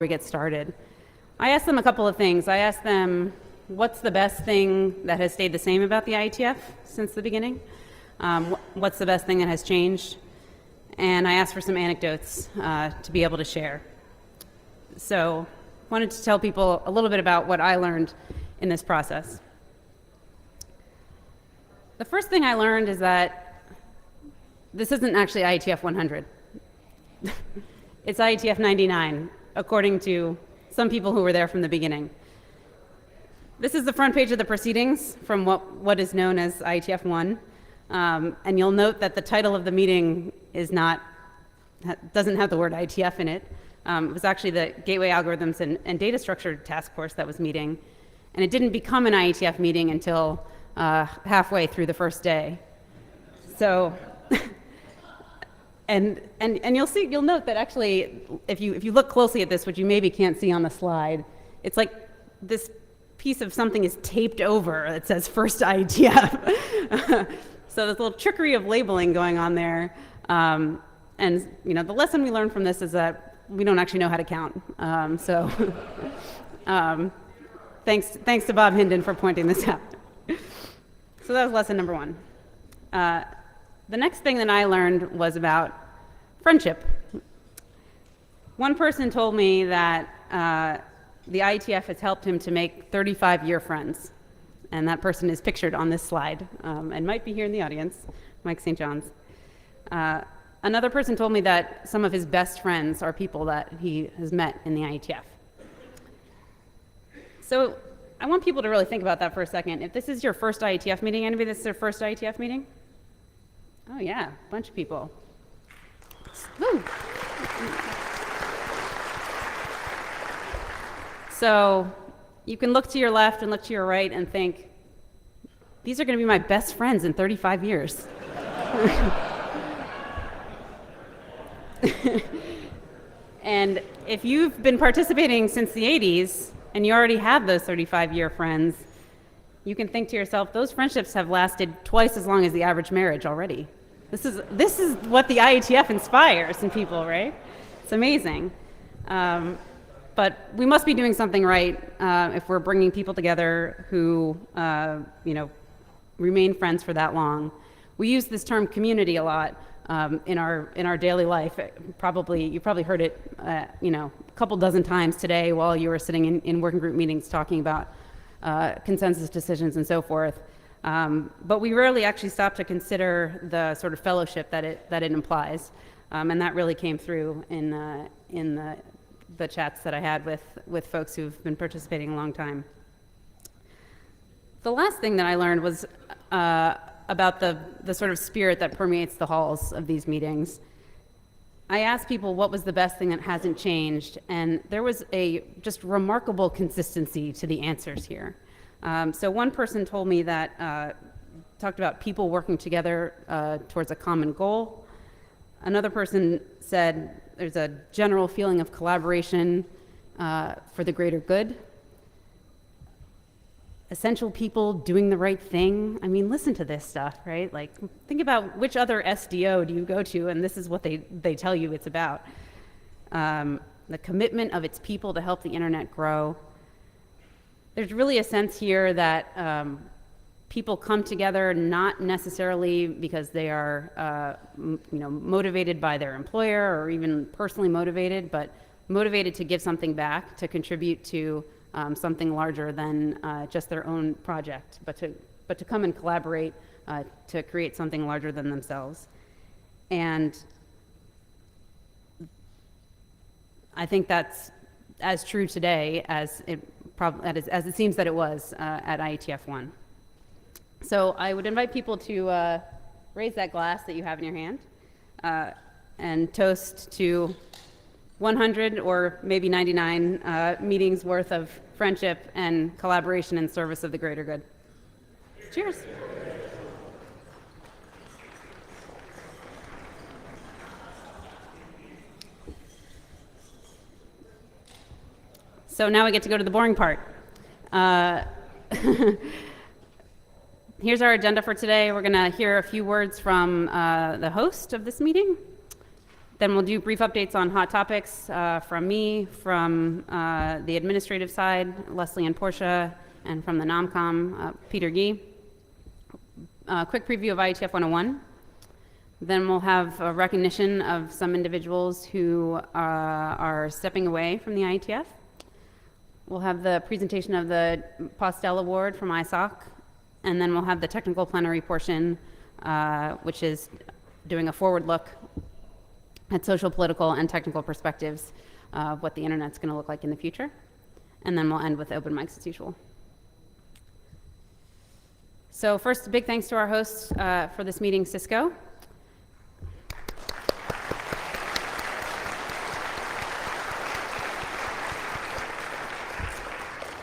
we get started. I asked them a couple of things. I asked them, what's the best thing that has stayed the same about the IETF since the beginning? What's the best thing that has changed? And I asked for some anecdotes to be able to share. So I wanted to tell people a little bit about what I learned in this process. The first thing I learned is that this isn't actually IETF 100. It's IETF 99, according to some people who were there from the beginning. This is the front page of the proceedings from what is known as IETF 1. And you'll note that the title of the meeting doesn't have the word IETF in it. It was actually the Gateway Algorithms and Data Structure Task Force that was meeting. And it didn't become an IETF meeting until halfway through the first day. So, and you'll note that actually, if you look closely at this, which you maybe can't see on the slide, it's like this piece of something is taped over that says first IETF. So there's a little trickery of labeling going on there. And the lesson we learned from this is that we don't actually know how to count. Thanks to Bob Hinden for pointing this out. So that was lesson number one. The next thing that I learned was about friendship. One person told me that the IETF has helped him to make 35-year friends. And that person is pictured on this slide and might be here in the audience, Mike St. John's. Another person told me that some of his best friends are people that he has met in the IETF. So I want people to really think about that for a second. If this is your first IETF meeting, anybody this is their first IETF meeting? Oh yeah, a bunch of people. Woo. So you can look to your left and look to your right and think, these are going to be my best friends in 35 years. And if you've been participating since the 80s and you already have those 35-year friends, you can think to yourself, those friendships have lasted twice as long as the average marriage already. This is what the IETF inspires in people, right? It's amazing. But we must be doing something right if we're bringing people together who, remain friends for that long. We use this term community a lot in our daily life. You probably heard it, a couple dozen times today while you were sitting in working group meetings talking about consensus decisions and so forth. But we rarely actually stop to consider the sort of fellowship that it implies, and that really came through in the chats that I had with folks who've been participating a long time. The last thing that I learned was about the sort of spirit that permeates the halls of these meetings. I asked people what was the best thing that hasn't changed, and there was a just remarkable consistency to the answers here. So one person told me that, talked about people working together towards a common goal. Another person said there's a general feeling of collaboration for the greater good. Essential people doing the right thing. I mean, listen to this stuff, right? Like, think about which other SDO do you go to, and this is what they tell you it's about. The commitment of its people to help the internet grow. There's really a sense here that people come together not necessarily because they are motivated by their employer or even personally motivated, but motivated to give something back, to contribute to something larger than just their own project, but to come and collaborate to create something larger than themselves. And I think that's as true today as it seems that it was at IETF 1. So I would invite people to raise that glass that you have in your hand and toast to 100 or maybe 99 meetings worth of friendship and collaboration in service of the greater good. Cheers. So now we get to go to the boring part. Here's our agenda for today. We're going to hear a few words from the host of this meeting, Then we'll do brief updates on hot topics from me, from the administrative side, Leslie and Portia, and from the NomCom, Peter Gee. Quick preview of IETF 101. Then we'll have a recognition of some individuals who are stepping away from the IETF. We'll have the presentation of the Postel Award from ISOC, and then we'll have the technical plenary portion, which is doing a forward look at social, political, and technical perspectives of what the internet's going to look like in the future. And then we'll end with open mics as usual. So first, a big thanks to our host for this meeting, Cisco.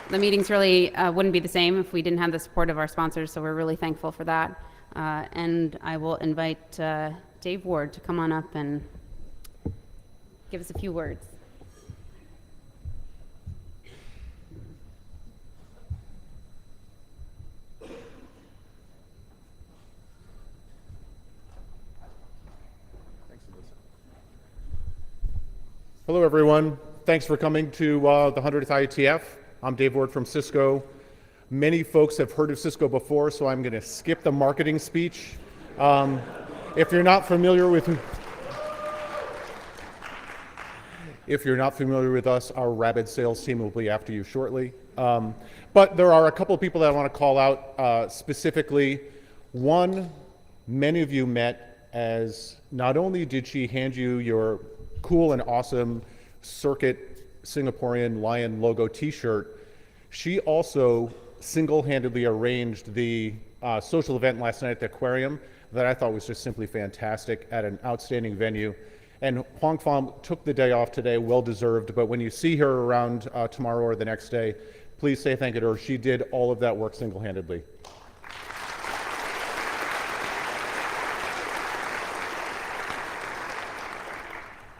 The meetings really wouldn't be the same if we didn't have the support of our sponsors, so we're really thankful for that. And I will invite Dave Ward to come on up and give us a few words. Hello, everyone. Thanks for coming to the 100th IETF. I'm Dave Ward from Cisco. Many folks have heard of Cisco before, so I'm going to skip the marketing speech. If you're not familiar with us, our rabid sales team will be after you shortly. But there are a couple of people that I want to call out specifically. One, many of you met as not only did she hand you your cool and awesome Circuit Singaporean Lion logo t-shirt, she also single-handedly arranged the social event last night at the aquarium that I thought was just simply fantastic at an outstanding venue. And Huang Fam took the day off today, well-deserved, but when you see her around tomorrow or the next day, please say thank you to her. She did all of that work single-handedly.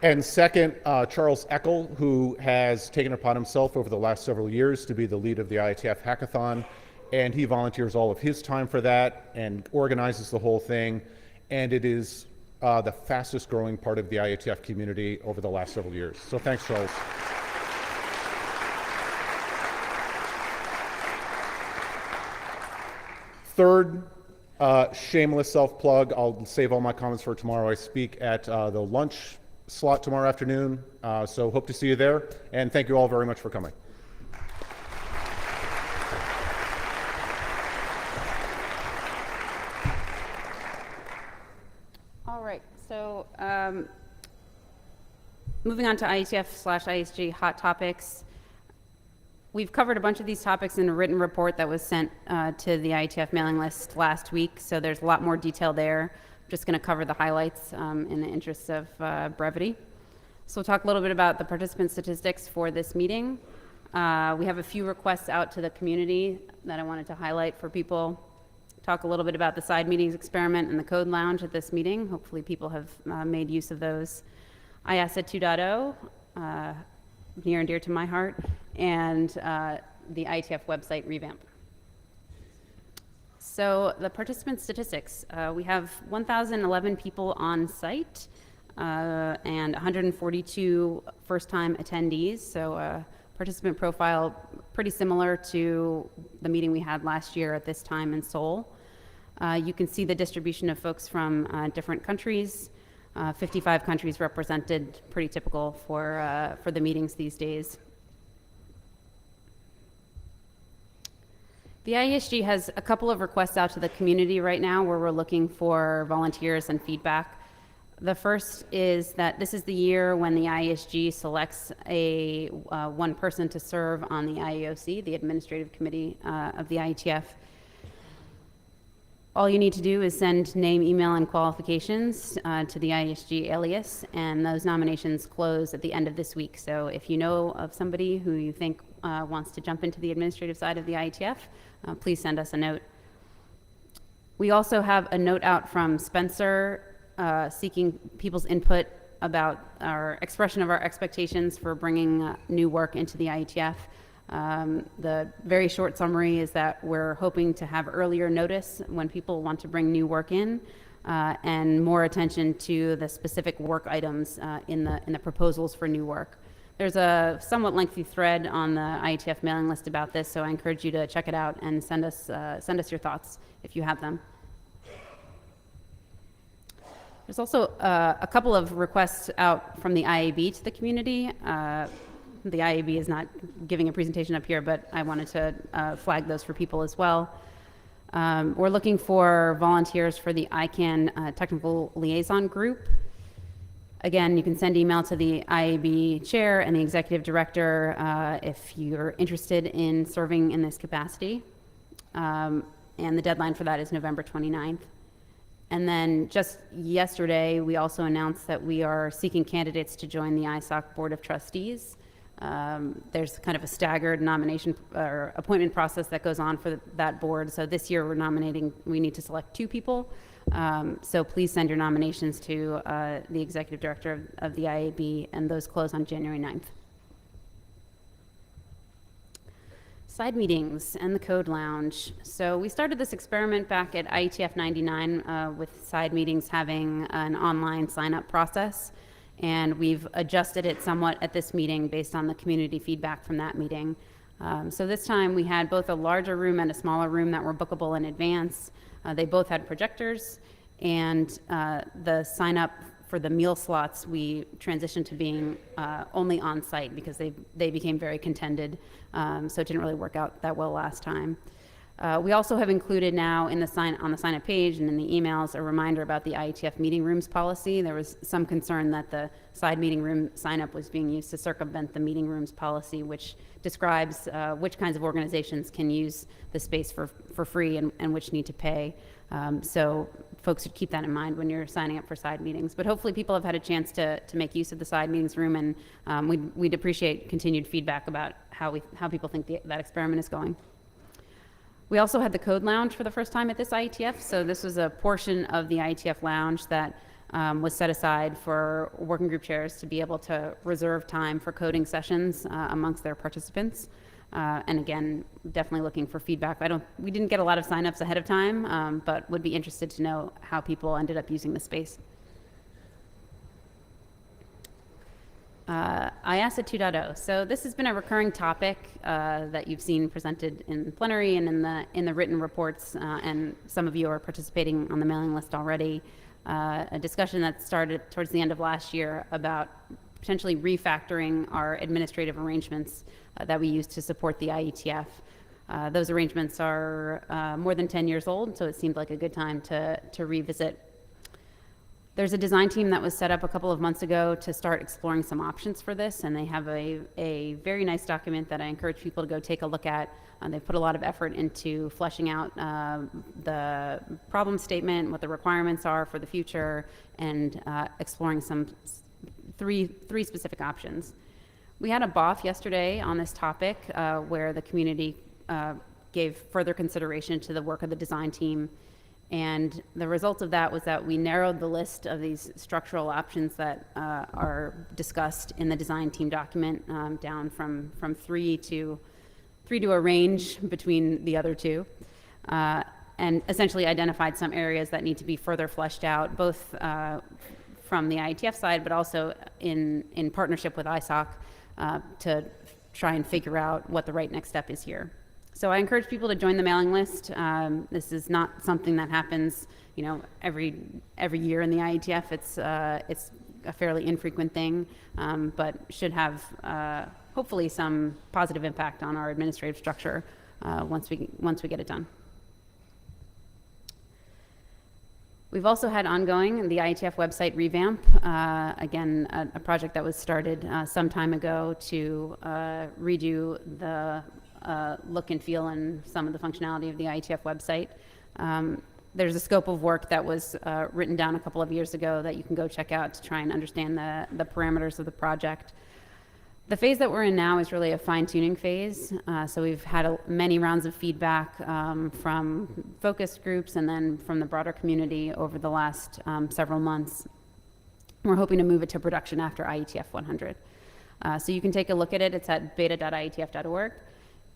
And second, Charles Eckel, who has taken upon himself over the last several years to be the lead of the IETF Hackathon, and he volunteers all of his time for that and organizes the whole thing, and it is the fastest growing part of the IETF community over the last several years. So thanks, Charles. Third, shameless self-plug. I'll save all my comments for tomorrow. I speak at the lunch slot tomorrow afternoon, so hope to see you there, and thank you all very much for coming. All right, so moving on to IETF/ISG hot topics. We've covered a bunch of these topics in a written report that was sent to the IETF mailing list last week, so there's a lot more detail there. I'm just going to cover the highlights in the interest of brevity. So we'll talk a little bit about the participant statistics for this meeting. We have a few requests out to the community that I wanted to highlight for people. Talk a little bit about the side meetings experiment and the code lounge at this meeting. Hopefully people have made use of those. IASA 2.0, near and dear to my heart, and the IETF website revamp. So the participant statistics, we have 1,011 people on site and 142 first-time attendees. So participant profile pretty similar to the meeting we had last year at this time in Seoul. You can see the distribution of folks from different countries. 55 countries represented, pretty typical for the meetings these days. The IESG has a couple of requests out to the community right now where we're looking for volunteers and feedback. The first is that this is the year when the IESG selects a one person to serve on the IEOC, the Administrative Committee of the IETF. All you need to do is send name, email, and qualifications to the IESG alias, and those nominations close at the end of this week. So if you know of somebody who you think wants to jump into the administrative side of the IETF, please send us a note. We also have a note out from Spencer seeking people's input about our expression of our expectations for bringing new work into the IETF. The very short summary is that we're hoping to have earlier notice when people want to bring new work in. and more attention to the specific work items in the proposals for new work. There's a somewhat lengthy thread on the IETF mailing list about this, so I encourage you to check it out and send us your thoughts if you have them. There's also a couple of requests out from the IAB to the community. The IAB is not giving a presentation up here, but I wanted to flag those for people as well. We're looking for volunteers for the ICANN Technical Liaison Group. Again, you can send email to the IAB chair and the executive director if you're interested in serving in this capacity. And the deadline for that is November 29th. And then just yesterday, we also announced that we are seeking candidates to join the ISOC Board of Trustees. There's kind of a staggered nomination or appointment process that goes on for that board. So this year we need to select 2 people. So please send your nominations to the executive director of the IAB, and those close on January 9th. Side meetings and the Code Lounge. So we started this experiment back at IETF 99 with side meetings having an online sign-up process, and we've adjusted it somewhat at this meeting based on the community feedback from that meeting. So this time we had both a larger room and a smaller room that were bookable in advance. They both had projectors, and the sign-up for the meal slots we transitioned to being only on site because they became very contended, so it didn't really work out that well last time. We also have included now on the sign-up page and in the emails a reminder about the IETF meeting rooms policy. There was some concern that the side meeting room sign-up was being used to circumvent the meeting rooms policy, which describes which kinds of organizations can use the space for free and which need to pay. So folks should keep that in mind when you're signing up for side meetings. But hopefully people have had a chance to make use of the side meetings room, and we'd appreciate continued feedback about how people think that experiment is going. We also had the Code Lounge for the first time at this IETF. So this was a portion of the IETF Lounge that was set aside for working group chairs to be able to reserve time for coding sessions amongst their participants. And again, definitely looking for feedback. We didn't get a lot of signups ahead of time, but would be interested to know how people ended up using the space. IASA 2.0. So this has been a recurring topic that you've seen presented in plenary and in the written reports, and some of you are participating on the mailing list already. A discussion that started towards the end of last year about potentially refactoring our administrative arrangements that we use to support the IETF. Those arrangements are more than 10 years old, so it seemed like a good time to revisit. There's a design team that was set up a couple of months ago to start exploring some options for this, and they have a very nice document that I encourage people to go take a look at. They've put a lot of effort into fleshing out the problem statement, what the requirements are for the future, and exploring some three specific options. We had a BOF yesterday on this topic where the community gave further consideration to the work of the design team. And the result of that was that we narrowed the list of these structural options that are discussed in the design team document down from 3 to a range between the other 2, and essentially identified some areas that need to be further fleshed out, both from the IETF side, but also in partnership with ISOC to try and figure out what the right next step is here. So I encourage people to join the mailing list. This is not something that happens, every year in the IETF. It's a fairly infrequent thing, but should have hopefully some positive impact on our administrative structure once we get it done. We've also had ongoing the IETF website revamp. Again, a project that was started some time ago to redo the look and feel and some of the functionality of the IETF website. There's a scope of work that was written down a couple of years ago that you can go check out to try and understand the parameters of the project. The phase that we're in now is really a fine-tuning phase. So we've had many rounds of feedback from focus groups and then from the broader community over the last several months. We're hoping to move it to production after IETF 100. So you can take a look at it. It's at beta.ietf.org.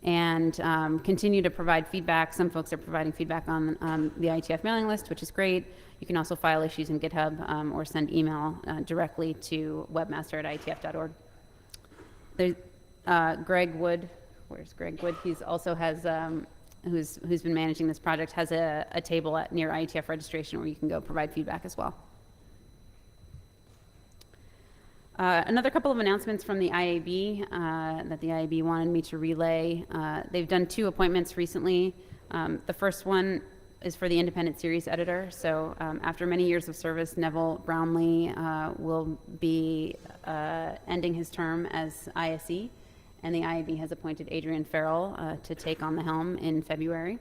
and continue to provide feedback. Some folks are providing feedback on the IETF mailing list, which is great. You can also file issues in GitHub or send email directly to webmaster@ietf.org. There's Greg Wood. Where's Greg Wood? He's also has, who's been managing this project, has a table near IETF registration where you can go provide feedback as well. Another couple of announcements from the IAB that the IAB wanted me to relay. They've done 2 appointments recently. The first one is for the independent series editor. So after many years of service, Neville Brownlee will be ending his term as ISE, and the IAB has appointed Adrian Farrell to take on the helm in February.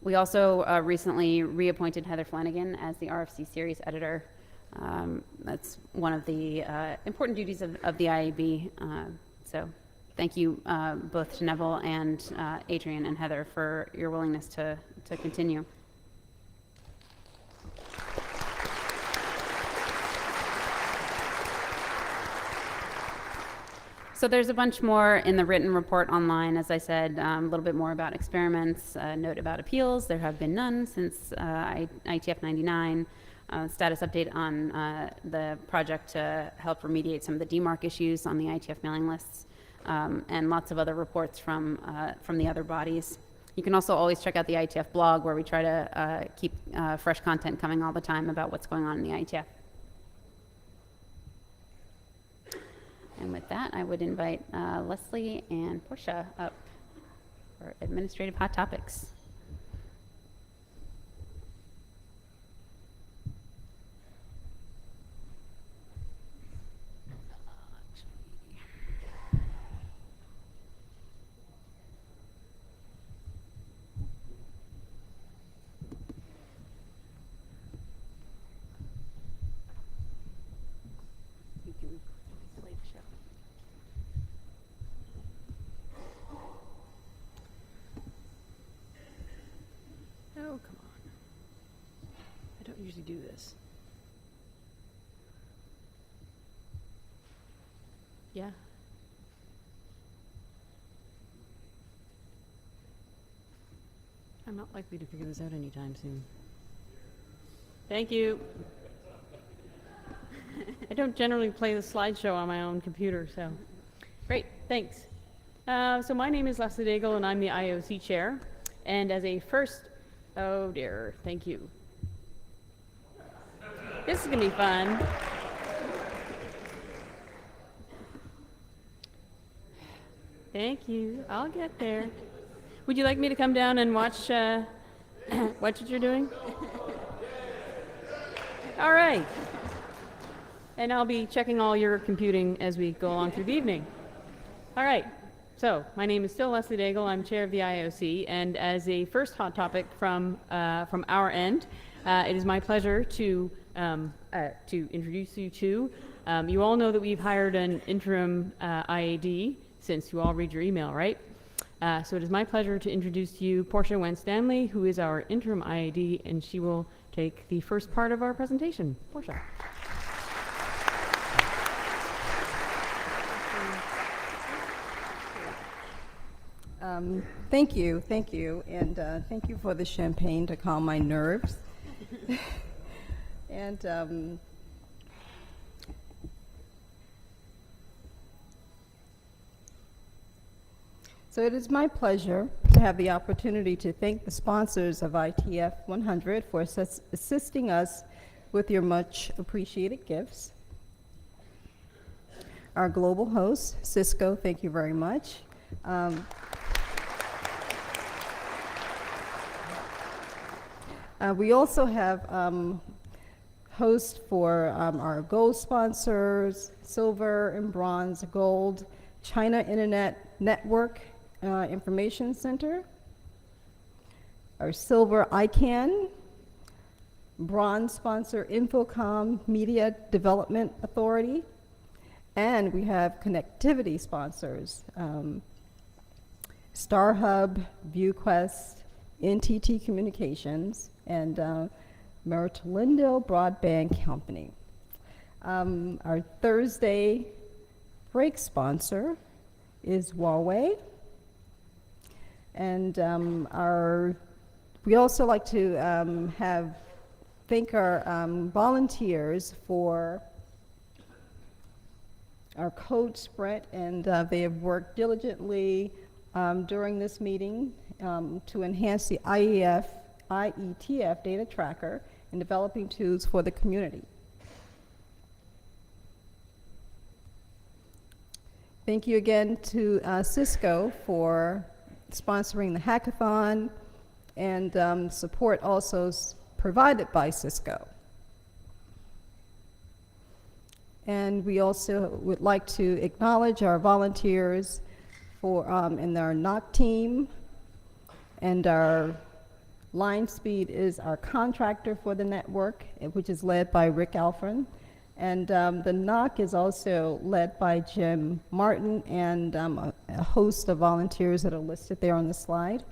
We also recently reappointed Heather Flanagan as the RFC series editor. That's one of the important duties of the IAB. So thank you both to Neville and Adrian and Heather for your willingness to continue. So there's a bunch more in the written report online. As I said, a little bit more about experiments, a note about appeals. There have been none since IETF 99. Status update on the project to help remediate some of the DMARC issues on the IETF mailing lists, and lots of other reports from the other bodies. You can also always check out the IETF blog, where we try to keep fresh content coming all the time about what's going on in the IETF. And with that, I would invite Leslie and Portia up for administrative hot topics. Oh, come on. I don't usually do this. Yeah. I'm not likely to figure this out anytime soon. Thank you. I don't generally play the slideshow on my own computer, so. Great, thanks. So my name is Leslie Daigle, and I'm the IOC chair. And as a first, oh dear, thank you. This is gonna be fun. Thank you, I'll get there. Would you like me to come down and watch what you're doing? All right. And I'll be checking all your computing as we go along through the evening. All right. So my name is still Leslie Daigle. I'm chair of the IOC, and as a first hot topic from our end, it is my pleasure to introduce you to. You all know that we've hired an interim IAD, since you all read your email, right? So it is my pleasure to introduce to you Portia Wentz-Stanley, who is our interim IAD, and she will take the first part of our presentation. Portia. Thank you, and thank you for the champagne to calm my nerves. And so it is my pleasure to have the opportunity to thank the sponsors of IETF 100 for assisting us with your much appreciated gifts. Our global host, Cisco, thank you very much. We also have hosts for our gold sponsors, silver and bronze, gold, China Internet Network Information Center, our silver ICANN, bronze sponsor Infocom Media Development Authority, and we have connectivity sponsors, StarHub, ViewQuest, NTT Communications, and Meritolindo Broadband Company. Our Thursday break sponsor is Huawei, And we also like to thank our volunteers for our code sprint, and they have worked diligently during this meeting to enhance the IETF data tracker and developing tools for the community. Thank you again to Cisco for sponsoring the hackathon, and support also provided by Cisco. And we also would like to acknowledge our volunteers for in our NOC team, and our Line Speed is our contractor for the network, which is led by Rick Alfred. And the NOC is also led by Jim Martin, and a host of volunteers that are listed there on the slide.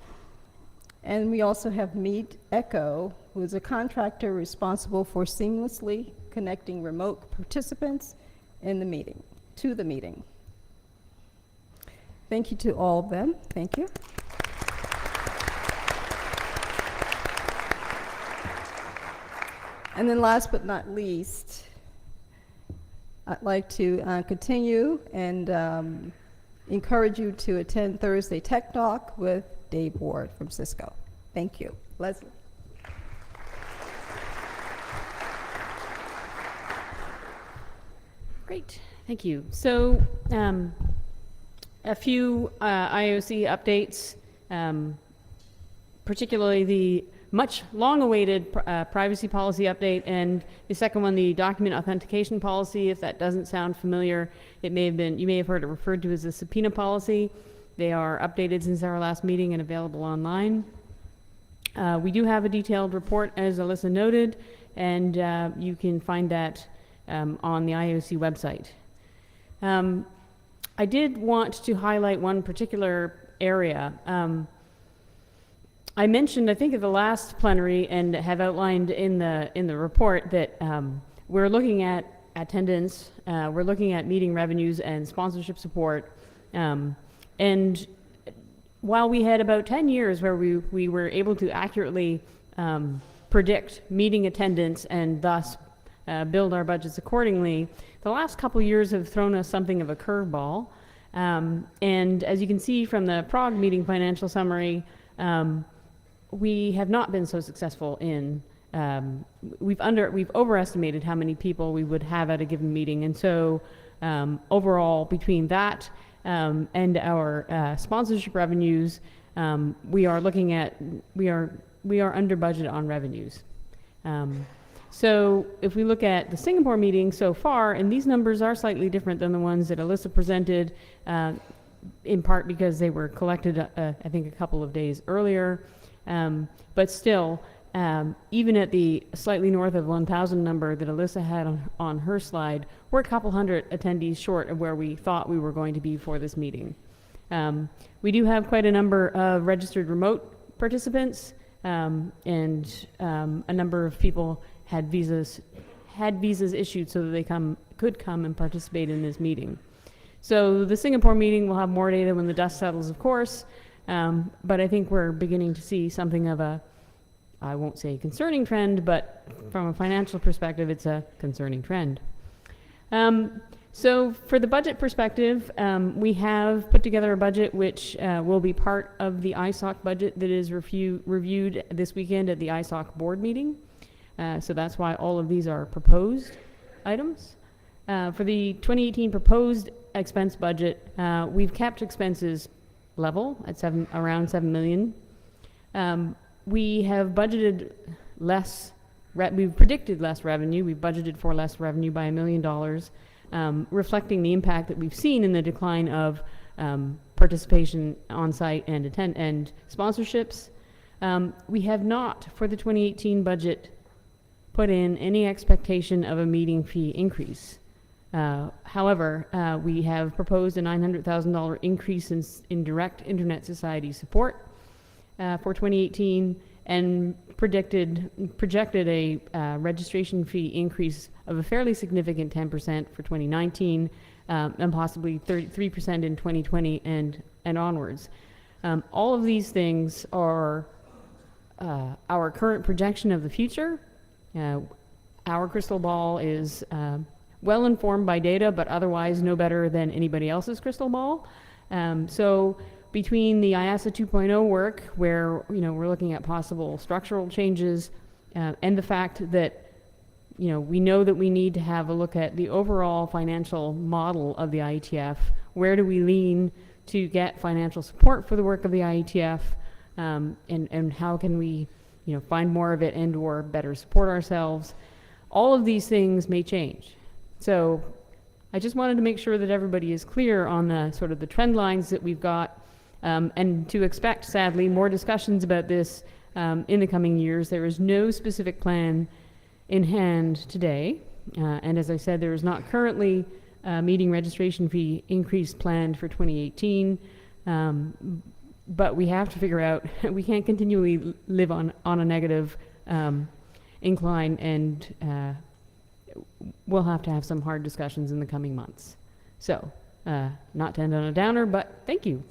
And we also have Meet Echo, who is a contractor responsible for seamlessly connecting remote participants in the meeting, to the meeting. Thank you to all of them. Thank you. And then last but not least, I'd like to continue and encourage you to attend Thursday Tech Talk with Dave Ward from Cisco. Thank you. Leslie. Great, thank you. So a few IOC updates, particularly the much long-awaited privacy policy update, and the second one, the document authentication policy. If that doesn't sound familiar, it may have been, you may have heard it referred to as the subpoena policy. They are updated since our last meeting and available online. We do have a detailed report, as Alyssa noted, and you can find that on the IOC website. I did want to highlight one particular area. I mentioned, I think, at the last plenary, and have outlined in the report, that we're looking at attendance, we're looking at meeting revenues and sponsorship support, and while we had about 10 years where we were able to accurately predict meeting attendance and thus build our budgets accordingly, the last couple years have thrown us something of a curveball. And as you can see from the Prague meeting financial summary, we have not been so successful in, we've overestimated how many people we would have at a given meeting. And so overall, between that and our sponsorship revenues, we are looking at, we are under budget on revenues. So if we look at the Singapore meeting so far, and these numbers are slightly different than the ones that Alyssa presented, in part because they were collected, I think, a couple of days earlier. But still, even at the slightly north of 1,000 number that Alyssa had on her slide, we're a couple hundred attendees short of where we thought we were going to be for this meeting. We do have quite a number of registered remote participants, and a number of people had visas issued so that they could come and participate in this meeting. So the Singapore meeting will have more data when the dust settles, of course, but I think we're beginning to see something of a, I won't say concerning trend, but from a financial perspective, it's a concerning trend. So for the budget perspective, we have put together a budget which will be part of the ISOC budget that is reviewed this weekend at the ISOC board meeting. So that's why all of these are proposed items. For the 2018 proposed expense budget, we've kept expenses level at around $7 million. We have budgeted less, we've predicted less revenue. We've budgeted for less revenue by $1 million, reflecting the impact that we've seen in the decline of participation on site and sponsorships. We have not, for the 2018 budget, put in any expectation of a meeting fee increase. However, we have proposed a $900,000 increase in direct Internet Society support for 2018, and projected a registration fee increase of a fairly significant 10% for 2019, and possibly 33% in 2020 and onwards. All of these things are our current projection of the future. Our crystal ball is well informed by data, but otherwise no better than anybody else's crystal ball. So between the IASA 2.0 work, where we're looking at possible structural changes, and the fact that we know that we need to have a look at the overall financial model of the IETF. Where do we lean to get financial support for the work of the IETF, and how can we find more of it and or better support ourselves? All of these things may change. So I just wanted to make sure that everybody is clear on the sort of the trend lines that we've got, and to expect, sadly, more discussions about this in the coming years. There is no specific plan in hand today, and as I said, there is not currently a meeting registration fee increase planned for 2018, but we have to figure out, we can't continually live on a negative incline, and we'll have to have some hard discussions in the coming months. So, not to end on a downer, but thank you.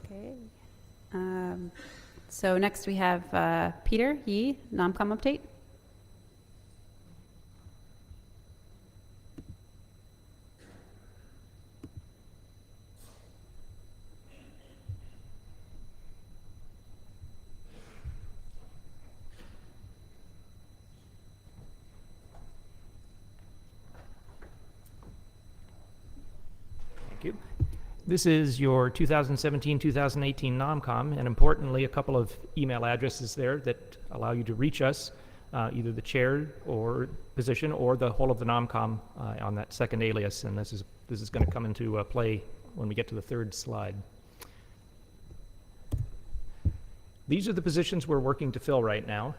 Okay. So next we have Peter Yee, NOMCOM update. Thank you. This is your 2017-2018 NOMCOM, and importantly, a couple of email addresses there that allow you to reach us, either the chair or position or the whole of the NOMCOM on that second alias, and this is going to come into play when we get to the third slide. These are the positions we're working to fill right now.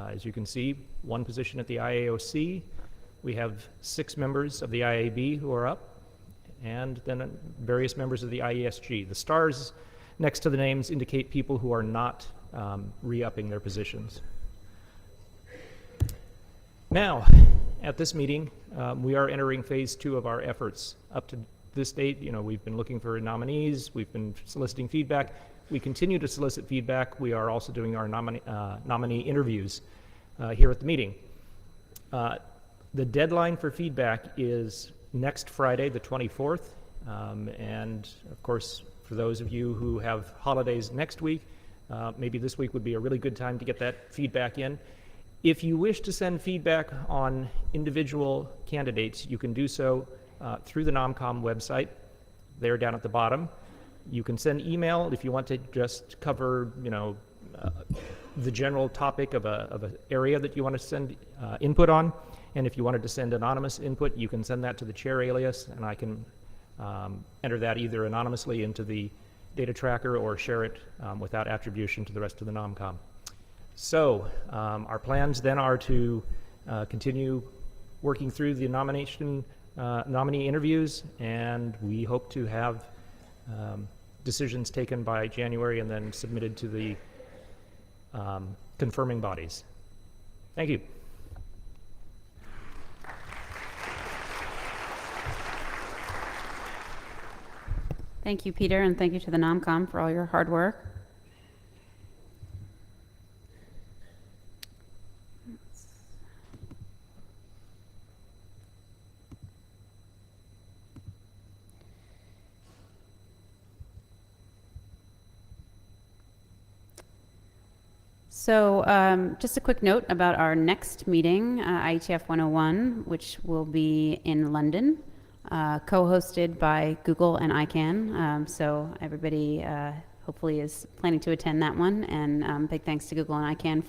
As you can see, one position at the IAOC. We have 6 members of the IAB who are up, and then various members of the IESG. The stars next to the names indicate people who are not re-upping their positions. Now, at this meeting, we are entering phase 2 of our efforts. Up to this date, we've been looking for nominees, we've been soliciting feedback. We continue to solicit feedback. We are also doing our nominee interviews here at the meeting. The deadline for feedback is next Friday, the 24th, and of course, for those of you who have holidays next week, maybe this week would be a really good time to get that feedback in. If you wish to send feedback on individual candidates, you can do so through the NOMCOM website, there down at the bottom. You can send email if you want to just cover, the general topic of an area that you want to send input on. And if you wanted to send anonymous input, you can send that to the chair alias, and I can enter that either anonymously into the data tracker or share it without attribution to the rest of the NOMCOM. So our plans then are to continue working through the nominee interviews, and we hope to have decisions taken by January and then submitted to the confirming bodies. Thank you. Thank you, Peter, and thank you to the NOMCOM for all your hard work. So just a quick note about our next meeting, IETF 101, which will be in London, co-hosted by Google and ICANN. So everybody hopefully is planning to attend that one. And big thanks to Google and ICANN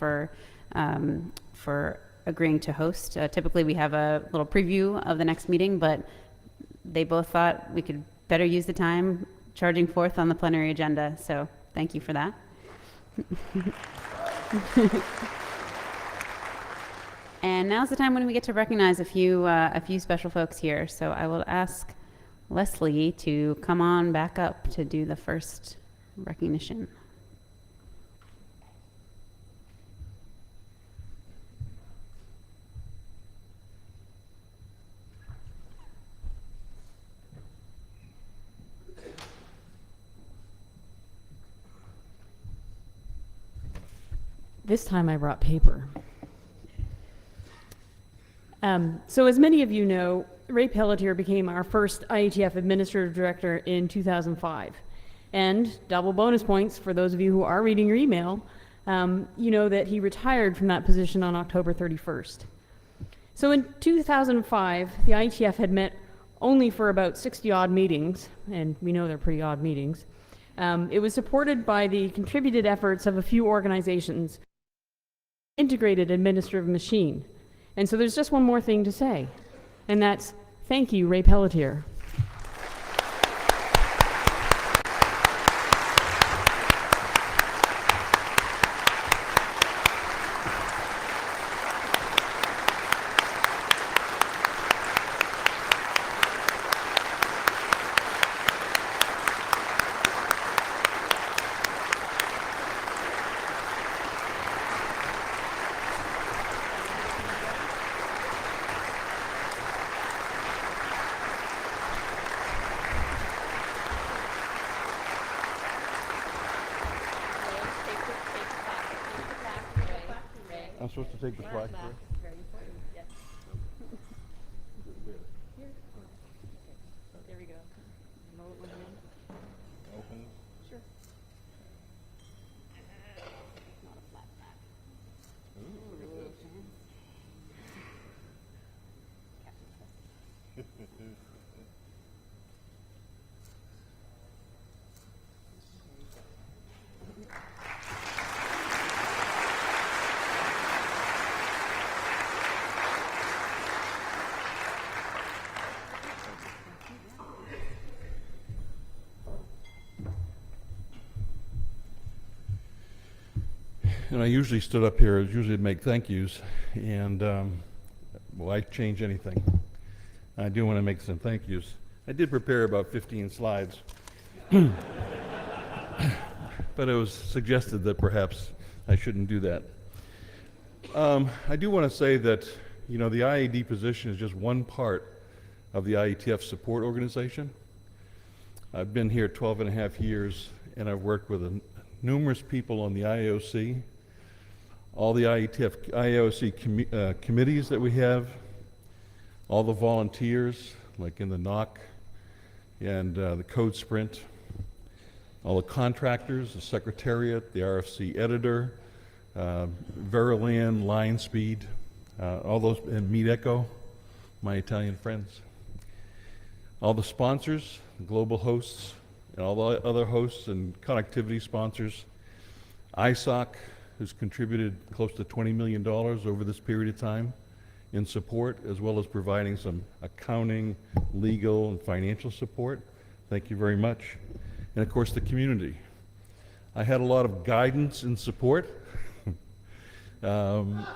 for agreeing to host. Typically we have a little preview of the next meeting, but they both thought we could better use the time charging forth on the plenary agenda. So thank you for that. And now's the time when we get to recognize a few special folks here. So I will ask Leslie to come on back up to do the first recognition. This time I brought paper. So as many of you know, Ray Pelletier became our first IETF Administrative Director in 2005. And double bonus points for those of you who are reading your email, you know that he retired from that position on October 31st. So in 2005, the IETF had met only for about 60 odd meetings, and we know they're pretty odd meetings. It was supported by the contributed efforts of a few organizations, integrated administrative machine. And so there's just one more thing to say, and that's thank you, Ray Pelletier. I'm supposed to take the flag first? There we go. Open. Sure. And I usually stood up here, usually to make thank yous, and well, I change anything. I do want to make some thank yous. I did prepare about 15 slides, but it was suggested that perhaps I shouldn't do that. I do want to say that, you know, the IAD position is just one part of the IETF support organization. I've been here 12 and a half years, and I've worked with numerous people on the IOC, all the IOC committees that we have, all the volunteers, like in the NOC and the Code Sprint, all the contractors, the Secretariat, the RFC editor, Verilan, Line Speed, all those, and Meet Echo, my Italian friends. All the sponsors, the global hosts, and all the other hosts and connectivity sponsors. ISOC, who's contributed close to $20 million over this period of time in support, as well as providing some accounting, legal, and financial support. Thank you very much. And of course, the community. I had a lot of guidance and support. And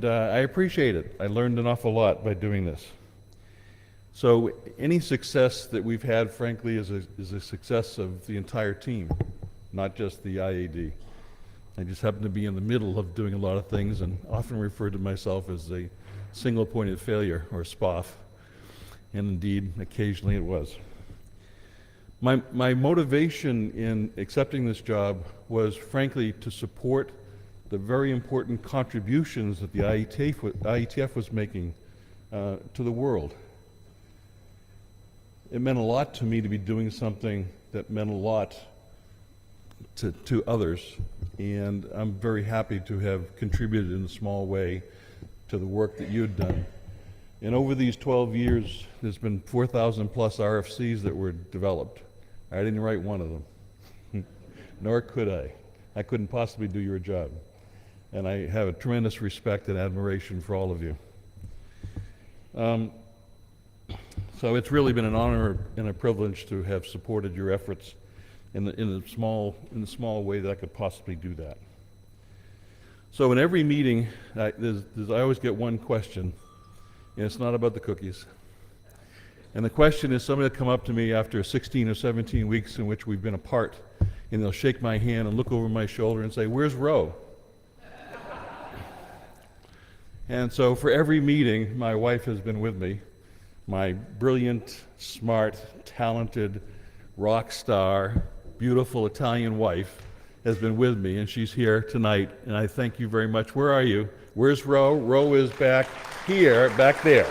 I appreciate it. I learned an awful lot by doing this. So any success that we've had, frankly, is a success of the entire team, not just the IAD. I just happen to be in the middle of doing a lot of things and often refer to myself as a single point of failure, or SPOF, and indeed, occasionally it was. My motivation in accepting this job was, frankly, to support the very important contributions that the IETF was making to the world. It meant a lot to me to be doing something that meant a lot to others, and I'm very happy to have contributed in a small way to the work that you had done. And over these 12 years, there's been 4,000 plus RFCs that were developed. I didn't write one of them, nor could I. I couldn't possibly do your job. And I have a tremendous respect and admiration for all of you. So it's really been an honor and a privilege to have supported your efforts in the small way that I could possibly do that. So in every meeting, I always get one question, and it's not about the cookies. And the question is, somebody will come up to me after 16 or 17 weeks in which we've been apart, and they'll shake my hand and look over my shoulder and say, "Where's Ro?" And so for every meeting, my wife has been with me, my brilliant, smart, talented, rock star, beautiful Italian wife, has been with me, and she's here tonight, and I thank you very much. Where are you? Where's Ro? Ro is back here, back there.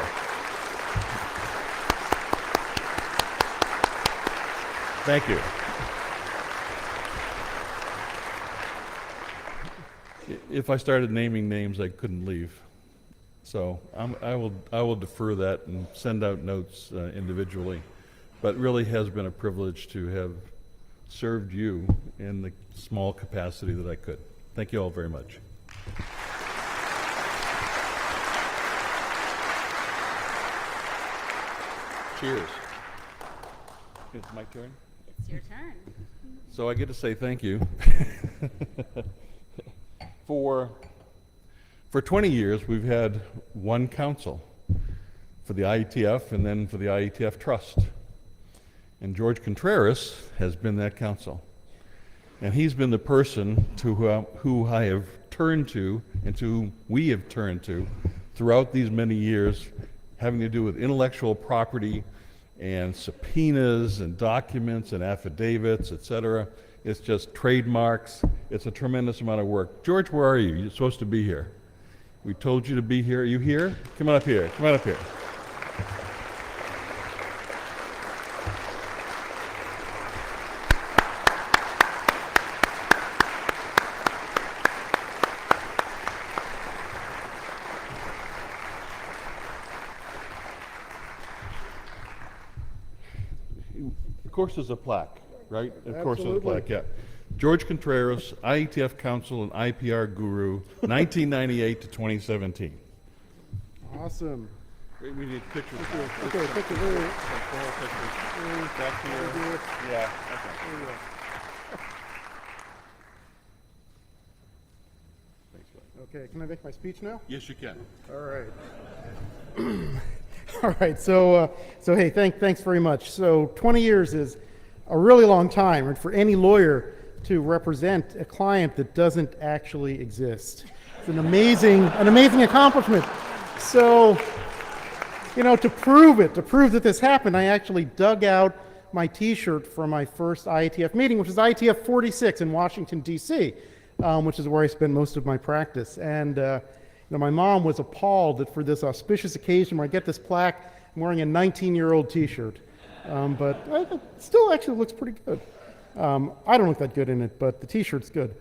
Thank you. If I started naming names, I couldn't leave. So I will defer that and send out notes individually. But it really has been a privilege to have served you in the small capacity that I could. Thank you all very much. Cheers. It's my turn. It's your turn. So I get to say thank you. For 20 years, we've had one council for the IETF and then for the IETF Trust. And George Contreras has been that council. And he's been the person to who I have turned to and to whom we have turned to throughout these many years, having to do with intellectual property and subpoenas and documents and affidavits, et cetera. It's just trademarks. It's a tremendous amount of work. George, where are you? You're supposed to be here. We told you to be here. Are you here? Come on up here. Come on up here. Of course there's a plaque, right? Of course there's a plaque, yeah. George Contreras, IETF Council and IPR Guru, 1998 to 2017. Awesome. We need pictures. Okay, thank you very much. Back here. Yeah. Okay. Thanks, bud. Okay, can I make my speech now? Yes, you can. All right. All right, so hey, thanks very much. So 20 years is a really long time, and for any lawyer to represent a client that doesn't actually exist. It's an amazing accomplishment. So, to prove that this happened, I actually dug out my T-shirt from my first IETF meeting, which was IETF 46 in Washington, D.C., which is where I spend most of my practice. And my mom was appalled that for this auspicious occasion where I get this plaque, I'm wearing a 19-year-old T-shirt. But it still actually looks pretty good. I don't look that good in it, but the T-shirt's good.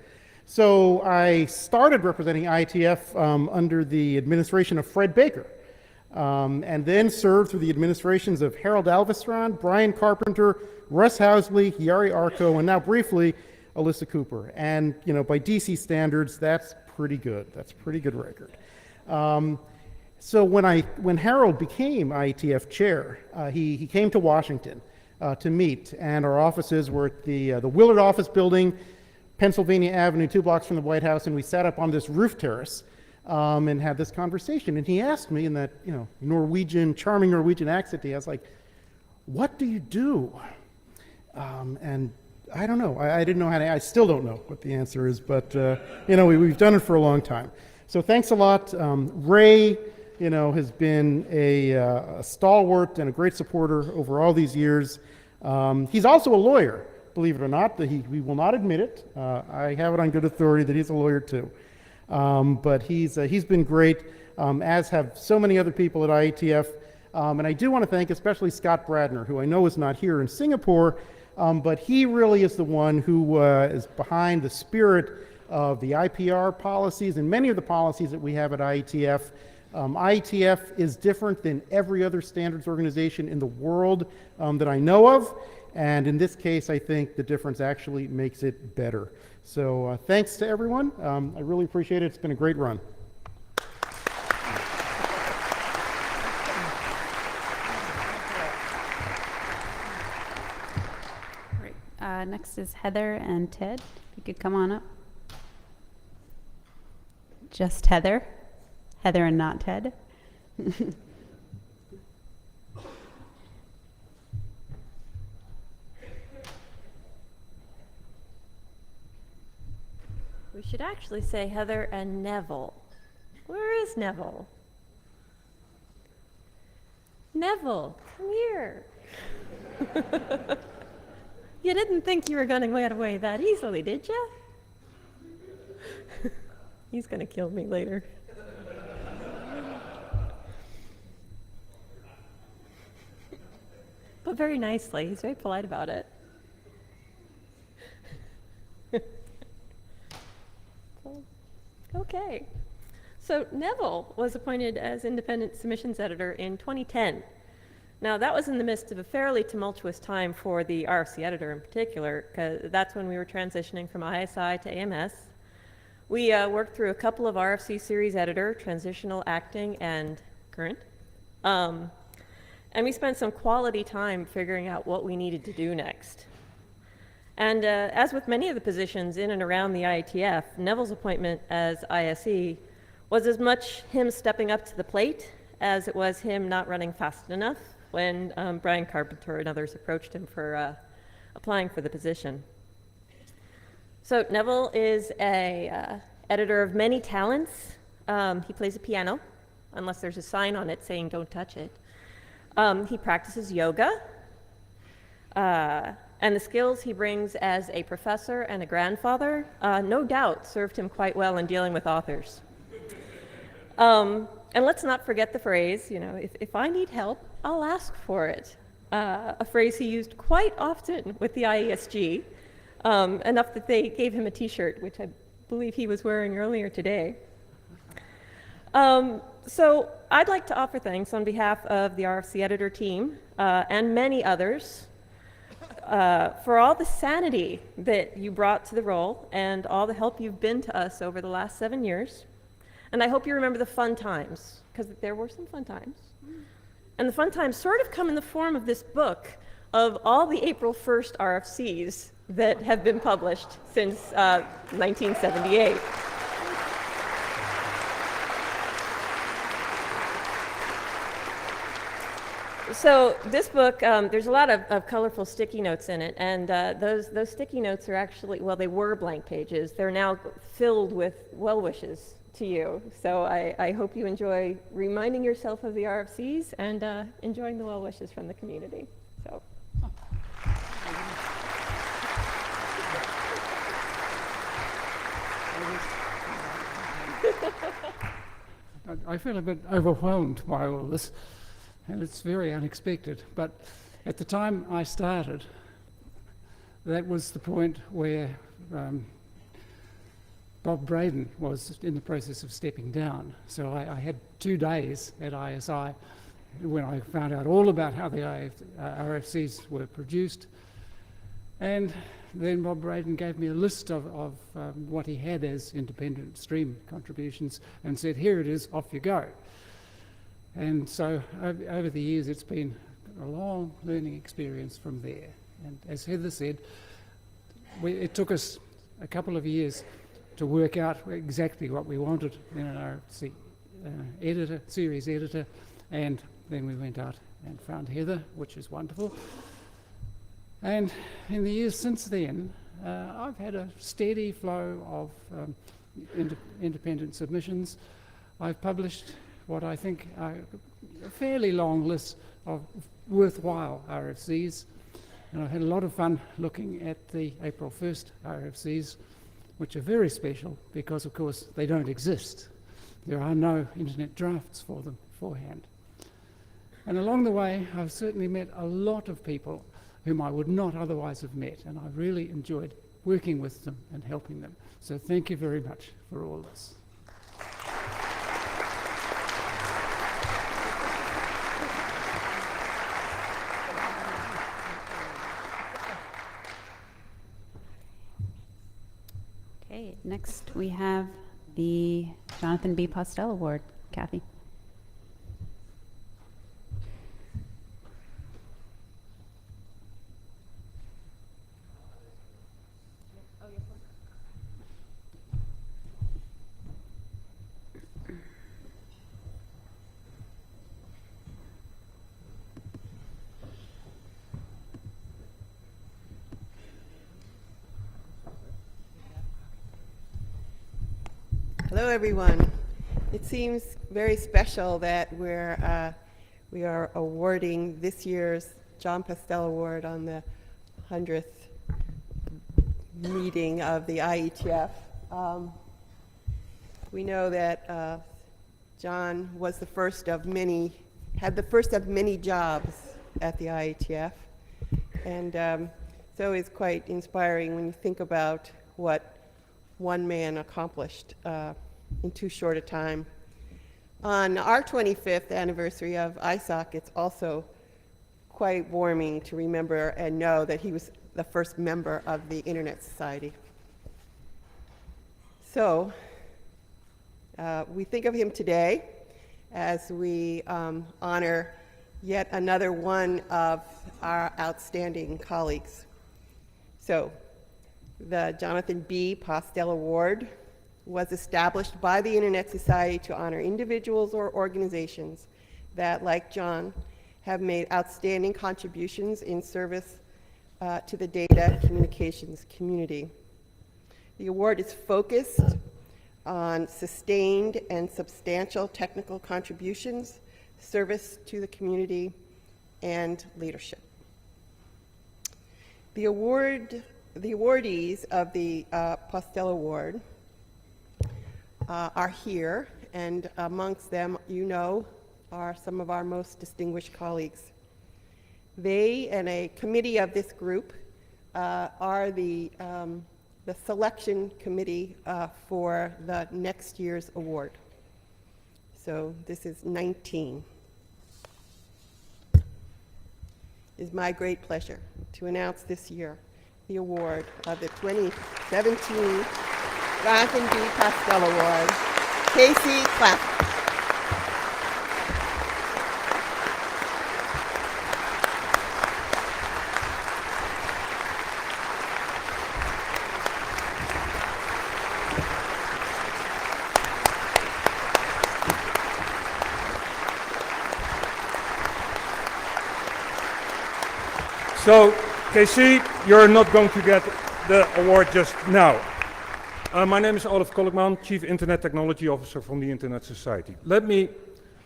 So I started representing IETF under the administration of Fred Baker, and then served through the administrations of Harold Alvestron, Brian Carpenter, Russ Housley, Yari Arco, and now briefly, Alyssa Cooper. And, by DC standards, that's pretty good. That's a pretty good record. So when Harold became IETF chair, he came to Washington to meet, and our offices were at the Willard Office Building, Pennsylvania Avenue, 2 blocks from the White House, and we sat up on this roof terrace and had this conversation. And he asked me in that charming Norwegian accent, he was like, "What do you do?" And I don't know. I didn't know I still don't know what the answer is, but we've done it for a long time. So thanks a lot. Ray, has been a stalwart and a great supporter over all these years. He's also a lawyer, believe it or not. He will not admit it. I have it on good authority that he's a lawyer too. But he's been great, as have so many other people at IETF. And I do want to thank especially Scott Bradner, who I know is not here in Singapore, but he really is the one who is behind the spirit of the IPR policies and many of the policies that we have at IETF. IETF is different than every other standards organization in the world that I know of, and in this case, I think the difference actually makes it better. So thanks to everyone. I really appreciate it. It's been a great run. Great. Next is Heather and Ted. If you could come on up. Just Heather. Heather and not Ted. We should actually say Heather and Neville. Where is Neville? Neville, come here. You didn't think you were going to get away that easily, did you? He's going to kill me later. But very nicely. He's very polite about it. Okay. So Neville was appointed as independent submissions editor in 2010. Now, that was in the midst of a fairly tumultuous time for the RFC editor in particular, because that's when we were transitioning from ISI to AMS. We worked through a couple of RFC series editor, transitional, acting, and current. And we spent some quality time figuring out what we needed to do next. And as with many of the positions in and around the IETF, Neville's appointment as ISE was as much him stepping up to the plate as it was him not running fast enough when Brian Carpenter and others approached him for applying for the position. So Neville is a editor of many talents. He plays the piano, unless there's a sign on it saying don't touch it. He practices yoga. And the skills he brings as a professor and a grandfather, no doubt served him quite well in dealing with authors. And let's not forget the phrase, you know, if I need help, I'll ask for it. A phrase he used quite often with the IESG, enough that they gave him a t-shirt, which I believe he was wearing earlier today. So I'd like to offer thanks on behalf of the RFC editor team and many others for all the sanity that you brought to the role and all the help you've been to us over the last 7 years. And I hope you remember the fun times, because there were some fun times. And the fun times sort of come in the form of this book of all the April 1st RFCs that have been published since 1978. So this book, there's a lot of colorful sticky notes in it, and those sticky notes are actually, well, they were blank pages. They're now filled with well wishes to you. So I hope you enjoy reminding yourself of the RFCs and enjoying the well wishes from the community. So. I feel a bit overwhelmed by all this, and it's very unexpected. But at the time I started, that was the point where Bob Braden was in the process of stepping down. So I had 2 days at ISI when I found out all about how the RFCs were produced. And then Bob Braden gave me a list of what he had as independent stream contributions and said, here it is, off you go. And so over the years, it's been a long learning experience from there. And as Heather said, it took us a couple of years to work out exactly what we wanted in an RFC editor, series editor, and then we went out and found Heather, which is wonderful. And in the years since then, I've had a steady flow of independent submissions. I've published what I think are a fairly long list of worthwhile RFCs, and I've had a lot of fun looking at the April 1st RFCs, which are very special because, of course, they don't exist. There are no internet drafts for them beforehand. And along the way, I've certainly met a lot of people whom I would not otherwise have met, and I've really enjoyed working with them and helping them. So thank you very much for all this. Okay, next we have the Jonathan B. Postel Award. Kathy. Hello, everyone. It seems very special that we are awarding this year's John Postel Award on the 100th meeting of the IETF. We know that John was the first of many, had the first of many jobs at the IETF. And so it's quite inspiring when you think about what one man accomplished in too short a time. On our 25th anniversary of ISOC, it's also quite warming to remember and know that he was the first member of the Internet Society. So we think of him today as we honor yet another one of our outstanding colleagues. So the Jonathan B. Postel Award was established by the Internet Society to honor individuals or organizations that, like John, have made outstanding contributions in service to the data communications community. The award is focused on sustained and substantial technical contributions, service to the community, and leadership. The awardees of the Postel Award are here, and amongst them, you know, are some of our most distinguished colleagues. They and a committee of this group are the selection committee for the next year's award. So this is 19. It is my great pleasure to announce this year the award of the 2017 Jonathan B. Postel Award, Casey Clapper. So, KC, you're not going to get the award just now. My name is Olaf Kolkman, Chief Internet Technology Officer from the Internet Society. Let me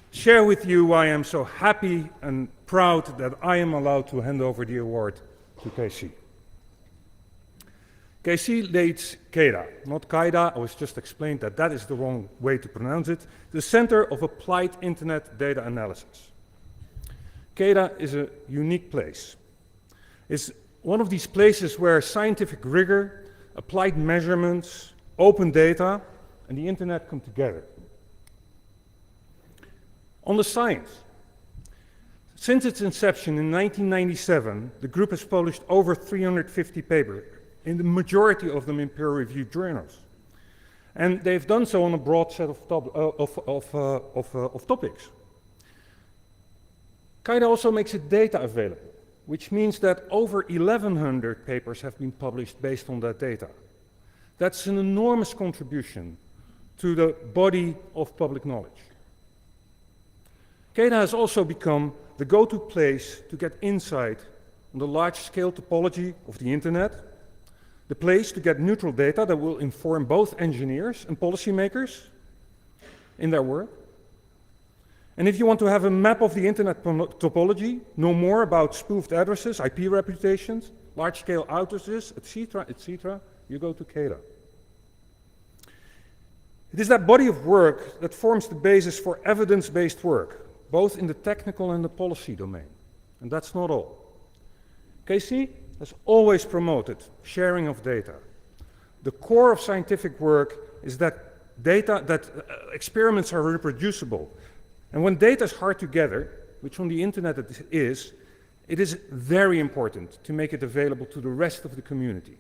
share with you why I am so happy and proud that I am allowed to hand over the award to KC. KC leads CADA, not CAIDA. I was just explained that that is the wrong way to pronounce it. The Center of Applied Internet Data Analysis. CADA is a unique place. It's one of these places where scientific rigor, applied measurements, open data, and the internet come together. On the science, since its inception in 1997, the group has published over 350 papers, in the majority of them in peer-reviewed journals. And they've done so on a broad set of topics. CAIDA also makes its data available, which means that over 1,100 papers have been published based on that data. That's an enormous contribution to the body of public knowledge. CADA has also become the go-to place to get insight on the large-scale topology of the internet, the place to get neutral data that will inform both engineers and policymakers in their work. And if you want to have a map of the internet topology, know more about spoofed addresses, IP reputations, large-scale outages, etc., you go to CADA. It is that body of work that forms the basis for evidence-based work, both in the technical and the policy domain. And that's not all. KC has always promoted sharing of data. The core of scientific work is that experiments are reproducible. And when data is hard to gather, which on the internet it is very important to make it available to the rest of the community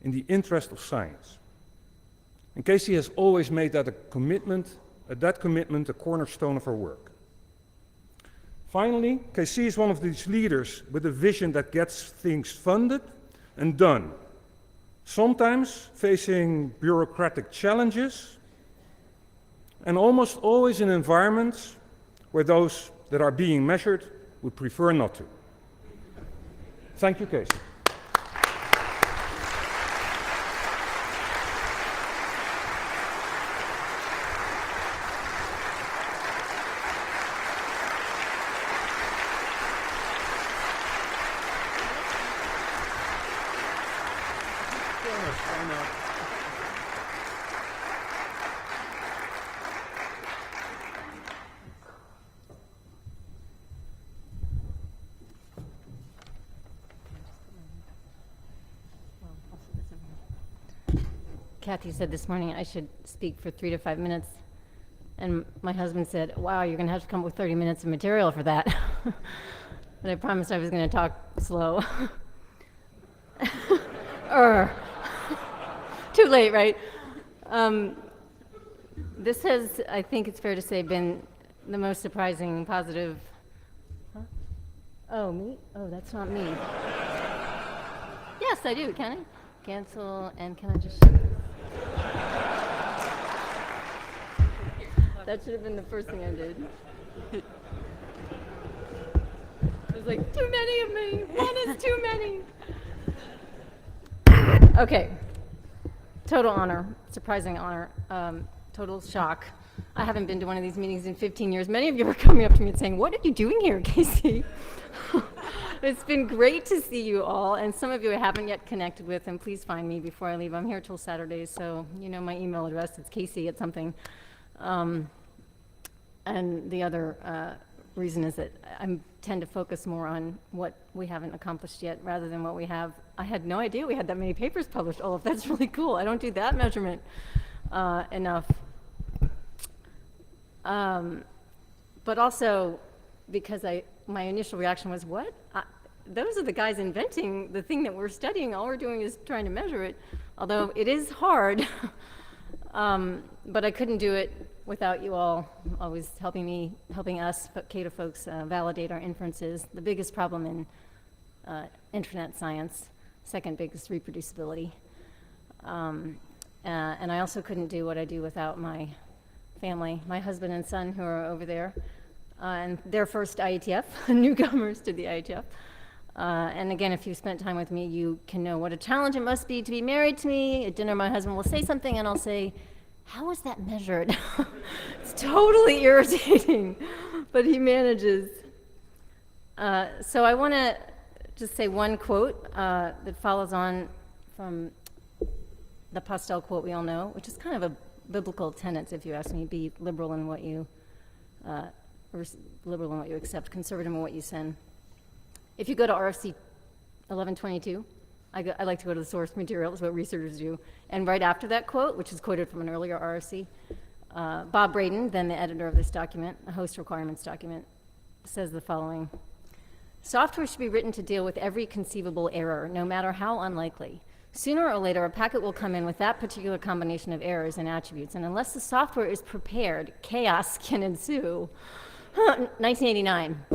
in the interest of science. And Casey has always made that a commitment a cornerstone of her work. Finally, Casey is one of these leaders with a vision that gets things funded and done, sometimes facing bureaucratic challenges, and almost always in environments where those that are being measured would prefer not to. Thank you, Casey. Kathy said this morning I should speak for 3 to 5 minutes. And my husband said, wow, you're going to have to come up with 30 minutes of material for that. But I promised I was going to talk slow. Too late, right? This has, I think it's fair to say, been the most surprising, positive. Huh? Oh, me? Oh, that's not me. Yes, I do. Can I? Cancel, and can I just... That should have been the first thing I did. It was like, too many of me. One is too many. Okay. Total honor, surprising honor, total shock. I haven't been to one of these meetings in 15 years. Many of you are coming up to me and saying, what are you doing here, Casey? It's been great to see you all, and some of you I haven't yet connected with, and please find me before I leave. I'm here till Saturdays, so you know my email address. It's Casey at something. And the other reason is that I tend to focus more on what we haven't accomplished yet rather than what we have. I had no idea we had that many papers published, Olaf. That's really cool. I don't do that measurement enough. But also, because my initial reaction was, what? Those are the guys inventing the thing that we're studying. All we're doing is trying to measure it, although it is hard. But I couldn't do it without you all always helping us, CATO folks, validate our inferences. The biggest problem in internet science, second biggest reproducibility. And I also couldn't do what I do without my family, my husband and son who are over there, and their first IETF, newcomers to the IETF. And again, if you've spent time with me, you can know what a challenge it must be to be married to me. At dinner, my husband will say something and I'll say, how is that measured? It's totally irritating, but he manages. So I want to just say one quote that follows on from the Postel quote we all know, which is kind of a biblical tenet, if you ask me. Be liberal in what you accept, conservative in what you send. If you go to RFC 1122, I like to go to the source material. That's what researchers do. And right after that quote, which is quoted from an earlier RFC, Bob Braden, then the editor of this document, a host requirements document, says the following: software should be written to deal with every conceivable error, no matter how unlikely. Sooner or later, a packet will come in with that particular combination of errors and attributes, and unless the software is prepared, chaos can ensue. 1989.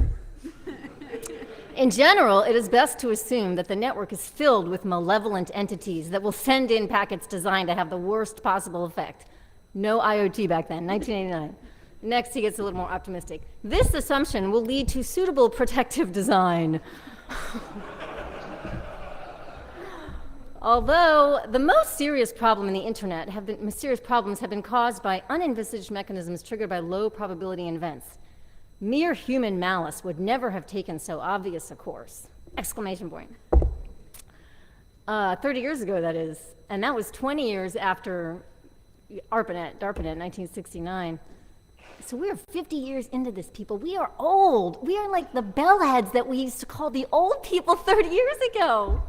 In general, it is best to assume that the network is filled with malevolent entities that will send in packets designed to have the worst possible effect. No IoT back then, 1989. Next, he gets a little more optimistic. This assumption will lead to suitable protective design. Although the most serious problem in the internet serious problems have been caused by unenvisaged mechanisms triggered by low probability events. Mere human malice would never have taken so obvious a course! Exclamation point. 30 years ago, that is, and that was 20 years after DARPANET, 1969. So we are 50 years into this, people. We are old. We are like the bellheads that we used to call the old people 30 years ago.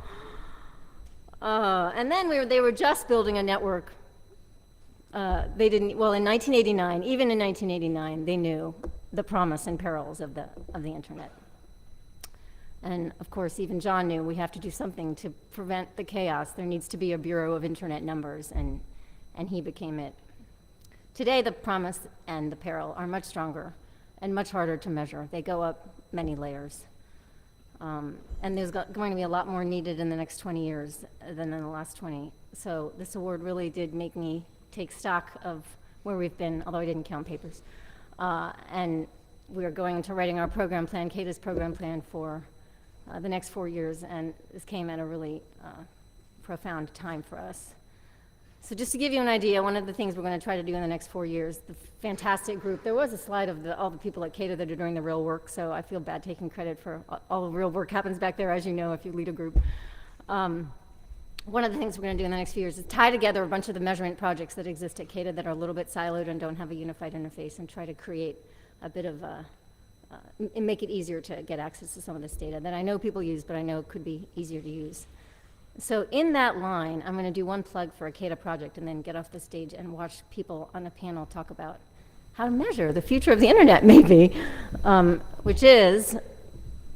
And then they were just building a network. They didn't, well, in 1989, even in 1989, they knew the promise and perils of the internet. And of course, even John knew we have to do something to prevent the chaos. There needs to be a Bureau of Internet Numbers, and he became it. Today, the promise and the peril are much stronger and much harder to measure. They go up many layers. And there's going to be a lot more needed in the next 20 years than in the last 20. So this award really did make me take stock of where we've been, although I didn't count papers. And we are going into writing our program plan, CATO's program plan for the next 4 years, and this came at a really profound time for us. So just to give you an idea, one of the things we're going to try to do in the next 4 years, the fantastic group, there was a slide of all the people at CATO that are doing the real work, so I feel bad taking credit for all the real work happens back there, as you know, if you lead a group. One of the things we're going to do in the next few years is tie together a bunch of the measurement projects that exist at CATO that are a little bit siloed and don't have a unified interface, and try to create a bit of and make it easier to get access to some of this data that I know people use, but I know could be easier to use. So in that line, I'm going to do one plug for a CADA project and then get off the stage and watch people on a panel talk about how to measure the future of the internet, maybe, which is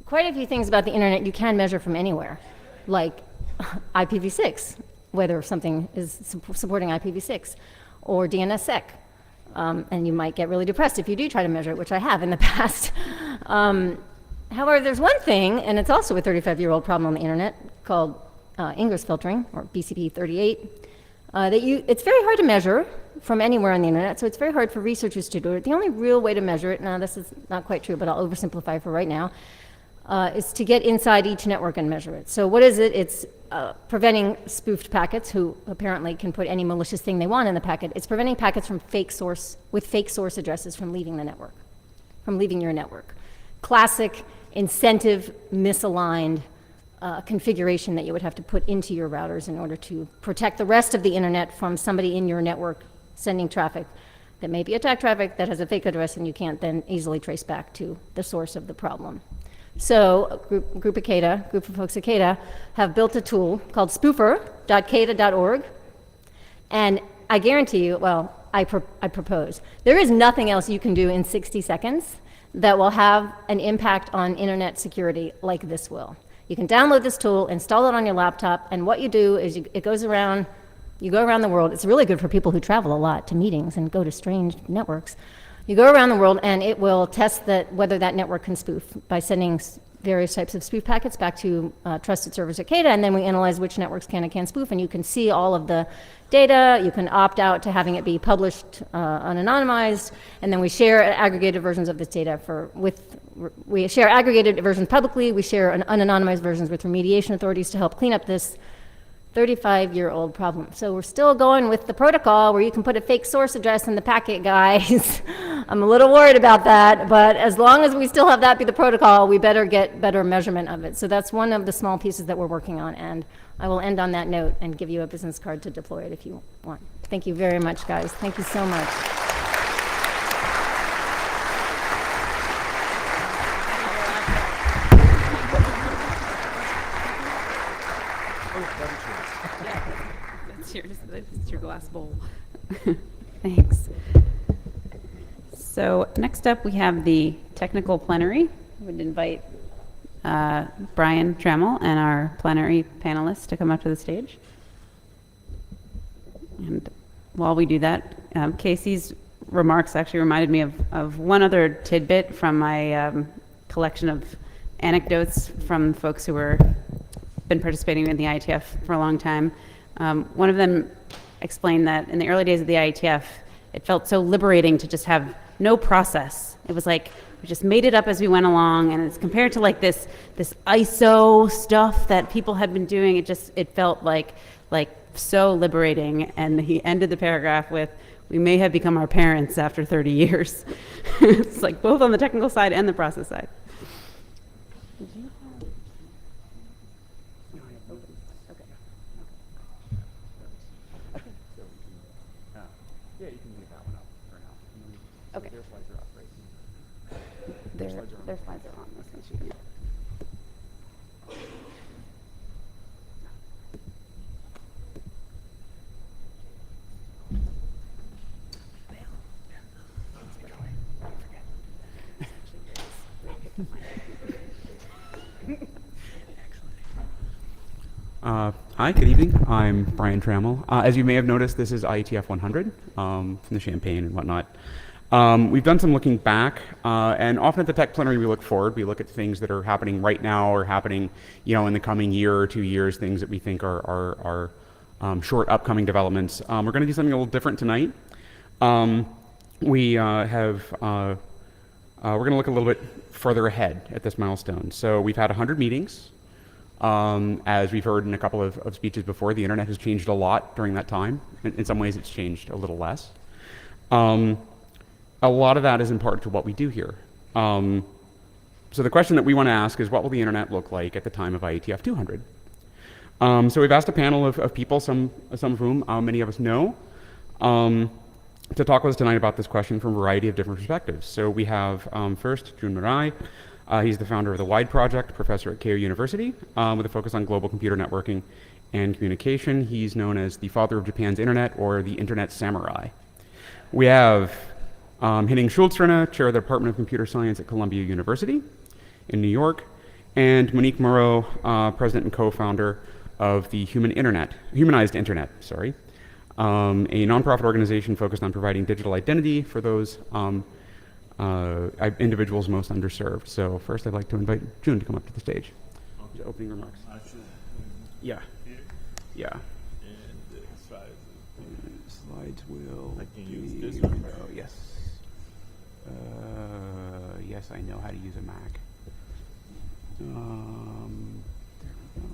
quite a few things about the internet you can measure from anywhere, like IPv6, whether something is supporting IPv6, or DNSSEC. And you might get really depressed if you do try to measure it, which I have in the past. However, there's one thing, and it's also a 35-year-old problem on the internet, called ingress filtering, or BCP38, it's very hard to measure from anywhere on the internet, so it's very hard for researchers to do it. The only real way to measure it, now this is not quite true, but I'll oversimplify for right now, is to get inside each network and measure it. So what is it? It's preventing spoofed packets, who apparently can put any malicious thing they want in the packet. It's preventing packets from fake source addresses from leaving the network, from leaving your network. Classic incentive misaligned configuration that you would have to put into your routers in order to protect the rest of the internet from somebody in your network sending traffic that may be attack traffic that has a fake address and you can't then easily trace back to the source of the problem. So a group of folks at CADA have built a tool called spoofer.cada.org, and I guarantee you, well, I propose, there is nothing else you can do in 60 seconds that will have an impact on internet security like this will. You can download this tool, install it on your laptop, and what you do is you go around the world. It's really good for people who travel a lot to meetings and go to strange networks. You go around the world, and it will test whether that network can spoof by sending various types of spoof packets back to trusted servers at CADA, and then we analyze which networks can and can't spoof, and you can see all of the data. You can opt out to having it be published unanonymized, and then we share aggregated versions of this data we share aggregated versions publicly, we share unanonymized versions with remediation authorities to help clean up this 35-year-old problem. So we're still going with the protocol where you can put a fake source address in the packet, guys. I'm a little worried about that, but as long as we still have that be the protocol, we better get better measurement of it. So that's one of the small pieces that we're working on, and I will end on that note and give you a business card to deploy it if you want. Thank you very much, guys. Thank you so much. That's your glass bowl. Thanks. So next up, we have the technical plenary. I would invite Brian Trammell and our plenary panelists to come up to the stage. And while we do that, Casey's remarks actually reminded me of one other tidbit from my collection of anecdotes from folks who been participating in the IETF for a long time. One of them explained that in the early days of the IETF, it felt so liberating to just have no process. It was like we just made it up as we went along, and it's compared to like this ISO stuff that people had been doing. It felt like so liberating. And he ended the paragraph with, "We may have become our parents after 30 years." It's like both on the technical side and the process side. Okay. Their slides are up, right? Their slides are on. This one, yeah. Hi, good evening. I'm Brian Trammell. As you may have noticed, this is IETF 100 from the Champagne and whatnot. We've done some looking back, and often at the Tech Plenary we look forward. We look at things that are happening right now or happening, in the coming year or 2 years, things that we think are short upcoming developments. We're going to do something a little different tonight. We're going to look a little bit further ahead at this milestone. So we've had 100 meetings. As we've heard in a couple of speeches before, the internet has changed a lot during that time. In some ways, it's changed a little less. A lot of that is in part to what we do here. So the question that we want to ask is, what will the internet look like at the time of IETF 200? So we've asked a panel of people, some of whom many of us know, to talk with us tonight about this question from a variety of different perspectives. So we have first Jun Murai. He's the founder of the WIDE project, professor at Keio University, with a focus on global computer networking and communication. He's known as the father of Japan's internet, or the internet samurai. We have Henning Schultzrene, chair of the Department of Computer Science at Columbia University in New York, and Monique Moreau, president and co-founder of the Humanized Internet, a nonprofit organization focused on providing digital identity for those individuals most underserved. So first I'd like to invite June to come up to the stage. Okay. Opening remarks. Yeah. Yeah. And Slides will I can use this one. Oh, yes. Yes, I know how to use a Mac. There we go.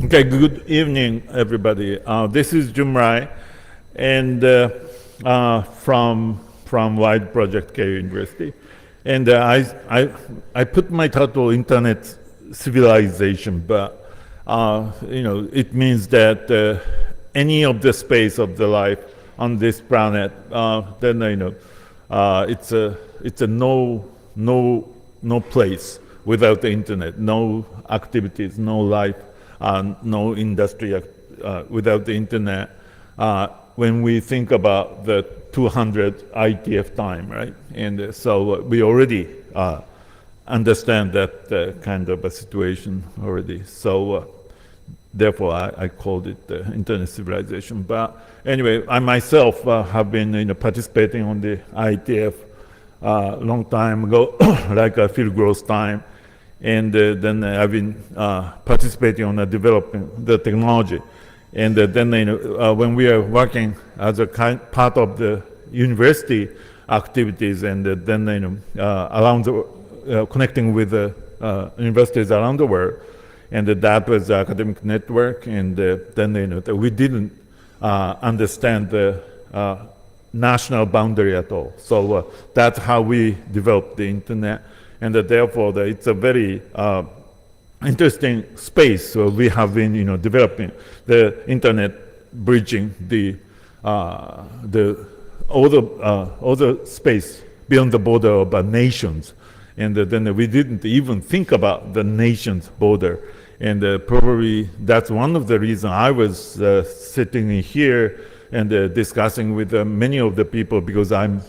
Okay, good evening, everybody. This is Jumrai, and from Wide Project K University, and I put my title Internet Civilization, but it means that any of the space of the life on this planet, then it's a no place without the internet, no activities, no life. No industry without the internet. When we think about the 200 IETF time, right? And so we already understand that kind of a situation already. So therefore, I called it internet civilization. But anyway, I myself have been participating on the IETF a long time ago, like a field growth time. And then I've been participating on developing the technology. And then when we are working as a part of the university activities, and then around connecting with universities around the world, and that was the academic network. And then we didn't understand the national boundary at all. So that's how we developed the internet. And therefore, it's a very interesting space. So we have been, developing the internet, bridging all the space beyond the border of nations. And then we didn't even think about the nation's border. And probably that's one of the reasons I was sitting in here and discussing with many of the people, because I'm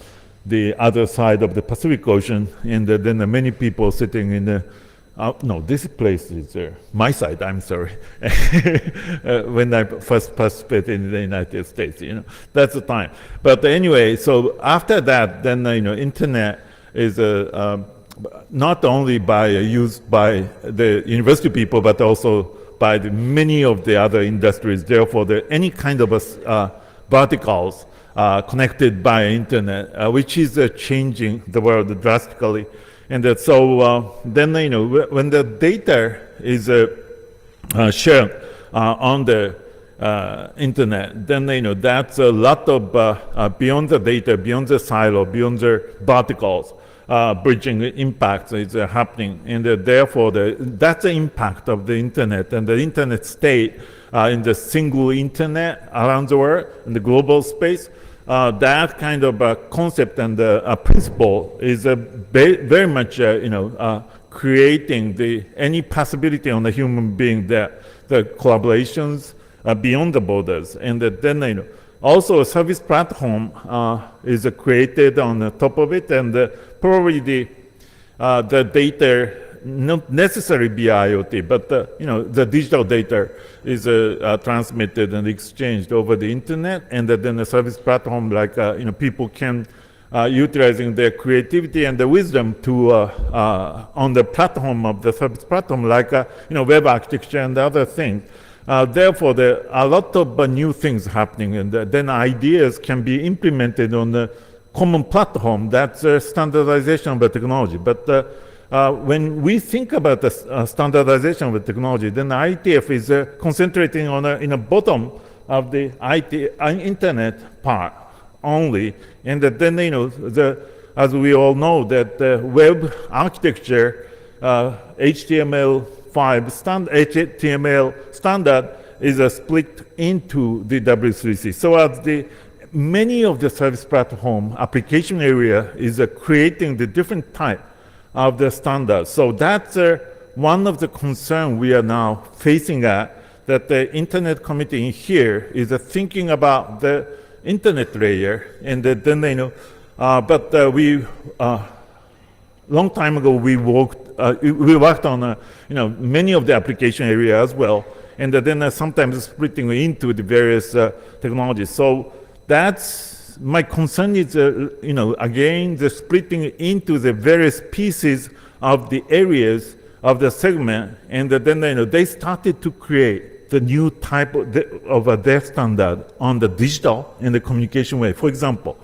the other side of the Pacific Ocean, and then many people sitting in the, no, this place is my side, I'm sorry. When I first participated in the United States, that's the time. But anyway, so after that, then, internet is not only used by the university people, but also by many of the other industries. Therefore, any kind of verticals connected by internet, which is changing the world drastically. And so then, when the data is shared on the internet, then, that's a lot of beyond the data, beyond the silo, beyond the verticals, bridging impacts is happening. And therefore, that's the impact of the internet and the internet state in the single internet around the world, in the global space. That kind of concept and principle is very much, creating any possibility on the human being that the collaborations beyond the borders. And then, also a service platform is created on the top of it, and probably the data, not necessarily via IoT, but the digital data is transmitted and exchanged over the internet, and then the service platform, like people can utilizing their creativity and the wisdom to on the platform of the service platform, like web architecture and other things. Therefore, there are a lot of new things happening, and then ideas can be implemented on the common platform. That's standardization of the technology. But when we think about the standardization of the technology, then IETF is concentrating on in the bottom of the internet part only, and then as we all know that web architecture, HTML5 HTML standard split into the W3C. So as many of the service platform application area is creating the different type of the standards. So that's one of the concern we are now facing at, that the internet committee in here is thinking about the internet layer, and then they know, but we long time ago we worked on many of the application area as well, and then sometimes splitting into the various technologies. So that's my concern is again the splitting into the various pieces of the areas of the segment, and then they started to create the new type of a dev standard on the digital and the communication way. For example,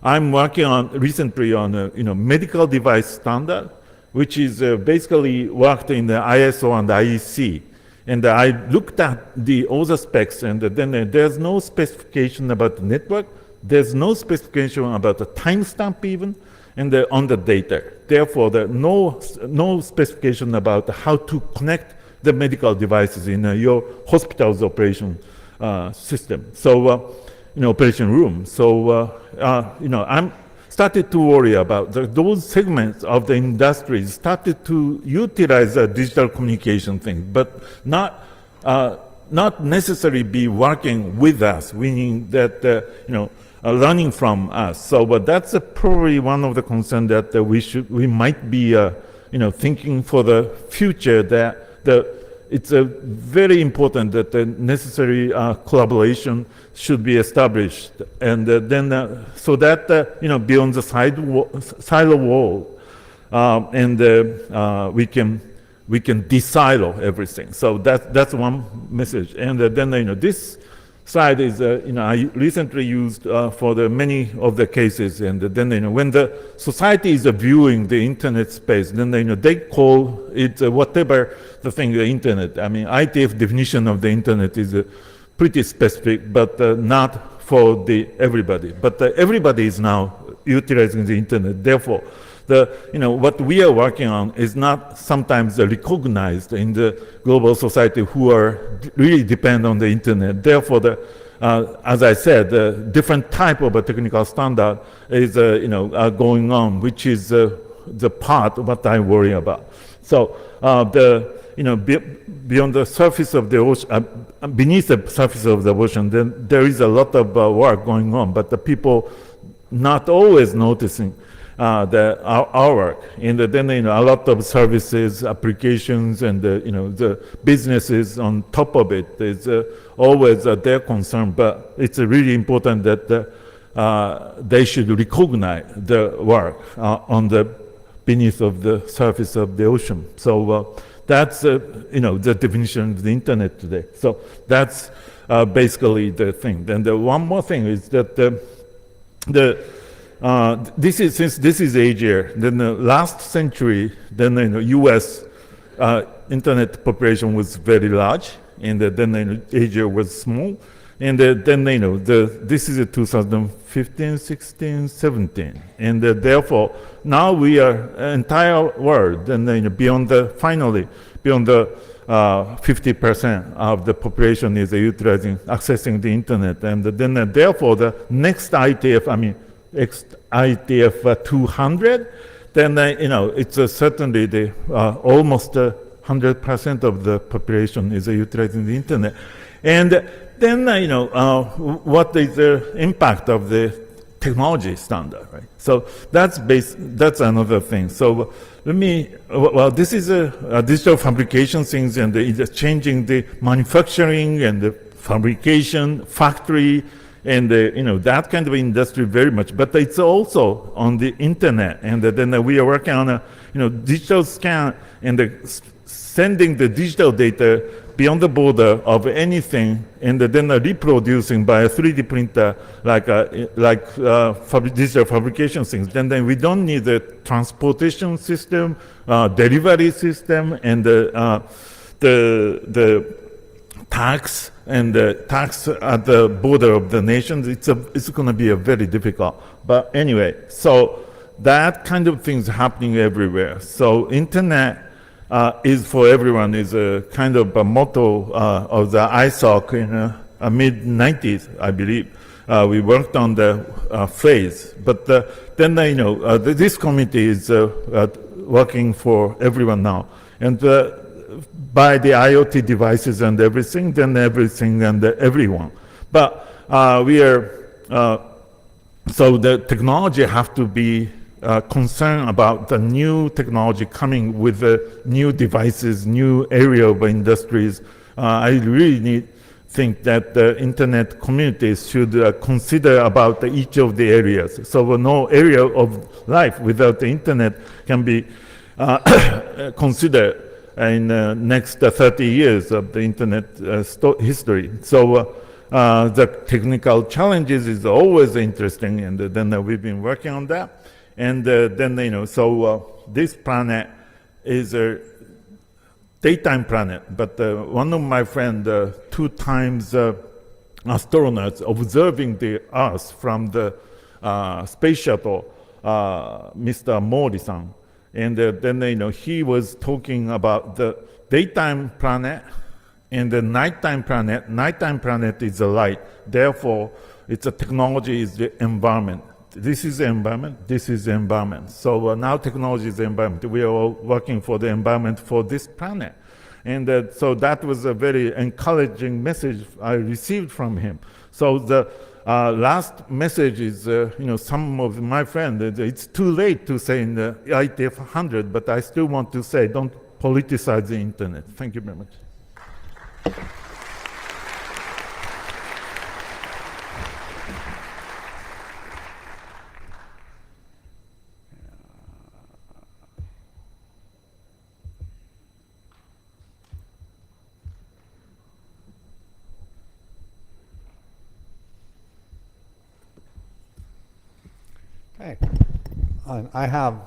I'm working on recently on a medical device standard, which is basically worked in the ISO and the IEC. And I looked at all the specs, and then there's no specification about the network. There's no specification about the timestamp even, and on the data. Therefore, there's no specification about how to connect the medical devices in your hospital's operation system. So, operation room. So, I'm started to worry about those segments of the industry started to utilize a digital communication thing, but not necessarily be working with us, meaning that learning from us. So, but that's probably one of the concerns that we might be thinking for the future, that it's very important that the necessary collaboration should be established, and then so that beyond the silo wall, and we can de-silo everything. So that's one message. And then this side is I recently used for the many of the cases, and then when the society is viewing the internet space, then they call it whatever the thing, the internet. I mean, IETF definition of the internet is pretty specific, but not for everybody. But everybody is now utilizing the internet. Therefore, what we are working on is not sometimes recognized in the global society who are really depend on the internet. Therefore, as I said, the different type of a technical standard is going on, which is the part of what I worry about. So beyond the surface of the ocean, beneath the surface of the ocean, then there is a lot of work going on, but the people not always noticing our work. And then a lot of services, applications, and the businesses on top of it is always their concern. But it's really important that they should recognize the work on the beneath of the surface of the ocean. So that's the definition of the internet today. So that's basically the thing. Then the one more thing is that since this is Asia, then the last century, then U.S. Internet population was very large, and then Asia was small, and then this is 2015, 16, 17, and therefore now we are entire world, and beyond the 50% of the population is accessing the internet, and then therefore the next IETF, IETF 200, then it's certainly the almost 100% of the population is utilizing the internet, and then what is the impact of the technology standard, right? So that's another thing. So this is a digital fabrication things, and it's changing the manufacturing and the fabrication factory, and that kind of industry very much. But it's also on the internet, and then we are working on a digital scan and sending the digital data beyond the border of anything, and then reproducing by a 3D printer digital fabrication things. Then we don't need the transportation system, delivery system, and the tax and the tax at the border of the nations. It's going to be a very difficult. But anyway, so that kind of things happening everywhere. So internet is for everyone is a kind of a motto of the ISOC in mid-90s, I believe. We worked on the phrase, but then this committee is working for everyone now, and by the IoT devices and everything, then everything and everyone. But we are so the technology have to be concerned about the new technology coming with new devices, new area of industries. I really think that the internet communities should consider about each of the areas. So no area of life without the internet can be considered in the next 30 years of the internet history. So the technical challenges is always interesting, and then we've been working on that. And then, so this planet is a daytime planet, but one of my friends, 2 times astronauts observing the Earth from the space shuttle, Mr. Mori-san, and then he was talking about the daytime planet and the nighttime planet. Nighttime planet is the light, therefore it's a technology is the environment. This is the environment, this is the environment. So now technology is the environment. We are all working for the environment for this planet. And so that was a very encouraging message I received from him. So the last message is, some of my friends, it's too late to say in the IETF 100, but I still want to say, don't politicize the internet. Thank you very much. Okay. I have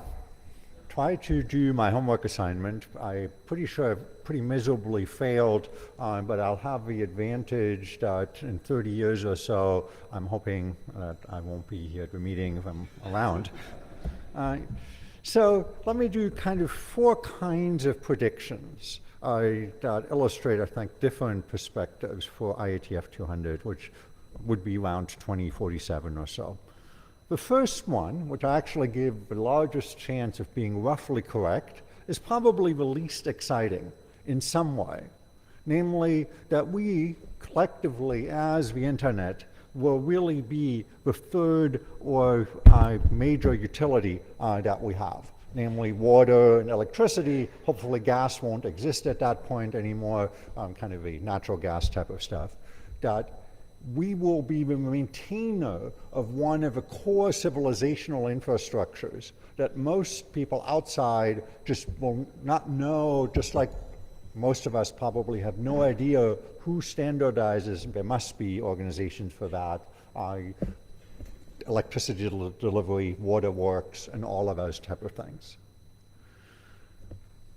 tried to do my homework assignment. I'm pretty sure I've pretty miserably failed, but I'll have the advantage that in 30 years or so, I'm hoping that I won't be here at the meeting if I'm around. So let me do kind of 4 kinds of predictions that illustrate, I think, different perspectives for IETF 200, which would be around 2047 or so. The first one, which I actually give the largest chance of being roughly correct, is probably the least exciting in some way. Namely, that we collectively, as the internet, will really be the third or major utility that we have. Namely, water and electricity. Hopefully gas won't exist at that point anymore, kind of a natural gas type of stuff. That we will be the maintainer of one of the core civilizational infrastructures that most people outside just will not know, just like most of us probably have no idea who standardizes. There must be organizations for that. Electricity delivery, water works, and all of those type of things.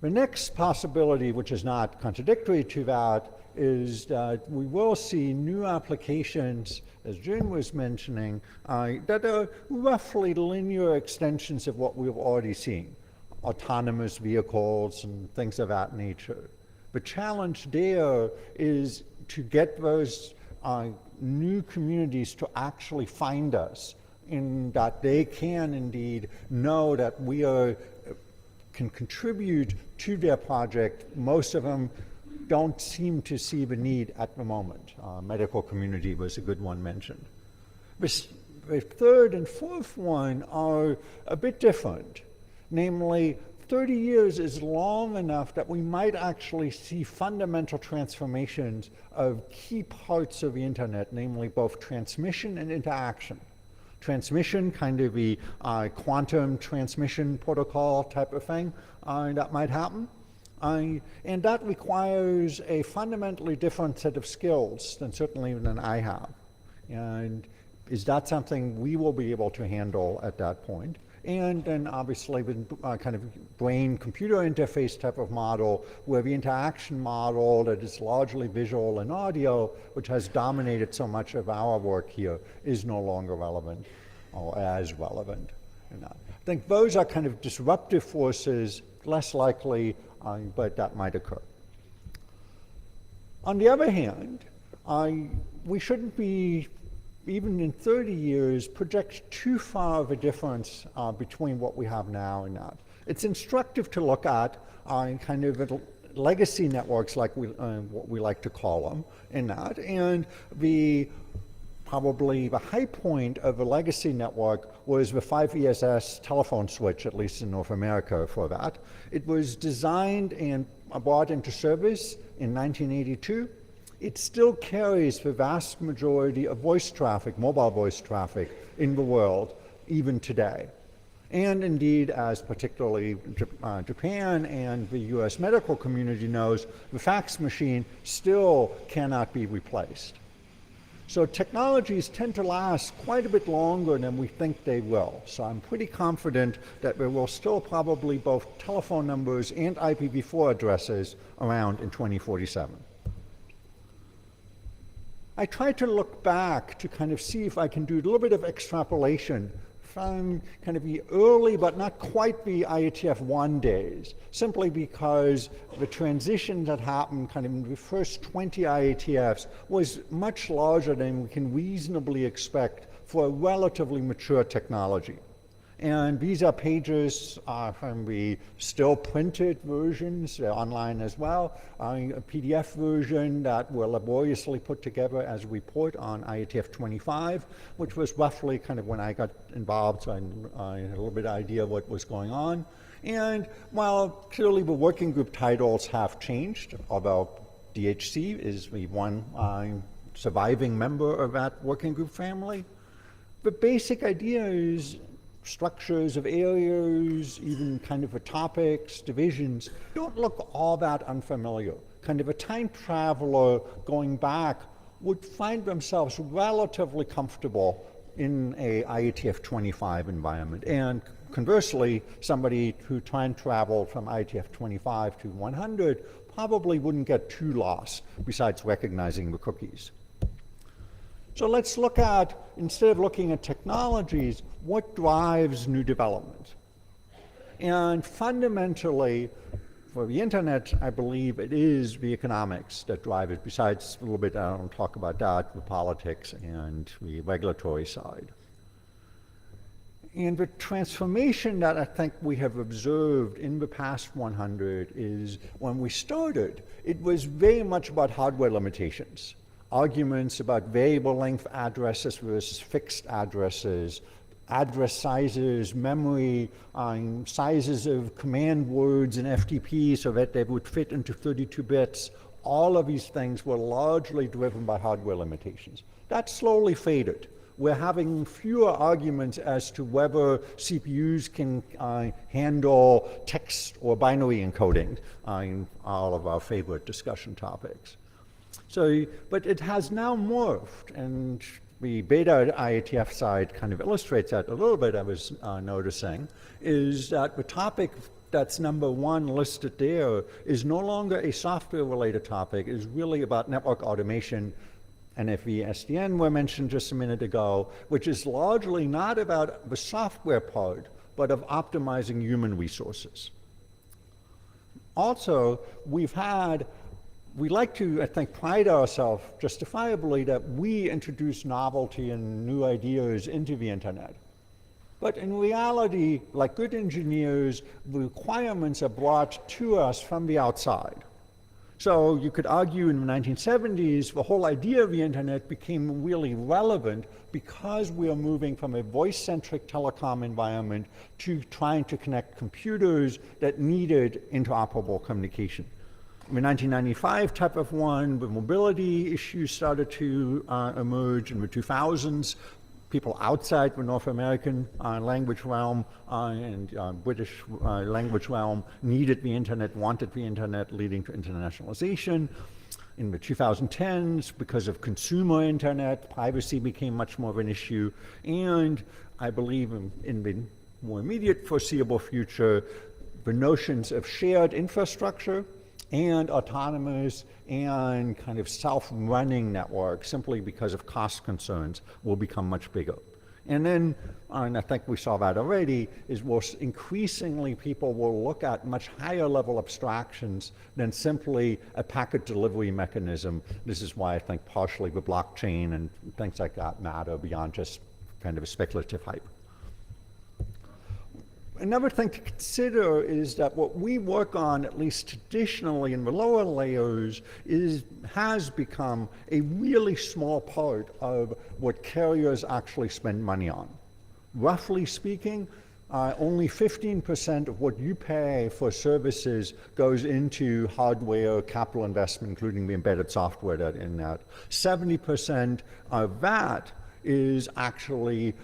The next possibility, which is not contradictory to that, is that we will see new applications, as Jun was mentioning, that are roughly linear extensions of what we've already seen. Autonomous vehicles and things of that nature. The challenge there is to get those new communities to actually find us, in that they can indeed know that we can contribute to their project. Most of them don't seem to see the need at the moment. Medical community was a good one mentioned. The third and fourth one are a bit different. Namely, 30 years is long enough that we might actually see fundamental transformations of key parts of the internet, namely both transmission and interaction. Transmission, kind of the quantum transmission protocol type of thing that might happen. And that requires a fundamentally different set of skills than I have. And is that something we will be able to handle at that point? And then obviously the kind of brain-computer interface type of model, where the interaction model that is largely visual and audio, which has dominated so much of our work here, is no longer relevant or as relevant. And I think those are kind of disruptive forces, less likely but that might occur. On the other hand, we shouldn't be, even in 30 years, project too far of a difference between what we have now and that. It's instructive to look at kind of legacy networks, like what we like to call them, in that, and probably the high point of a legacy network was the 5ESS telephone switch, at least in North America for that. It was designed and brought into service in 1982. It still carries the vast majority of voice traffic, mobile voice traffic, in the world, even today. And indeed, as particularly Japan and the US medical community knows, the fax machine still cannot be replaced. So technologies tend to last quite a bit longer than we think they will. So I'm pretty confident that there will still probably both telephone numbers and IPv4 addresses around in 2047. I tried to look back to kind of see if I can do a little bit of extrapolation from kind of the early but not quite the IETF 1 days, simply because the transition that happened kind of in the first 20 IETFs was much larger than we can reasonably expect for a relatively mature technology. And these are pages from the still printed versions, online as well, a PDF version that were laboriously put together as a report on IETF 25, which was roughly kind of when I got involved, so I had a little bit of idea of what was going on. And while clearly the working group titles have changed, although DHC is the one surviving member of that working group family, the basic idea is structures of areas, even kind of the topics, divisions, don't look all that unfamiliar. Kind of a time traveler going back would find themselves relatively comfortable in a IETF 25 environment. And conversely, somebody who time traveled from IETF 25 to 100 probably wouldn't get too lost, besides recognizing the cookies. So let's look at, instead of looking at technologies, what drives new development? And fundamentally, for the internet, I believe it is the economics that drive it, besides a little bit, I don't talk about that, the politics and the regulatory side. And the transformation that I think we have observed in the past 100 is, when we started, it was very much about hardware limitations. Arguments about variable length addresses versus fixed addresses, address sizes, memory, sizes of command words in FTP so that they would fit into 32 bits. All of these things were largely driven by hardware limitations. That slowly faded. We're having fewer arguments as to whether CPUs can handle text or binary encoding, all of our favorite discussion topics. So, but it has now morphed, and the beta IETF side kind of illustrates that a little bit, I was noticing, is that the topic that's number one listed there is no longer a software-related topic. It is really about network automation, NFV, SDN were mentioned just a minute ago, which is largely not about the software part, but of optimizing human resources. Also, we like to, I think, pride ourselves justifiably that we introduce novelty and new ideas into the internet. But in reality, like good engineers, the requirements are brought to us from the outside. So you could argue in the 1970s, the whole idea of the internet became really relevant because we are moving from a voice-centric telecom environment to trying to connect computers that needed interoperable communication. In the 1995 type of one, the mobility issues started to emerge in the 2000s. People outside the North American language realm and British language realm needed the internet, wanted the internet, leading to internationalization. In the 2010s, because of consumer internet, privacy became much more of an issue. And I believe in the more immediate foreseeable future, the notions of shared infrastructure and autonomous and kind of self-running networks, simply because of cost concerns, will become much bigger. And then, and I think we saw that already, is increasingly people will look at much higher level abstractions than simply a packet delivery mechanism. This is why I think partially the blockchain and things like that matter beyond just kind of a speculative hype. Another thing to consider is that what we work on, at least traditionally in the lower layers, has become a really small part of what carriers actually spend money on. Roughly speaking, only 15% of what you pay for services goes into hardware, capital investment, including the embedded software that in that. 70% of that is actually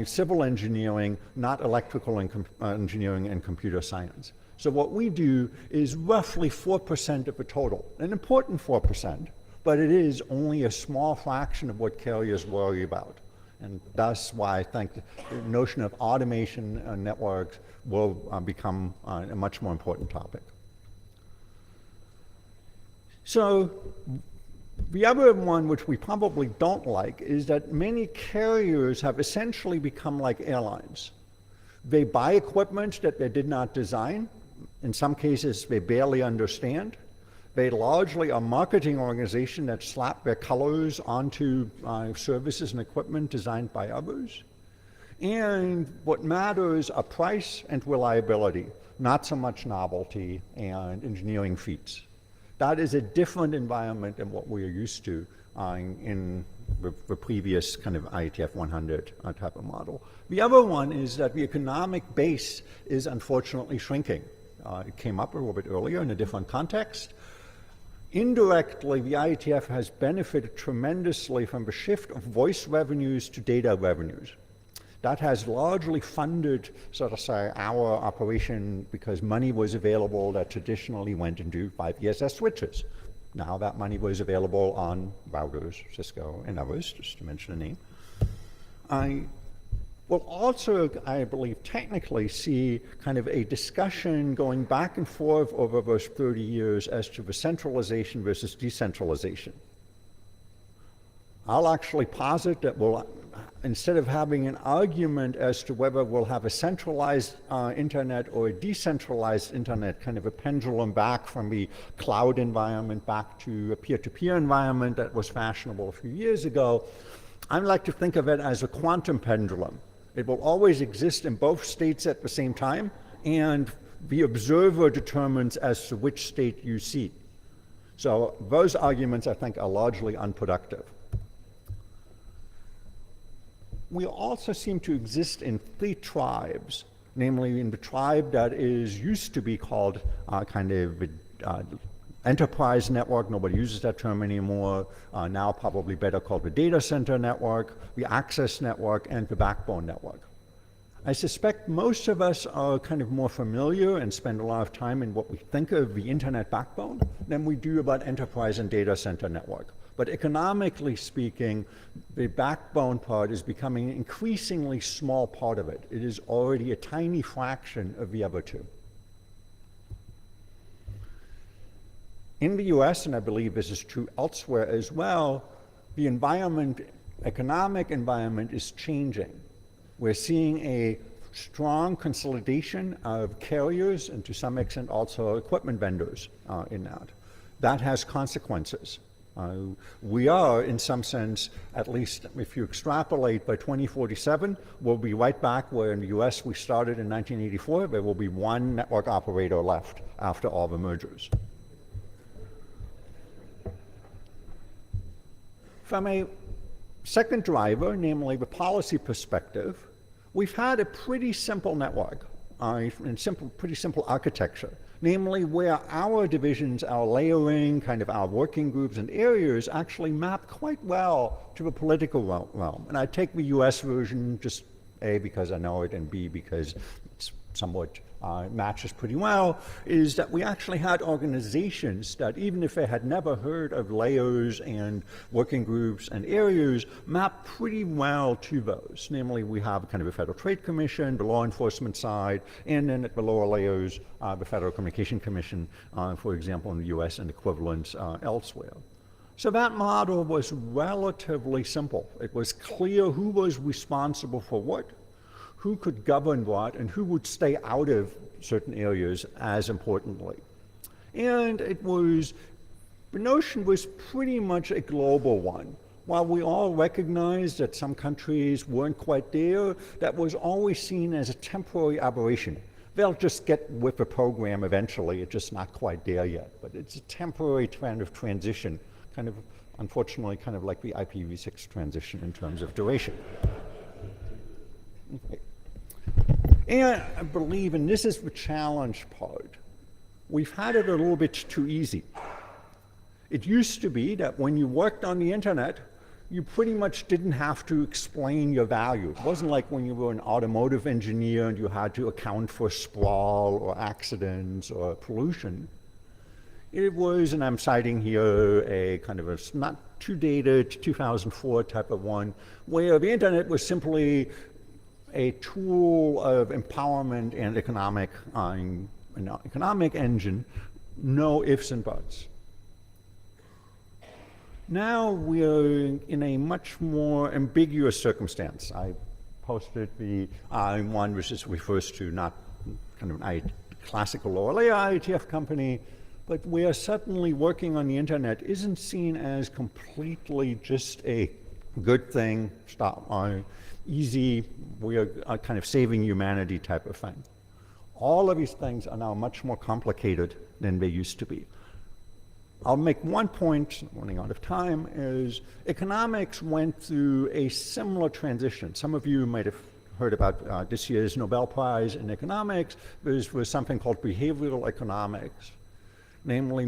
civil engineering, not electrical engineering and computer science. So what we do is roughly 4% of the total, an important 4%, but it is only a small fraction of what carriers worry about. And that's why I think the notion of automation networks will become a much more important topic. So the other one, which we probably don't like, is that many carriers have essentially become like airlines. They buy equipment that they did not design. In some cases, they barely understand. They largely are a marketing organization that slap their colors onto services and equipment designed by others. And what matters are price and reliability, not so much novelty and engineering feats. That is a different environment than what we are used to in the previous kind of IETF 100 type of model. The other one is that the economic base is unfortunately shrinking. It came up a little bit earlier in a different context. Indirectly, the IETF has benefited tremendously from the shift of voice revenues to data revenues. That has largely funded, so to say, our operation because money was available that traditionally went into 5ESS switches. Now that money was available on routers, Cisco and others, just to mention a name. I will also, I believe, technically see kind of a discussion going back and forth over those 30 years as to the centralization versus decentralization. I'll actually posit that we'll, instead of having an argument as to whether we'll have a centralized internet or a decentralized internet, kind of a pendulum back from the cloud environment back to a peer-to-peer environment that was fashionable a few years ago, I like to think of it as a quantum pendulum. It will always exist in both states at the same time, and the observer determines as to which state you see. So those arguments, I think, are largely unproductive. We also seem to exist in 3 tribes, namely in the tribe that is used to be called kind of enterprise network. Nobody uses that term anymore. Now probably better called the data center network, the access network, and the backbone network. I suspect most of us are kind of more familiar and spend a lot of time in what we think of the internet backbone than we do about enterprise and data center network. But economically speaking, the backbone part is becoming an increasingly small part of it. It is already a tiny fraction of the other two. In the US, and I believe this is true elsewhere as well, the environment, economic environment is changing. We're seeing a strong consolidation of carriers and to some extent also equipment vendors in that. That has consequences. We are, in some sense, at least if you extrapolate by 2047, we'll be right back where in the US we started in 1984. There will be one network operator left after all the mergers. From a second driver, namely the policy perspective, we've had a pretty simple network and pretty simple architecture. Namely, where our divisions, our layering, kind of our working groups and areas actually map quite well to the political realm. And I take the US version just A, because I know it, and B, because it's somewhat matches pretty well, is that we actually had organizations that even if they had never heard of layers and working groups and areas, map pretty well to those. Namely, we have kind of a Federal Trade Commission, the law enforcement side, and then at the lower layers, the Federal Communication Commission, for example, in the US and equivalents elsewhere. So that model was relatively simple. It was clear who was responsible for what, who could govern what, and who would stay out of certain areas as importantly. And the notion was pretty much a global one. While we all recognized that some countries weren't quite there, that was always seen as a temporary aberration. They'll just get with the program eventually, it's just not quite there yet. But it's a temporary trend of transition, kind of, unfortunately, kind of like the IPv6 transition in terms of duration. Okay. And I believe, and this is the challenge part, we've had it a little bit too easy. It used to be that when you worked on the internet, you pretty much didn't have to explain your value. It wasn't like when you were an automotive engineer and you had to account for sprawl or accidents or pollution. It was, and I'm citing here a kind of a not too dated 2004 type of one, where the internet was simply a tool of empowerment and an economic engine, no ifs and buts. Now we're in a much more ambiguous circumstance. I posted the one which refers to not kind of a classical lower layer IETF company, but where suddenly working on the internet isn't seen as completely just a good thing, easy, we are kind of saving humanity type of thing. All of these things are now much more complicated than they used to be. I'll make one point, running out of time, is economics went through a similar transition. Some of you might have heard about this year's Nobel Prize in economics. There was something called behavioral economics. Namely,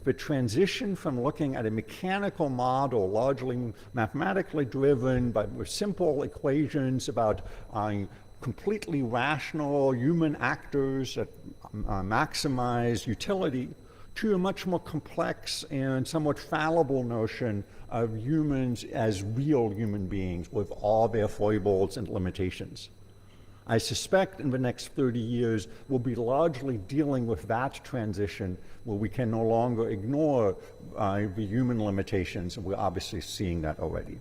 the transition from looking at a mechanical model, largely mathematically driven, but with simple equations about completely rational human actors that maximize utility, to a much more complex and somewhat fallible notion of humans as real human beings with all their foibles and limitations. I suspect in the next 30 years we'll be largely dealing with that transition where we can no longer ignore the human limitations, and we're obviously seeing that already.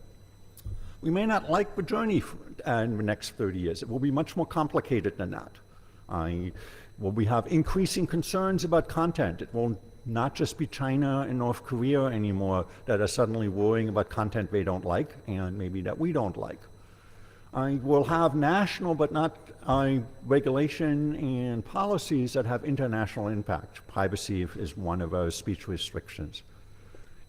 We may not like the journey in the next 30 years. It will be much more complicated than that. Will we have increasing concerns about content? It will not just be China and North Korea anymore that are suddenly worrying about content they don't like and maybe that we don't like. We'll have national but not regulation and policies that have international impact. Privacy is one of those speech restrictions.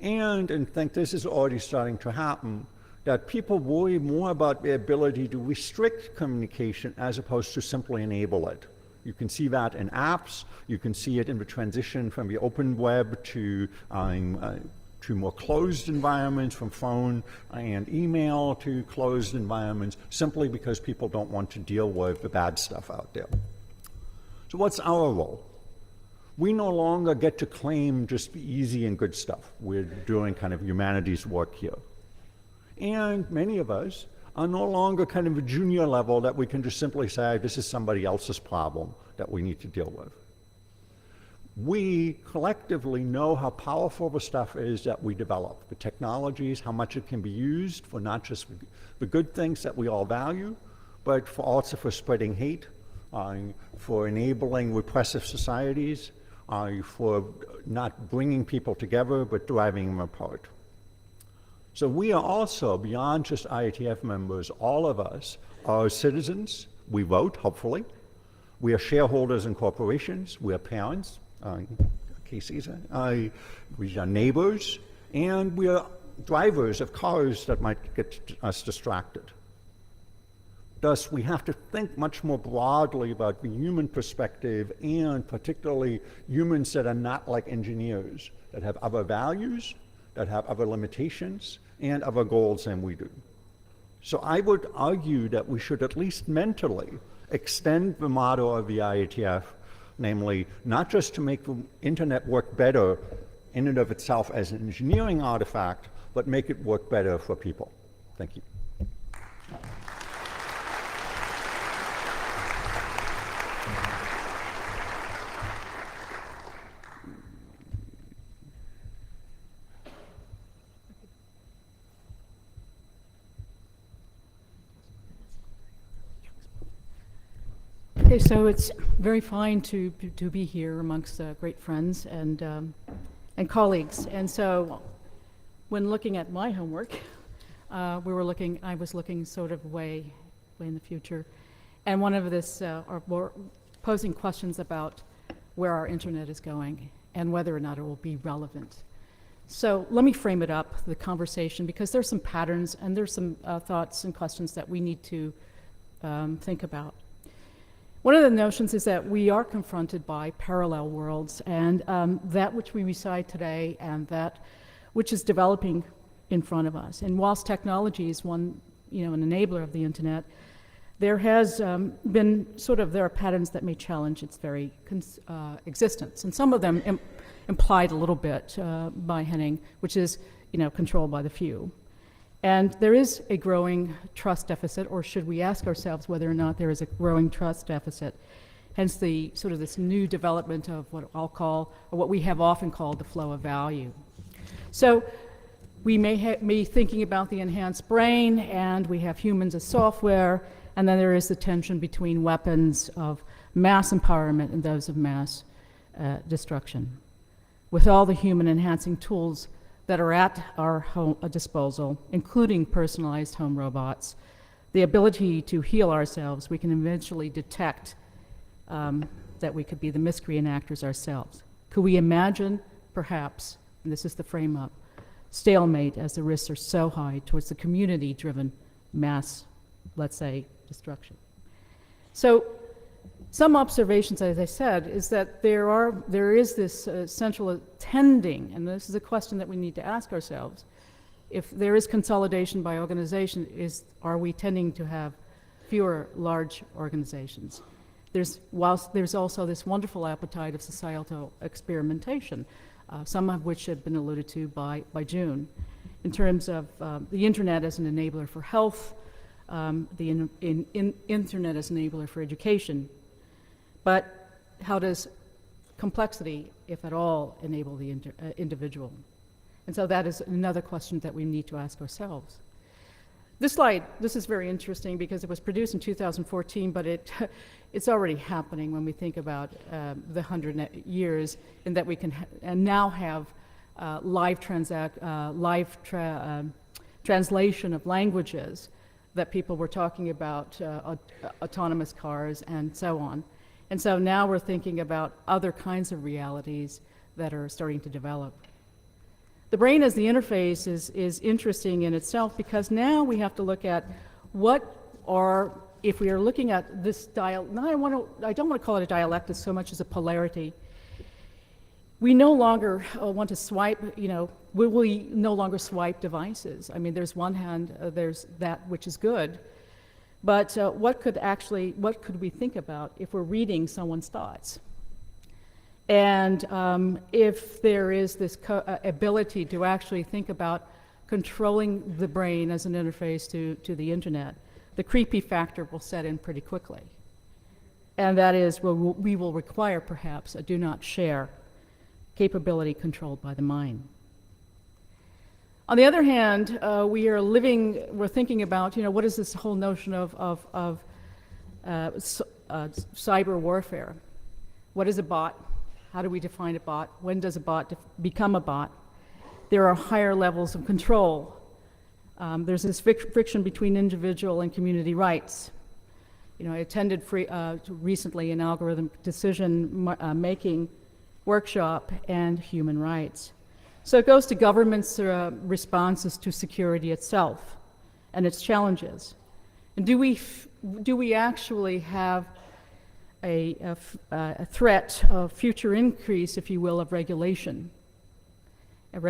And I think this is already starting to happen, that people worry more about the ability to restrict communication as opposed to simply enable it. You can see that in apps. You can see it in the transition from the open web to more closed environments, from phone and email to closed environments, simply because people don't want to deal with the bad stuff out there. So what's our role? We no longer get to claim just the easy and good stuff. We're doing kind of humanities work here. And many of us are no longer kind of a junior level that we can just simply say, this is somebody else's problem that we need to deal with. We collectively know how powerful the stuff is that we develop, the technologies, how much it can be used for not just the good things that we all value, but also for spreading hate, for enabling repressive societies, for not bringing people together, but driving them apart. So we are also, beyond just IETF members, all of us are citizens. We vote, hopefully. We are shareholders in corporations. We are parents, Casey's. We are neighbors. And we are drivers of cars that might get us distracted. Thus, we have to think much more broadly about the human perspective, and particularly humans that are not like engineers, that have other values, that have other limitations and other goals than we do. So I would argue that we should at least mentally extend the motto of the IETF, namely not just to make the internet work better in and of itself as an engineering artifact, but make it work better for people. Thank you. Okay, so it's very fine to be here amongst great friends and colleagues. And so, when looking at my homework, I was looking sort of way in the future, and one of this or posing questions about where our internet is going and whether or not it will be relevant. So let me frame it up, the conversation, because there's some patterns and there's some thoughts and questions that we need to think about. One of the notions is that we are confronted by parallel worlds, and that which we reside today and that which is developing in front of us. And whilst technology is an enabler of the internet, there has been there are patterns that may challenge its very existence. And some of them implied a little bit by Henning, which is, controlled by the few. And there is a growing trust deficit, or should we ask ourselves whether or not there is a growing trust deficit? Hence the this new development of what I'll call, or what we have often called, the flow of value. So we may be thinking about the enhanced brain, and we have humans as software, and then there is the tension between weapons of mass empowerment and those of mass destruction. With all the human enhancing tools that are at our disposal, including personalized home robots, the ability to heal ourselves, we can eventually detect that we could be the miscreant actors ourselves. Could we imagine, perhaps, and this is the frame-up, stalemate as the risks are so high towards the community-driven mass, let's say, destruction? So some observations, as I said, is that there is this central tending, and this is a question that we need to ask ourselves. If there is consolidation by organization, are we tending to have fewer large organizations? Whilst there's also this wonderful appetite of societal experimentation, some of which have been alluded to by June, in terms of the internet as an enabler for health, the internet as an enabler for education. But how does complexity, if at all, enable the individual? And so that is another question that we need to ask ourselves. This slide, this is very interesting because it was produced in 2014, but it's already happening when we think about the 100 years, in that we can now have live translation of languages, that people were talking about autonomous cars and so on. And so now we're thinking about other kinds of realities that are starting to develop. The brain as the interface is interesting in itself, because now we have to look at if we are looking at this I don't want to call it a dialectic so much as a polarity. We no longer want to swipe, we no longer swipe devices. I mean, there's one hand, there's that which is good. But what could we think about if we're reading someone's thoughts? And if there is this ability to actually think about controlling the brain as an interface to the internet, the creepy factor will set in pretty quickly. And that is, we will require perhaps a do not share capability controlled by the mind. On the other hand, we're thinking about, what is this whole notion of cyber warfare? What is a bot? How do we define a bot? When does a bot become a bot? There are higher levels of control. There's this friction between individual and community rights. I attended recently an algorithm decision making workshop and human rights. So it goes to governments' responses to security itself and its challenges. And do we actually have a threat of future increase, if you will, of regulation, of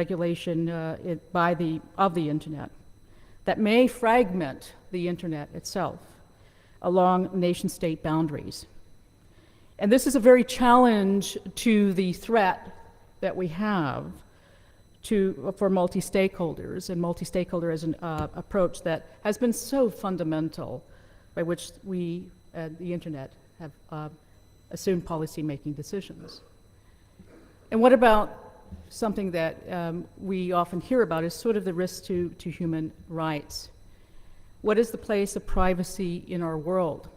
the internet, that may fragment the internet itself along nation-state boundaries? And this is a very challenge to the threat that we have for multi-stakeholders, and multi-stakeholder as an approach that has been so fundamental, by which we, the internet, have assumed policy-making decisions. And what about something that we often hear about is sort of the risk to human rights? What is the place of privacy in our world?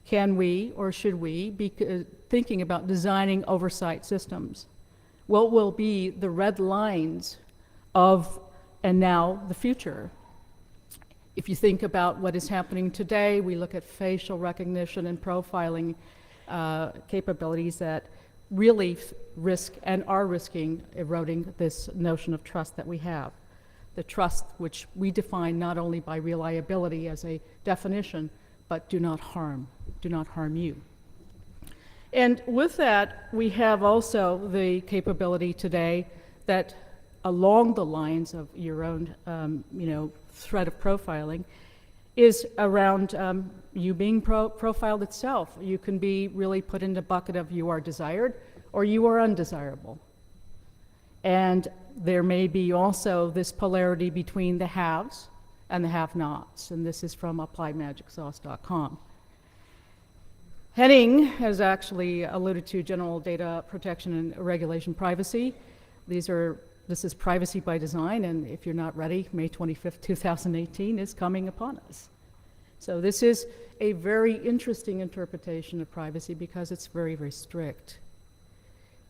can we or should we be thinking about designing oversight systems? What will be the red lines of and now the future? If you think about what is happening today, we look at facial recognition and profiling capabilities that really risk and are risking eroding this notion of trust that we have. The trust which we define not only by reliability as a definition, but do not harm you. And with that, we have also the capability today that along the lines of your own, thread of profiling is around you being profiled itself. You can be really put in the bucket of you are desired or you are undesirable. And there may be also this polarity between the haves and the have-nots, and this is from appliedmagicsauce.com. Henning has actually alluded to general data protection and regulation privacy. This is privacy by design, and if you're not ready, May 25th, 2018 is coming upon us. So this is a very interesting interpretation of privacy because it's very, very strict.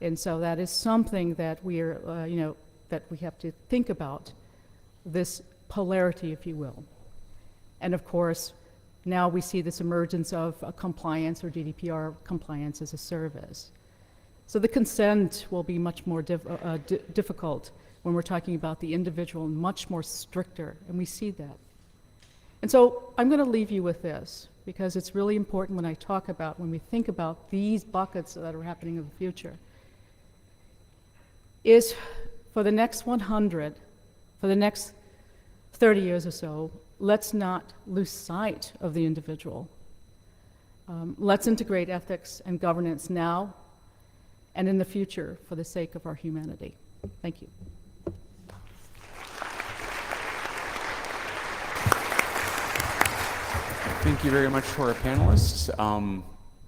And so that is something that we are, that we have to think about, this polarity, if you will. And of course, now we see this emergence of compliance or GDPR compliance as a service. So the consent will be much more difficult when we're talking about the individual, and much more stricter, and we see that. And so I'm going to leave you with this, because it's really important when we think about these buckets that are happening in the future, is for the next 100, for the next 30 years or so, let's not lose sight of the individual. Let's integrate ethics and governance now and in the future for the sake of our humanity. Thank you. Thank you very much to our panelists.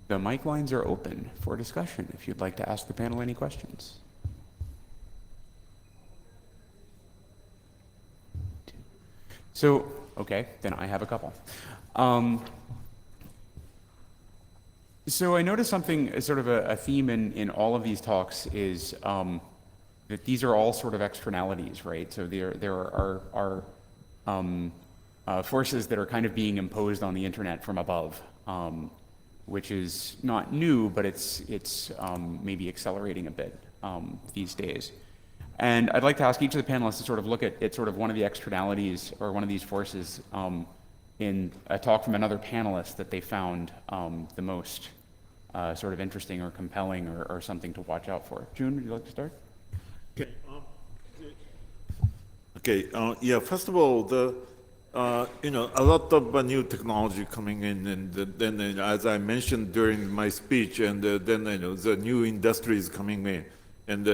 The mic lines are open for discussion if you'd like to ask the panel any questions. So, okay, then I have a couple. So I noticed something, sort of a theme in all of these talks is that these are all sort of externalities, right? So there are forces that are kind of being imposed on the internet from above, which is not new, but it's maybe accelerating a bit these days. And I'd like to ask each of the panelists to sort of look at sort of one of the externalities or one of these forces in a talk from another panelist that they found the most sort of interesting or compelling or something to watch out for. June, would you like to start? Okay. Yeah. First of all, a lot of new technology coming in, and then as I mentioned during my speech, and then the new industries coming in, and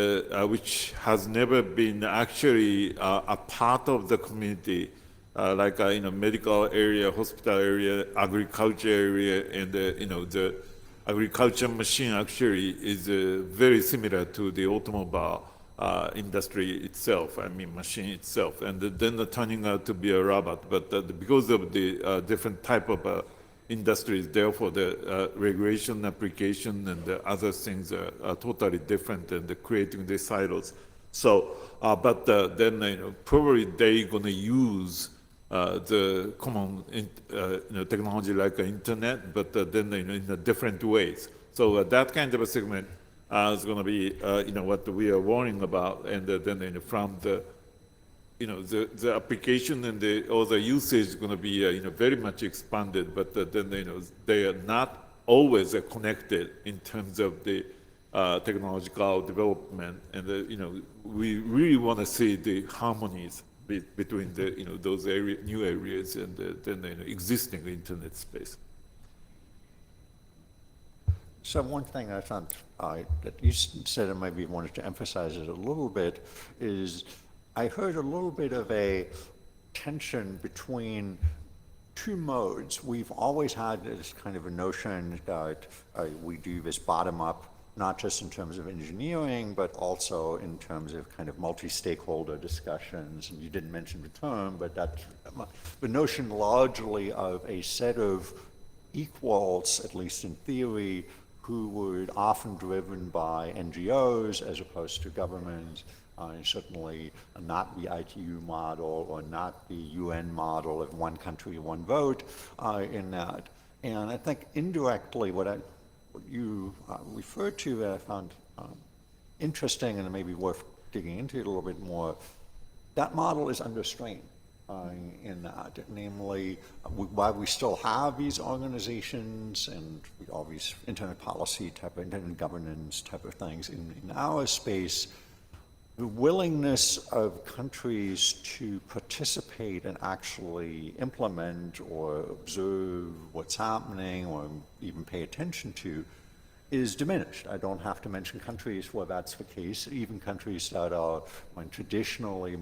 which has never been actually a part of the community, like medical area, hospital area, agriculture area, and the agriculture machine actually is very similar to the automobile industry itself, machine itself, and then turning out to be a robot. But because of the different type of industries, therefore the regulation, application, and the other things are totally different, and creating the silos. So, but then probably they're going to use the common technology like internet, but then in different ways. So that kind of a segment is going to be what we are worrying about, and then from the the application and all the usage is going to be very much expanded, but then they are not always connected in terms of the technological development, and we really want to see the harmonies between the those new areas and then the existing internet space. So one thing I found that you said, and maybe wanted to emphasize it a little bit, is I heard a little bit of a tension between two modes. We've always had this kind of a notion that we do this bottom-up, not just in terms of engineering, but also in terms of kind of multi-stakeholder discussions. And you didn't mention the term, but that's the notion largely of a set of equals, at least in theory, who were often driven by NGOs as opposed to governments, certainly not the ITU model or not the UN model of one country, one vote in that. And I think indirectly what you referred to that I found interesting and maybe worth digging into it a little bit more, that model is under strain. In that, namely, while we still have these organizations and all these internet policy type, internet governance type of things in our space, the willingness of countries to participate and actually implement or observe what's happening or even pay attention to is diminished. I don't have to mention countries where that's the case. Even countries that are traditionally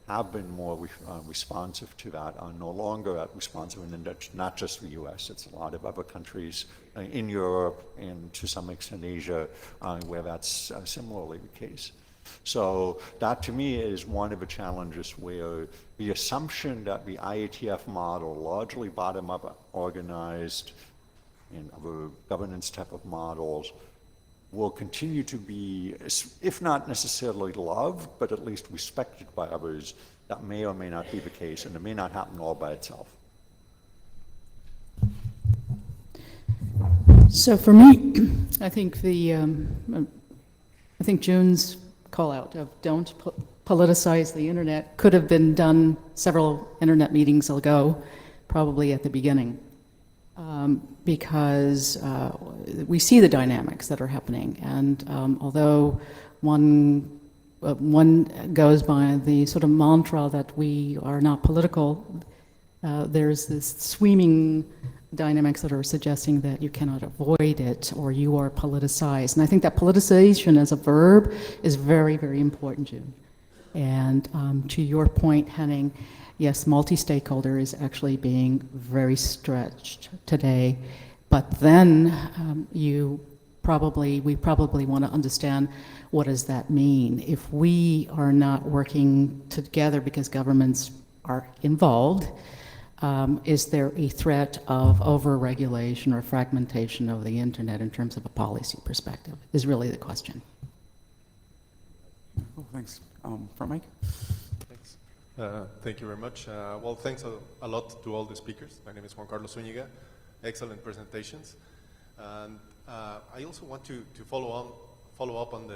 have been more responsive to that are no longer responsive, and that's not just the US, it's a lot of other countries in Europe and to some extent Asia where that's similarly the case. So that to me is one of the challenges where the assumption that the IETF model, largely bottom-up organized and other governance type of models, will continue to be, if not necessarily loved, but at least respected by others. That may or may not be the case, and it may not happen all by itself. So for me, I think June's call out of don't politicize the internet could have been done several internet meetings ago, probably at the beginning. Because we see the dynamics that are happening, and although one goes by the sort of mantra that we are not political, there's this sweeping dynamics that are suggesting that you cannot avoid it or you are politicized. And I think that politicization as a verb is very, very important, June. And to your point, Henning, yes, multi-stakeholder is actually being very stretched today, but then we probably want to understand what does that mean. If we are not working together because governments are involved, is there a threat of over-regulation or fragmentation of the internet in terms of a policy perspective, is really the question. Oh, thanks. From Mike? Thanks. Thank you very much. Well, thanks a lot to all the speakers. My name is Juan Carlos Zúñiga. Excellent presentations. And I also want to follow up on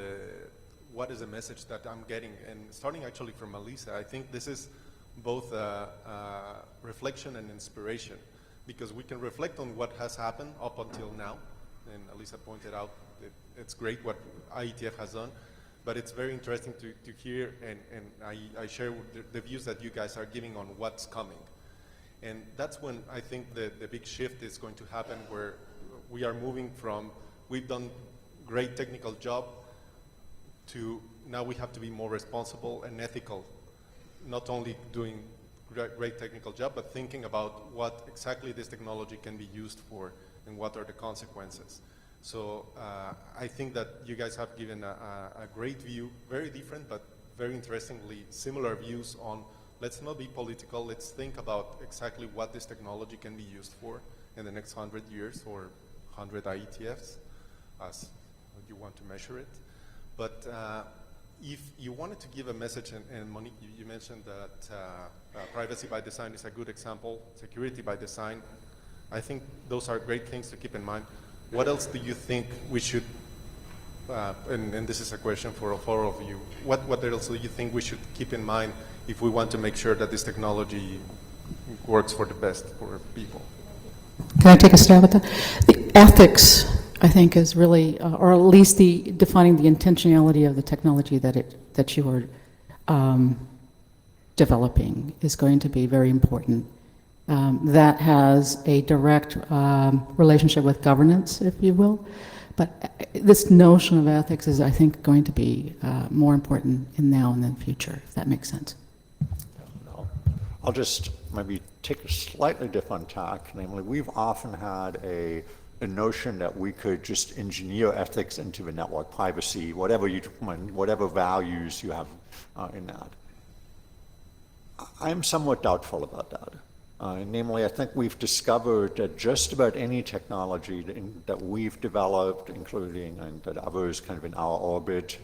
what is the message that I'm getting. And starting actually from Alisa, I think this is both reflection and inspiration, because we can reflect on what has happened up until now. And Alisa pointed out that it's great what IETF has done. But it's very interesting to hear, and I share the views that you guys are giving on what's coming. And that's when I think the big shift is going to happen, where we are moving from, we've done great technical job, to now we have to be more responsible and ethical, not only doing great technical job, but thinking about what exactly this technology can be used for and what are the consequences. So I think that you guys have given a great view, very different, but very interestingly similar views on, let's not be political, let's think about exactly what this technology can be used for in the next 100 years or 100 IETFs, as you want to measure it. But if you wanted to give a message, and Monique, you mentioned that privacy by design is a good example, security by design, I think those are great things to keep in mind. What else do you think we should, and this is a question for all of you, what else do you think we should keep in mind if we want to make sure that this technology works for the best for people? Can I take a stab at that? The ethics, I think, is really, or at least defining the intentionality of the technology that you are developing is going to be very important. That has a direct relationship with governance, if you will. But this notion of ethics is, I think, going to be more important in now and in the future, if that makes sense. I'll just maybe take a slightly different tack. Namely, we've often had a notion that we could just engineer ethics into the network, privacy, whatever values you have in that. I'm somewhat doubtful about that. Namely, I think we've discovered that just about any technology that we've developed, including and that others kind of in our orbit,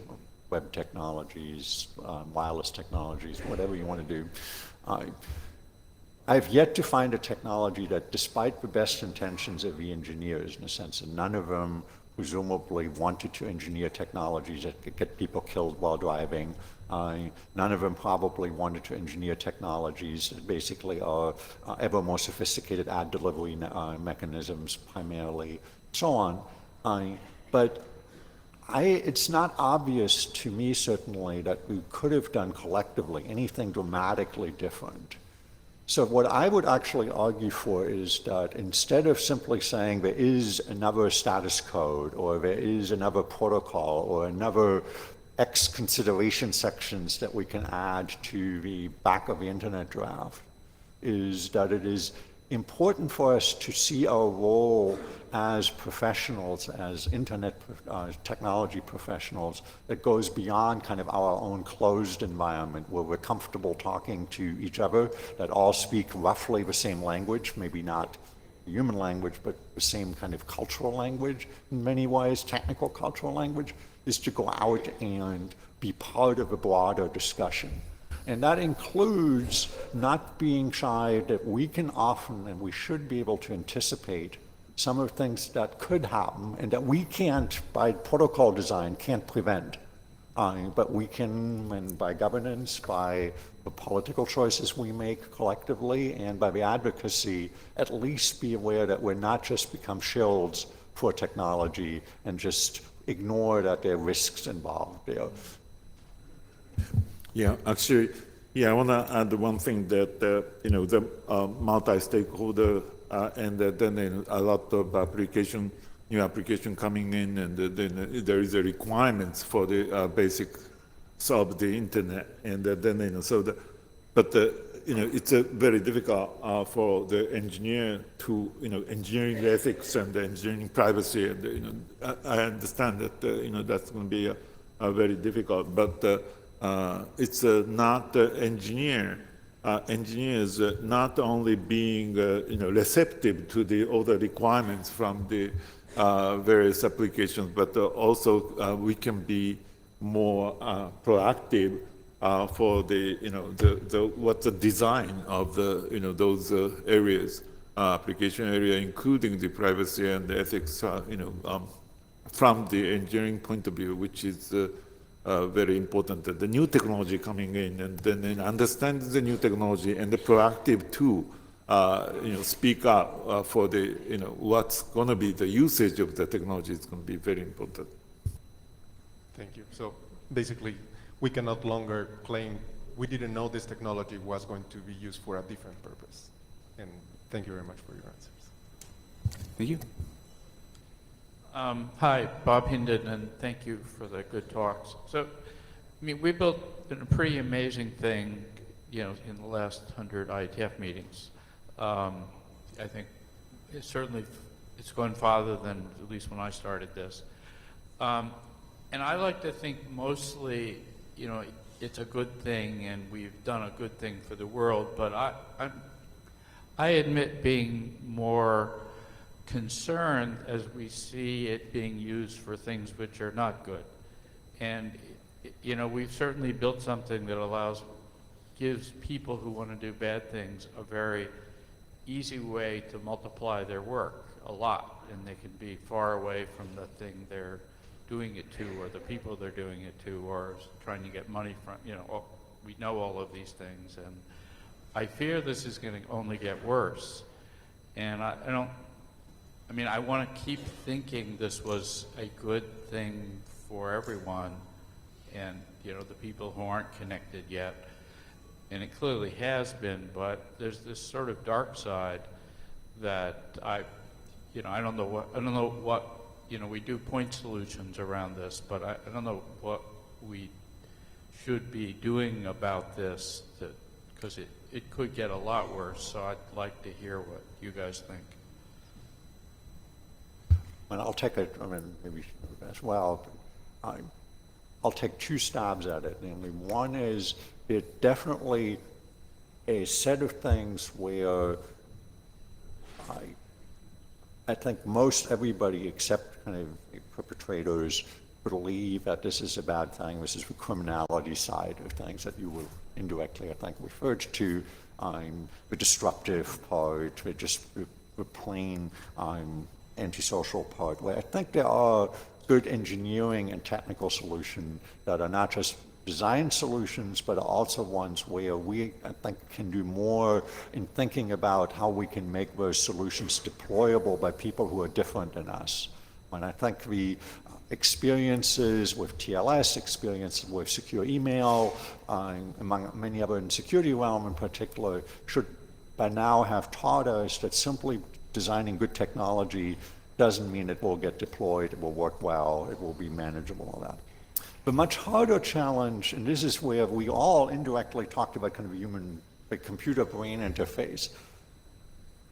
web technologies, wireless technologies, whatever you want to do, I've yet to find a technology that, despite the best intentions of the engineers, in a sense, and none of them presumably wanted to engineer technologies that could get people killed while driving. None of them probably wanted to engineer technologies that basically are ever more sophisticated ad delivery mechanisms primarily, so on. But it's not obvious to me, certainly, that we could have done collectively anything dramatically different. So what I would actually argue for is that instead of simply saying there is another status code or there is another protocol or another X consideration sections that we can add to the back of the internet draft, is that it is important for us to see our role as professionals, as internet technology professionals, that goes beyond kind of our own closed environment where we're comfortable talking to each other, that all speak roughly the same language, maybe not human language, but the same kind of cultural language in many ways, technical cultural language, is to go out and be part of a broader discussion. And that includes not being shy that we can often and we should be able to anticipate some of the things that could happen and that we can't, by protocol design, can't prevent. But we can, and by governance, by the political choices we make collectively, and by the advocacy, at least be aware that we're not just become shields for technology and just ignore that there are risks involved there. Yeah, actually, I want to add one thing that, the multi-stakeholder and then a lot of new application coming in, and then there is a requirements for the basics of the internet, and then, it's a very difficult for the engineer to, engineering ethics and the engineering privacy, and, I understand that, that's going to be a very difficult, but it's not engineers not only being receptive to all the requirements from the various applications, but also we can be more proactive for what's the design of the those areas, application area, including the privacy and the ethics, from the engineering point of view, which is very important. The new technology coming in, and then understand the new technology and the proactive to speak up for the what's going to be the usage of the technology is going to be very important. Thank you. So basically, we can no longer claim we didn't know this technology was going to be used for a different purpose. And thank you very much for your answers. Thank you. Hi, Bob Hinden, and thank you for the good talks. So, we built a pretty amazing thing, in the last 100 IETF meetings. I think it's gone farther than at least when I started this. And I like to think mostly, it's a good thing, and we've done a good thing for the world. But I admit being more concerned as we see it being used for things which are not good. And, we've certainly built something that gives people who want to do bad things a very easy way to multiply their work a lot, and they can be far away from the thing they're doing it to, or the people they're doing it to, or trying to get money from, we know all of these things, and I fear this is going to only get worse. And I want to keep thinking this was a good thing for everyone, and the people who aren't connected yet, and it clearly has been. But there's this sort of dark side that I don't know what we do point solutions around this, but I don't know what we should be doing about this, because it could get a lot worse. So I'd like to hear what you guys think. And I'll take maybe as well. I'll take two stabs at it. Namely, one is it definitely a set of things where I think most everybody except kind of perpetrators believe that this is a bad thing. This is the criminality side of things that you will indirectly, I think, referred to, the disruptive part, the plain antisocial part, where I think there are good engineering and technical solutions that are not just design solutions, but are also ones where we, I think, can do more in thinking about how we can make those solutions deployable by people who are different than us. And I think the experiences with TLS, experiences with secure email, among many other in the security realm in particular, should by now have taught us that simply designing good technology doesn't mean it will get deployed, it will work well, it will be manageable, all that. The much harder challenge, and this is where we all indirectly talked about kind of the computer-brain interface.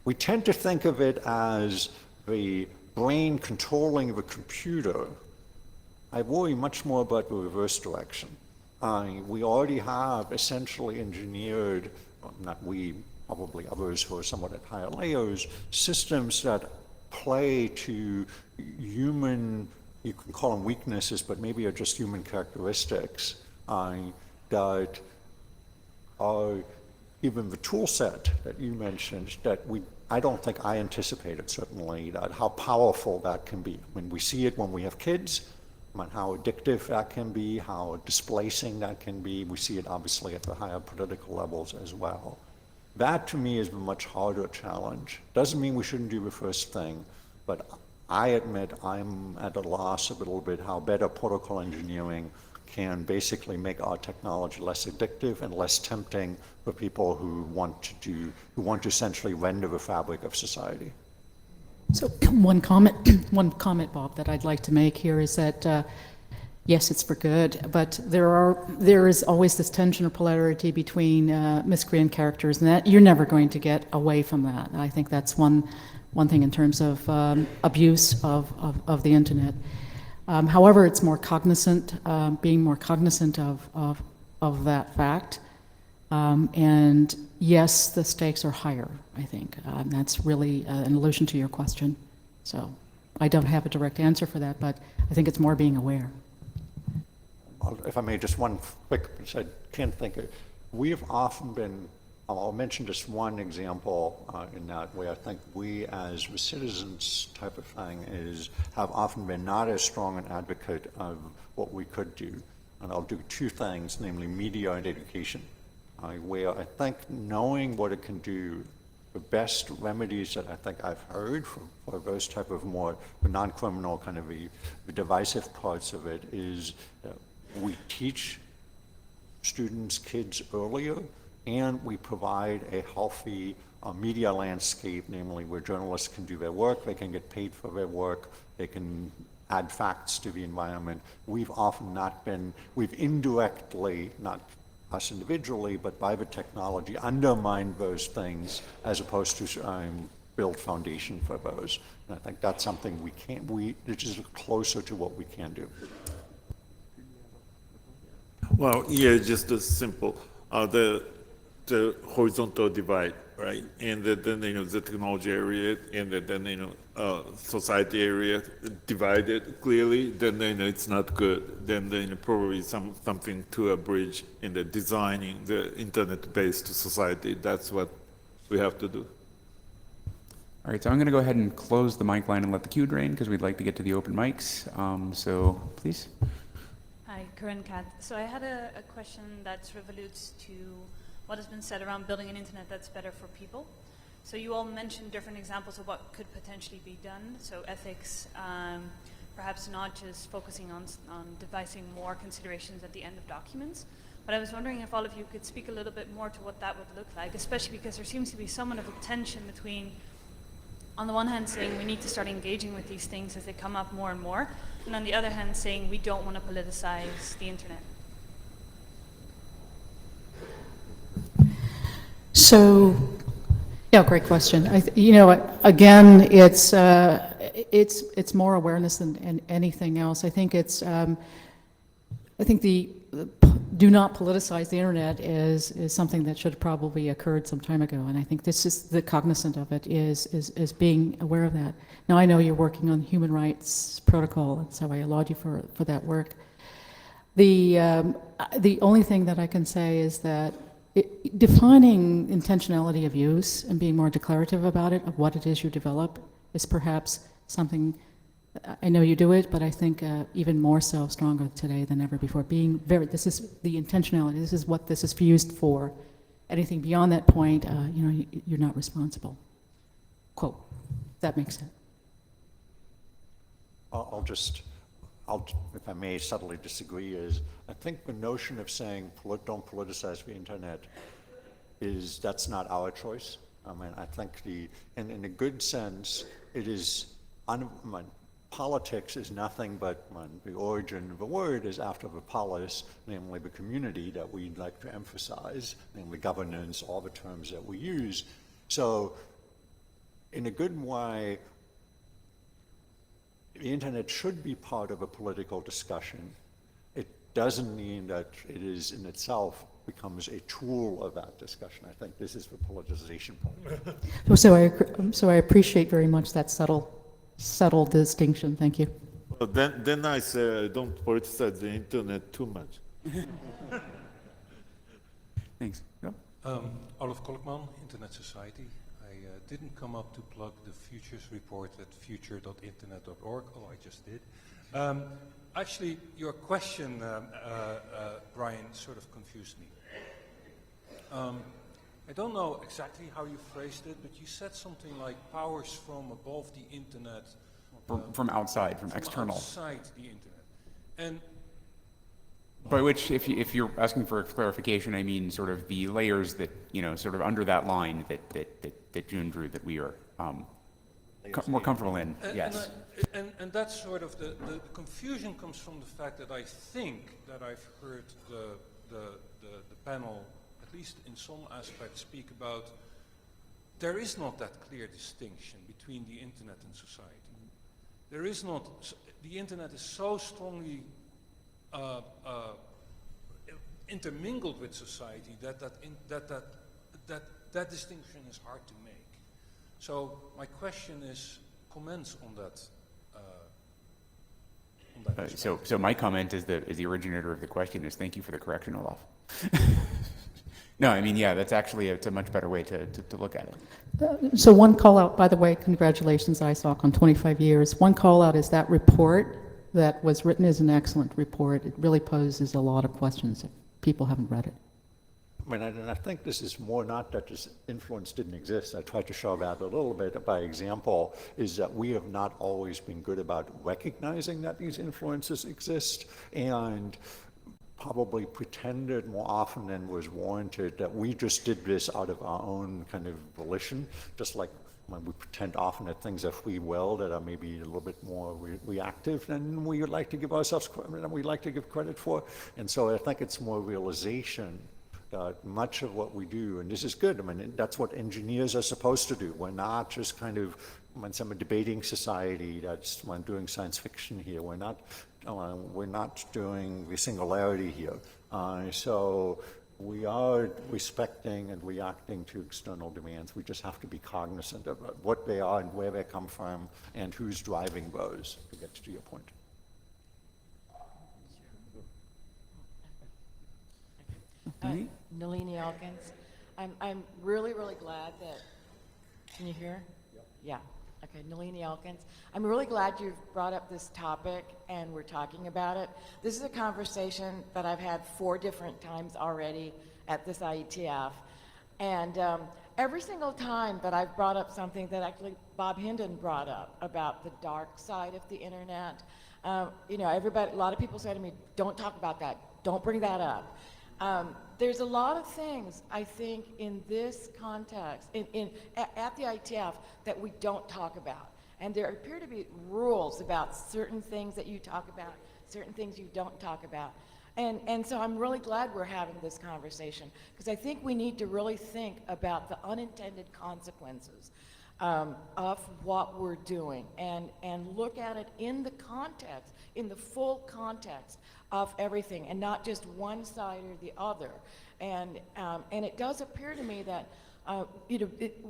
We tend to think of it as the brain controlling the computer. I worry much more about the reverse direction. We already have essentially engineered, not we, probably others who are somewhat at higher layers, systems that play to human, you can call them weaknesses, but maybe are just human characteristics that are even the tool set that you mentioned that I don't think I anticipated certainly that how powerful that can be. When we see it when we have kids, how addictive that can be, how displacing that can be. We see it obviously at the higher political levels as well. That to me is a much harder challenge. Doesn't mean we shouldn't do the first thing, but I admit I'm at a loss a little bit how better protocol engineering can basically make our technology less addictive and less tempting for people who want to essentially render the fabric of society. So one comment, Bob, that I'd like to make here is that yes, it's for good, but there is always this tension or polarity between miscreant characters, and that you're never going to get away from that. And I think that's one thing in terms of abuse of the internet. However, it's more cognizant, being more cognizant of that fact. And yes, the stakes are higher, I think. That's really an allusion to your question. So I don't have a direct answer for that, but I think it's more being aware. If I may, just one quick, I can't think of, we have often been, I'll mention just one example in that way. I think we as the citizens type of thing have often been not as strong an advocate of what we could do. And I'll do two things, namely media and education. Where I think knowing what it can do, the best remedies that I think I've heard for those type of more non-criminal kind of the divisive parts of it is we teach students, kids earlier, and we provide a healthy media landscape, namely where journalists can do their work, they can get paid for their work, they can add facts to the environment. We've indirectly, not us individually, but by the technology, undermine those things as opposed to build foundation for those. And I think that's something which is closer to what we can do. Well, yeah, just as simple. The horizontal divide, right? And then, the technology area and then, society area divided clearly, then, it's not good. Then, probably something to a bridge in the designing the internet-based society. That's what we have to do. All right, so I'm going to go ahead and close the mic line and let the queue drain because we'd like to get to the open mics. So please. Hi, Corinne Kat. So I had a question that sort of alludes to what has been said around building an internet that's better for people. So you all mentioned different examples of what could potentially be done. So ethics, perhaps not just focusing on devising more considerations at the end of documents. But I was wondering if all of you could speak a little bit more to what that would look like, especially because there seems to be somewhat of a tension between, on the one hand, saying we need to start engaging with these things as they come up more and more, and on the other hand, saying we don't want to politicize the internet. So, yeah, great question. Again, it's more awareness than anything else. I think it's, I think the do not politicize the internet is something that should have probably occurred some time ago. And I think this is the cognizant of it is being aware of that. Now I know you're working on human rights protocol, and so I laud you for that work. The only thing that I can say is that defining intentionality of use and being more declarative about it, of what it is you develop, is perhaps something. I know you do it, but I think even more so, stronger today than ever before. Being very, this is the intentionality. This is what this is used for. Anything beyond that point, you're not responsible. Quote. That makes sense. If I may subtly disagree, is I think the notion of saying don't politicize the internet that's not our choice. I mean, I think in a good sense, it is, politics is nothing but the origin of the word is after the polis, namely the community that we'd like to emphasize, namely governance, all the terms that we use. So in a good way, the internet should be part of a political discussion. It doesn't mean that it is in itself becomes a tool of that discussion. I think this is the politicization point. So I appreciate very much that subtle distinction. Thank you. Well, then I say don't politicize the internet too much. Thanks. Yep. Olaf Kolkman, Internet Society. I didn't come up to plug the Futures report at future.internet.org. Oh, I just did. Actually, your question, Brian, sort of confused me. I don't know exactly how you phrased it, but you said something like powers from above the internet. From outside, from external. Outside the internet. And by which, if you're asking for a clarification, I mean sort of the layers that, sort of under that line that June drew that we are more comfortable in, yes. And that's sort of the confusion comes from the fact that I think that I've heard the panel, at least in some aspects, speak about there is not that clear distinction between the internet and society. There is not, the internet is so strongly intermingled with society that distinction is hard to make. So my question is, comments on that. So my comment as the originator of the question is thank you for the correction, Olaf. No, I mean, yeah, that's actually, it's a much better way to look at it. So one call out, by the way, congratulations ISOC on 25 years. One call out is that report that was written is an excellent report. It really poses a lot of questions if people haven't read it. I mean, and I think this is more not that this influence didn't exist. I tried to show that a little bit by example, is that we have not always been good about recognizing that these influences exist and probably pretended more often than was warranted that we just did this out of our own kind of volition, just like when we pretend often that things are free will that are maybe a little bit more reactive than we would like to give ourselves, than we like to give credit for. And so I think it's more realization that much of what we do, and this is good, I mean, that's what engineers are supposed to do. We're not just kind of, when some debating society that's when doing science fiction here, we're not doing the singularity here. So we are respecting and reacting to external demands. We just have to be cognizant of what they are and where they come from and who's driving those, to get to your point. Nalini Elkins. I'm really, really glad that, can you hear? Yeah. Okay, Nalini Elkins. I'm really glad you've brought up this topic and we're talking about it. This is a conversation that I've had 4 different times already at this IETF. And every single time that I've brought up something that actually Bob Hendon brought up about the dark side of the internet, everybody, a lot of people say to me, don't talk about that, don't bring that up. There's a lot of things, I think, in this context, at the IETF, that we don't talk about. And there appear to be rules about certain things that you talk about, certain things you don't talk about. And so I'm really glad we're having this conversation, because I think we need to really think about the unintended consequences of what we're doing and look at it in the context, in the full context of everything, and not just one side or the other. And it does appear to me that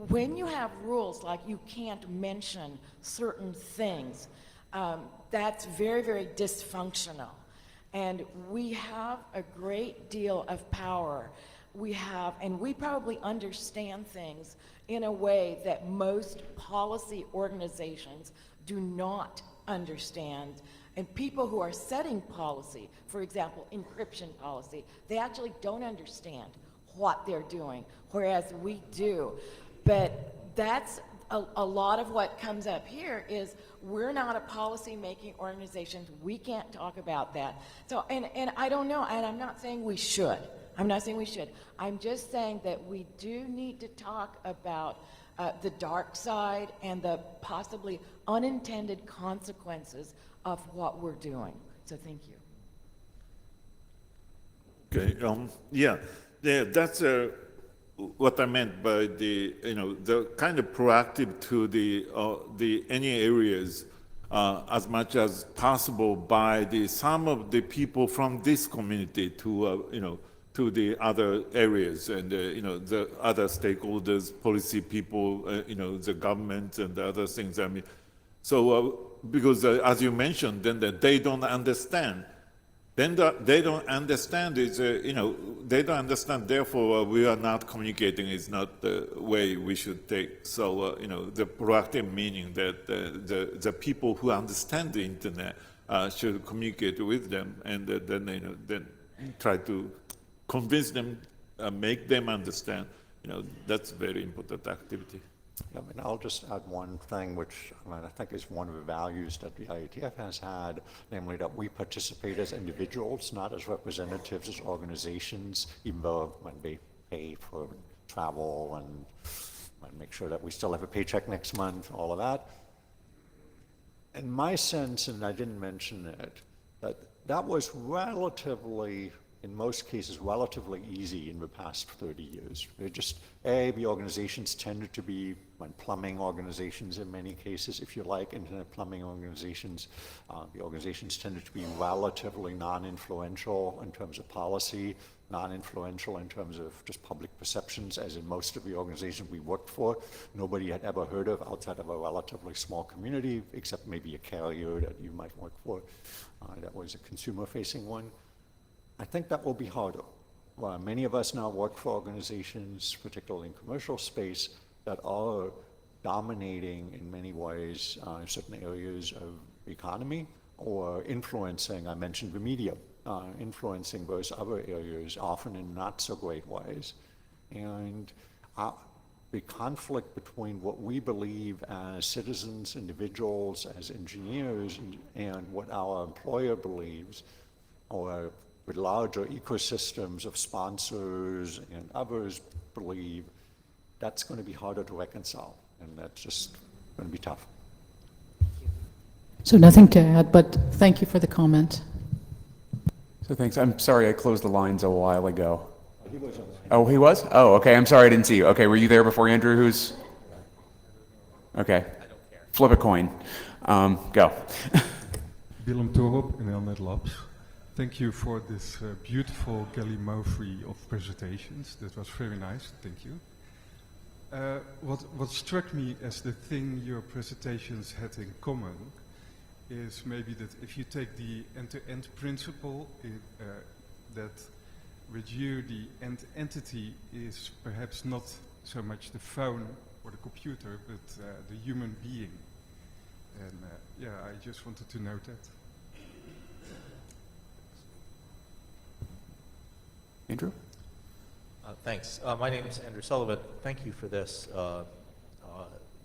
when you have rules like you can't mention certain things, that's very, very dysfunctional. And we have a great deal of power. And we probably understand things in a way that most policy organizations do not understand. And people who are setting policy, for example, encryption policy, they actually don't understand what they're doing, whereas we do. But that's a lot of what comes up here is we're not a policy-making organization. We can't talk about that. So, and I don't know, and I'm not saying we should. I'm not saying we should. I'm just saying that we do need to talk about the dark side and the possibly unintended consequences of what we're doing. So thank you. Okay. Yeah, that's what I meant by the kind of proactive to the any areas as much as possible by some of the people from this community to to the other areas and the other stakeholders, policy people, the government and the other things. I mean, so because as you mentioned, then that they don't understand. Then they don't understand is they don't understand. Therefore, we are not communicating is not the way we should take. So the proactive meaning that the people who understand the internet should communicate with them, and then try to convince them, make them understand. That's very important activity. Yeah, and I'll just add one thing, which I think is one of the values that the IETF has had, namely that we participate as individuals, not as representatives, as organizations, even though when they pay for travel and make sure that we still have a paycheck next month, all of that. In my sense, and I didn't mention it, that was relatively, in most cases, relatively easy in the past 30 years. The organizations tended to be plumbing organizations in many cases, if you like, internet plumbing organizations. The organizations tended to be relatively non-influential in terms of policy, non-influential in terms of just public perceptions, as in most of the organizations we worked for. Nobody had ever heard of outside of a relatively small community, except maybe a carrier that you might work for. That was a consumer-facing one. I think that will be harder. Many of us now work for organizations, particularly in commercial space, that are dominating in many ways certain areas of the economy or influencing, I mentioned the media, influencing those other areas, often in not so great ways. And the conflict between what we believe as citizens, individuals, as engineers, and what our employer believes, or with larger ecosystems of sponsors and others believe, that's going to be harder to reconcile, and that's just going to be tough. So nothing to add, but thank you for the comment. So thanks. I'm sorry I closed the lines a while ago. Oh, he was? Oh, okay. I'm sorry I didn't see you. Okay, were you there before Andrew? Okay. Flip a coin. Go. Willem Torop, NLNet Labs. Thank you for this beautiful gallimaufry of presentations. That was very nice. Thank you. What struck me as the thing your presentations had in common is maybe that if you take the end-to-end principle, that with you the end entity is perhaps not so much the phone or the computer, but the human being. And yeah, I just wanted to note that. Andrew? Thanks. My name is Andrew Sullivan. Thank you for this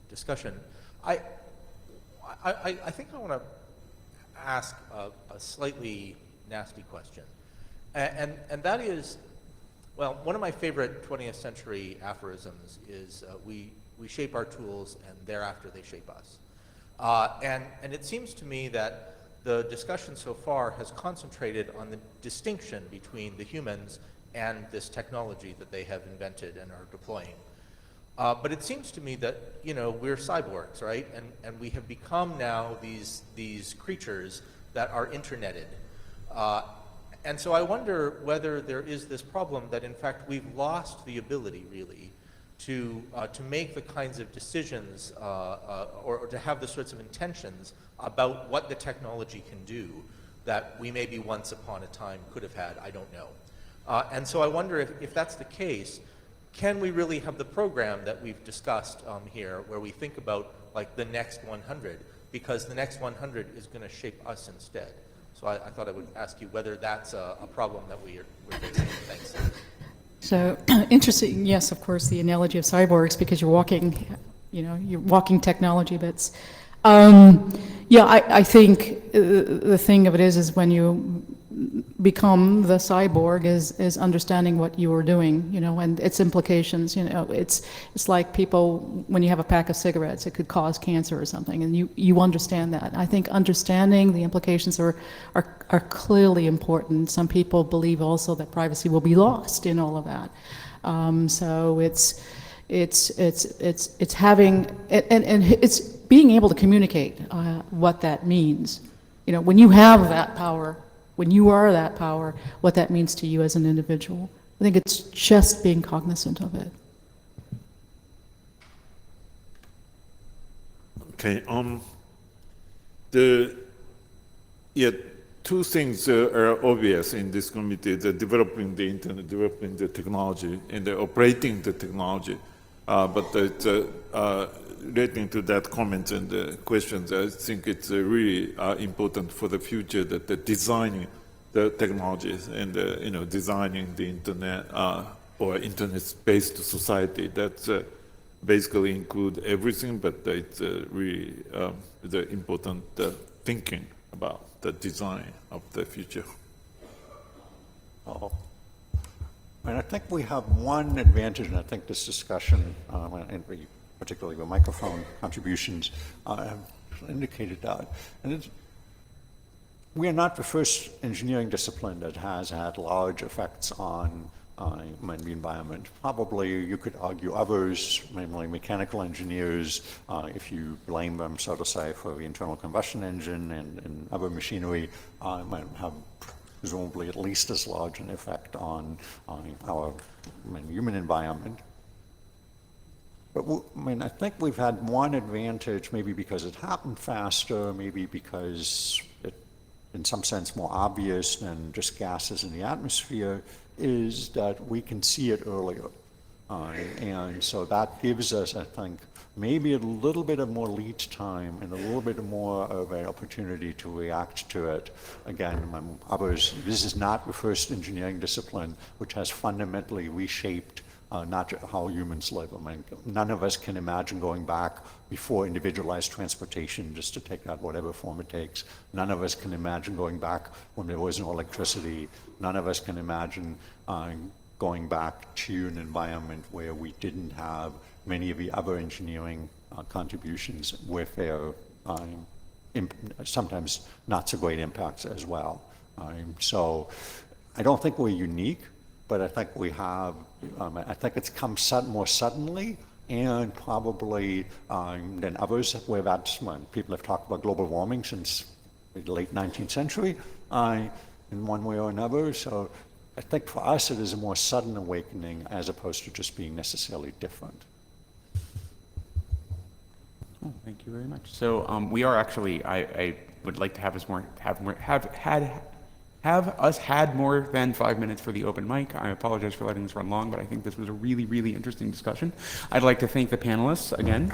discussion. I think I want to ask a slightly nasty question. And that is, well, one of my favorite 20th century aphorisms is we shape our tools and thereafter they shape us. And it seems to me that the discussion so far has concentrated on the distinction between the humans and this technology that they have invented and are deploying. But it seems to me that, you know, we're cyborgs, right? And we have become now these creatures that are interneted. And so I wonder whether there is this problem that, in fact, we've lost the ability, really, to make the kinds of decisions or to have the sorts of intentions about what the technology can do that we maybe once upon a time could have had. I don't know. And so I wonder if that's the case, can we really have the program that we've discussed here, where we think about like the next 100, because the next 100 is going to shape us instead. So I thought I would ask you whether that's a problem that we're facing. Thanks. So interesting, yes, of course, the analogy of cyborgs, because you're walking, you're walking technology bits. Yeah, I think the thing of it is when you become the cyborg is understanding what you are doing, and its implications. It's like people, when you have a pack of cigarettes, it could cause cancer or something, and you understand that. I think understanding the implications are clearly important. Some people believe also that privacy will be lost in all of that. So it's having and it's being able to communicate what that means. When you have that power, when you are that power, what that means to you as an individual. I think it's just being cognizant of it. Okay. Two things are obvious in this committee: the developing the internet, developing the technology, and the operating the technology. But it's, relating to that comment and the questions, I think it's really important for the future that the designing the technologies and designing the internet or internet-based society. That's basically include everything, but it's really the important thinking about the design of the future. And I think we have one advantage, and I think this discussion, and particularly the microphone contributions, have indicated that. And we are not the first engineering discipline that has had large effects on the environment. Probably you could argue others, mainly mechanical engineers, if you blame them, so to say, for the internal combustion engine and other machinery, might have presumably at least as large an effect on our human environment. But I think we've had one advantage, maybe because it happened faster, maybe because it, in some sense, more obvious than just gases in the atmosphere, is that we can see it earlier. And so that gives us, I think, maybe a little bit of more lead time and a little bit more of an opportunity to react to it. Again, others, this is not the first engineering discipline which has fundamentally reshaped not how humans live. None of us can imagine going back before individualized transportation, just to take that whatever form it takes. None of us can imagine going back when there was no electricity. None of us can imagine going back to an environment where we didn't have many of the other engineering contributions with their sometimes not so great impacts as well. So I don't think we're unique, but I think we have, I think it's come more suddenly and probably than others where that's when people have talked about global warming since the late 19th century in one way or another. So I think for us it is a more sudden awakening as opposed to just being necessarily different. Oh, thank you very much. So we are actually, I would like to have us have us had more than 5 minutes for the open mic. I apologize for letting this run long, but I think this was a really, really interesting discussion. I'd like to thank the panelists again.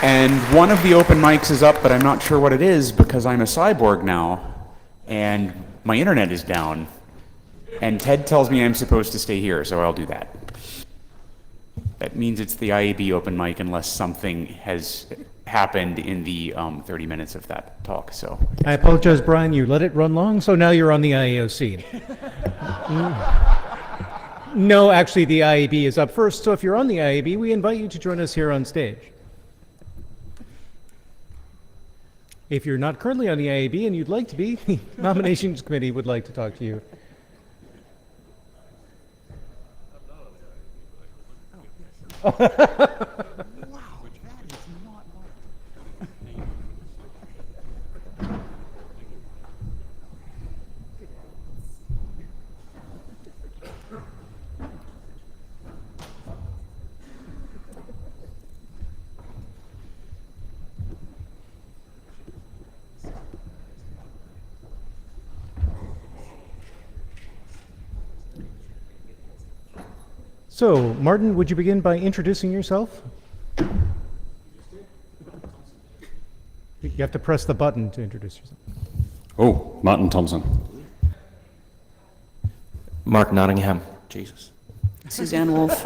And one of the open mics is up, but I'm not sure what it is because I'm a cyborg now, and my internet is down. And Ted tells me I'm supposed to stay here, so I'll do that. That means it's the IAB open mic unless something has happened in the 30 minutes of that talk. So I apologize, Brian. You let it run long, so now you're on the IAOC. No, actually, the IAB is up first. So if you're on the IAB, we invite you to join us here on stage. If you're not currently on the IAB and you'd like to be, the nominations committee would like to talk to you. So, Martin, would you begin by introducing yourself? You have to press the button to introduce yourself. Oh, Martin Thompson. Mark Nottingham. Jesus. Suzanne Wolf.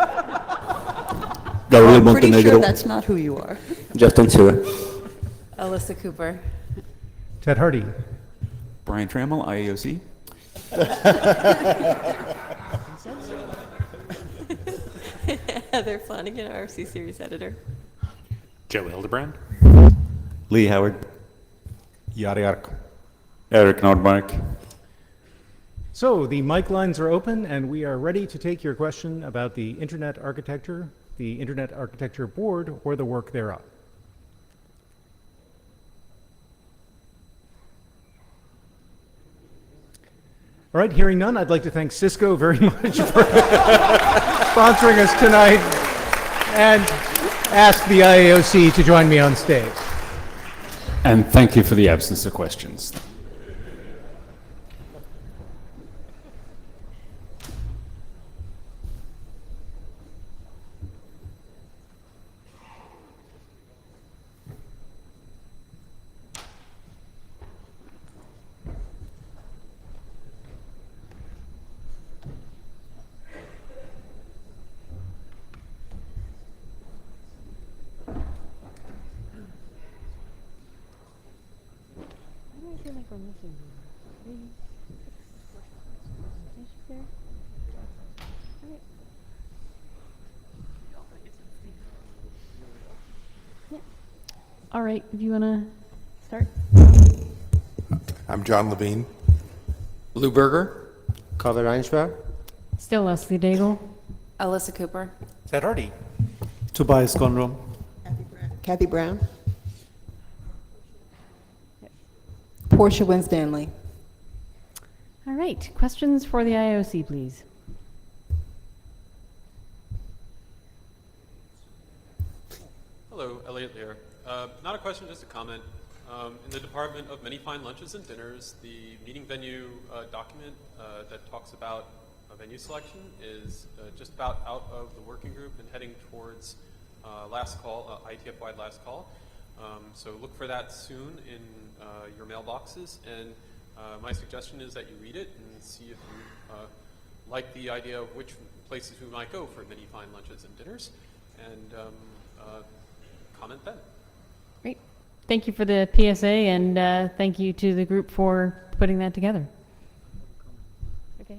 Gabriel I'm pretty Montenegro. sure that's not who you are. Jeff Tensua. Alyssa Cooper. Ted Hardy. Brian Trammell, IAOC. Heather Flanagan, RFC Series Editor. Joe Hildebrand. Lee Howard. Jari Arko. Eric Nordmark. So, the mic lines are open, and we are ready to take your question about the Internet Architecture, the Internet Architecture Board, or the work thereof. All right, hearing none, I'd like to thank Cisco very much for sponsoring us tonight, and ask the IAOC to join me on stage. And thank you for the absence of questions. All right, if you want to start. I'm John Levine. Lou Berger. Carver Reinsberg. Still Leslie Daigle. Alyssa Cooper. Ted Hardy. Tobias Conrom. Kathy Brown. Portia Winstanley. All right, questions for the IOC, please. Hello, Elliot here. Not a question, just a comment. In the Department of Many Fine Lunches and Dinners, the meeting venue document that talks about venue selection is just about out of the working group and heading towards last call, IETF-wide last call. So look for that soon in your mailboxes. And my suggestion is that you read it and see if you like the idea of which places we might go for many fine lunches and dinners, and comment then. Great. Thank you for the PSA, and thank you to the group for putting that together. Okay.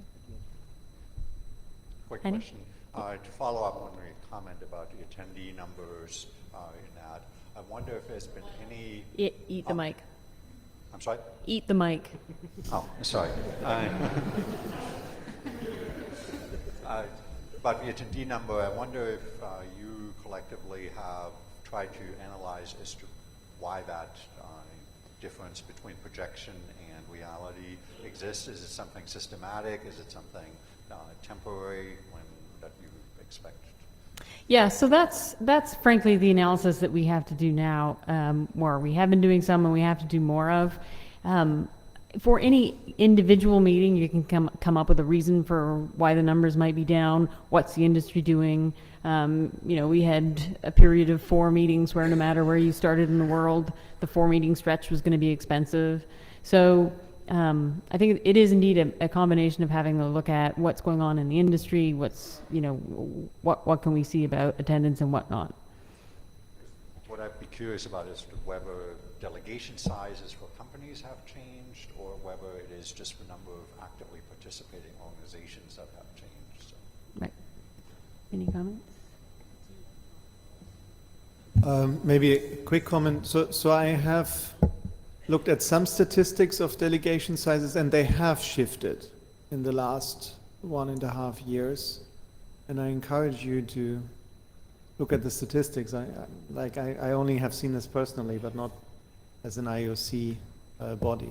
Quick Henny? question. To follow up on your comment about the attendee numbers in that, I wonder if there's been any... Eat the mic. I'm sorry? Eat the mic. Oh, sorry. About the attendee number, I wonder if you collectively have tried to analyze as to why that difference between projection and reality exists. Is it something systematic? Is it something temporary that you expect? Yeah, so that's frankly the analysis that we have to do now, or we have been doing some and we have to do more of. For any individual meeting, you can come up with a reason for why the numbers might be down, what's the industry doing. We had a period of 4 meetings where no matter where you started in the world, the 4-meeting stretch was going to be expensive. So I think it is indeed a combination of having a look at what's going on in the industry, what can we see about attendance and whatnot. What I'd be curious about is whether delegation sizes for companies have changed, or whether it is just the number of actively participating organizations that have changed. So. Right. Any comments? Maybe a quick comment. So I have looked at some statistics of delegation sizes, and they have shifted in the last 1.5 years. And I encourage you to look at the statistics. I only have seen this personally, but not as an IOC body.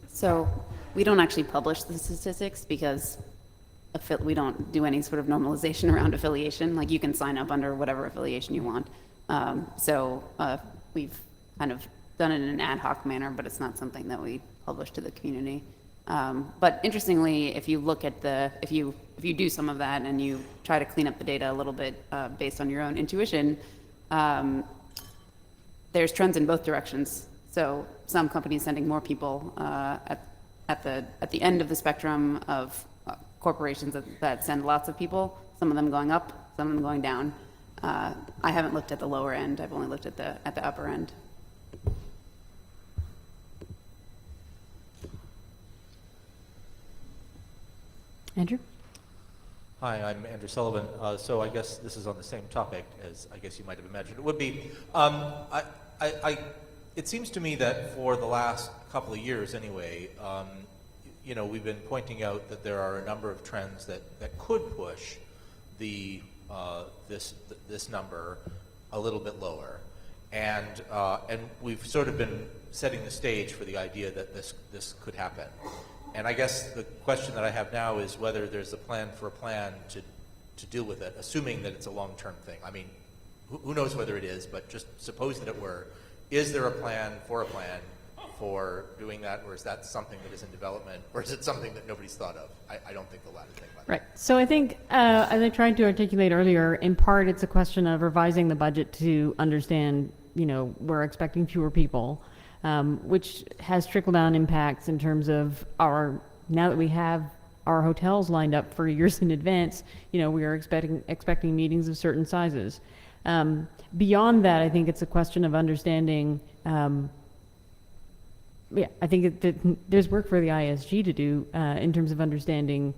So we don't actually publish the statistics because we don't do any sort of normalization around affiliation. Like you can sign up under whatever affiliation you want. We've kind of done it in an ad hoc manner, but it's not something that we publish to the community. But interestingly, if you look at if you do some of that and you try to clean up the data a little bit based on your own intuition, there's trends in both directions. So some companies sending more people at the end of the spectrum of corporations that send lots of people, some of them going up, some of them going down. I haven't looked at the lower end. I've only looked at the upper end. Andrew? Hi, I'm Andrew Sullivan. So I guess this is on the same topic as I guess you might have imagined it would be. It seems to me that for the last couple of years anyway, you know, we've been pointing out that there are a number of trends that could push this number a little bit lower. And we've sort of been setting the stage for the idea that this could happen. And I guess the question that I have now is whether there's a plan to deal with it, assuming that it's a long-term thing. I mean, who knows whether it is, but just suppose that it were. Is there a plan for doing that, or is that something that is in development, or is it something that nobody's thought of? I don't think the latter thing. Right. So I think, as I tried to articulate earlier, in part it's a question of revising the budget to understand, you know, we're expecting fewer people, which has trickle-down impacts in terms of now that we have our hotels lined up for years in advance, you know, we are expecting meetings of certain sizes. Beyond that, I think it's a question of understanding, I think there's work for the ISG to do in terms of understanding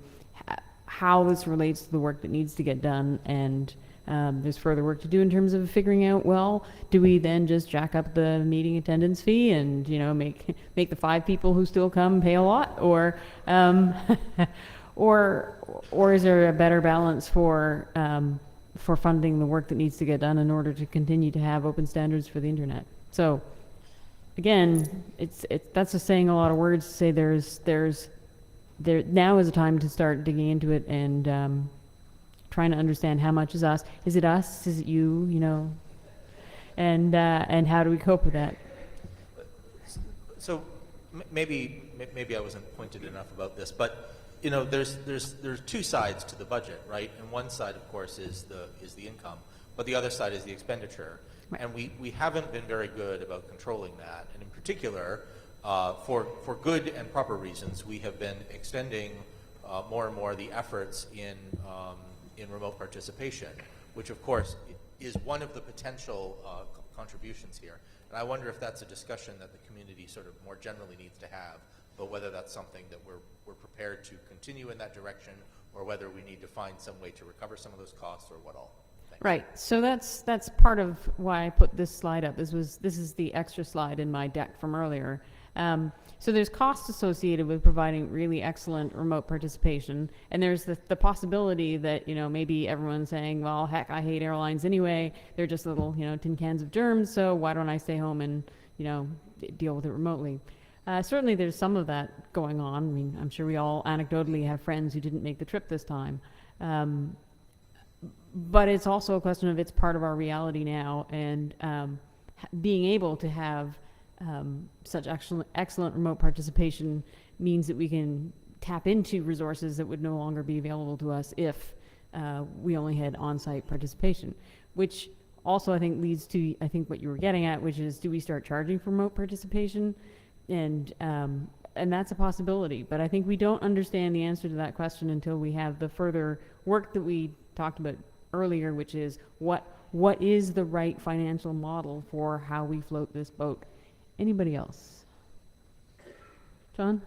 how this relates to the work that needs to get done, and there's further work to do in terms of figuring out, well, do we then just jack up the meeting attendance fee and, you know, make the 5 people who still come pay a lot, or is there a better balance for funding the work that needs to get done in order to continue to have open standards for the internet? So again, that's just saying a lot of words to say there now is a time to start digging into it and trying to understand how much is us. Is it us? Is it you? You know, and how do we cope with that? So maybe I wasn't pointed enough about this, but you know, there's 2 sides to the budget, right? And one side, of course, is the income, but the other side is the expenditure. Right. And we haven't been very good about controlling that. And in particular, for good and proper reasons, we have been extending more and more the efforts in remote participation, which of course is one of the potential contributions here. And I wonder if that's a discussion that the community sort of more generally needs to have, but whether that's something that we're prepared to continue in that direction, or whether we need to find some way to recover some of those costs, or what all. Thanks. Right. So that's part of why I put this slide up. This is the extra slide in my deck from earlier. So there's costs associated with providing really excellent remote participation, and there's the possibility that, you know, maybe everyone's saying, well, heck, I hate airlines anyway. They're just little, you know, tin cans of germs, so why don't I stay home and, you know, deal with it remotely? Certainly there's some of that going on. I mean, I'm sure we all anecdotally have friends who didn't make the trip this time. But it's also a question of it's part of our reality now, and being able to have such excellent remote participation means that we can tap into resources that would no longer be available to us if we only had on-site participation, which also I think leads to, I think what you were getting at, which is, do we start charging for remote participation? And that's a possibility, but I think we don't understand the answer to that question until we have the further work that we talked about earlier, which is what is the right financial model for how we float this boat. Anybody else? John?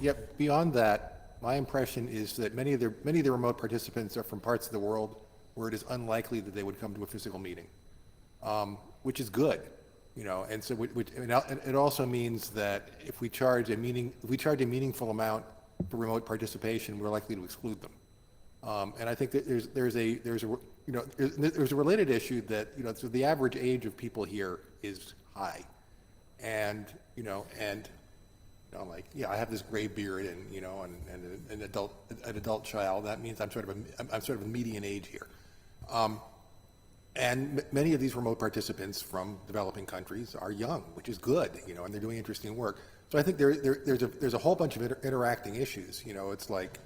Yeah, beyond that, my impression is that many of the remote participants are from parts of the world where it is unlikely that they would come to a physical meeting, which is good, you know. And so it also means that if we charge a meaningful amount for remote participation, we're likely to exclude them. And I think that there's a related issue that, so the average age of people here is high. And, like, yeah, I have this gray beard and, and an adult child. That means I'm sort of a median age here. And many of these remote participants from developing countries are young, which is good, and they're doing interesting work. So I think there's a whole bunch of interacting issues. It's like,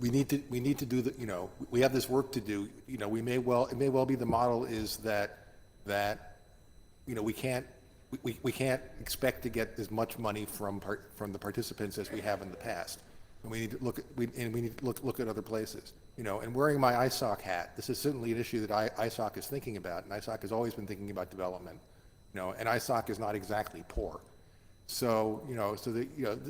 we need to do the, we have this work to do. It may well be the model is that we can't expect to get as much money from the participants as we have in the past. And we need to look at other places. And wearing my ISOC hat, this is certainly an issue that ISOC is thinking about, and ISOC has always been thinking about development. And ISOC is not exactly poor. So,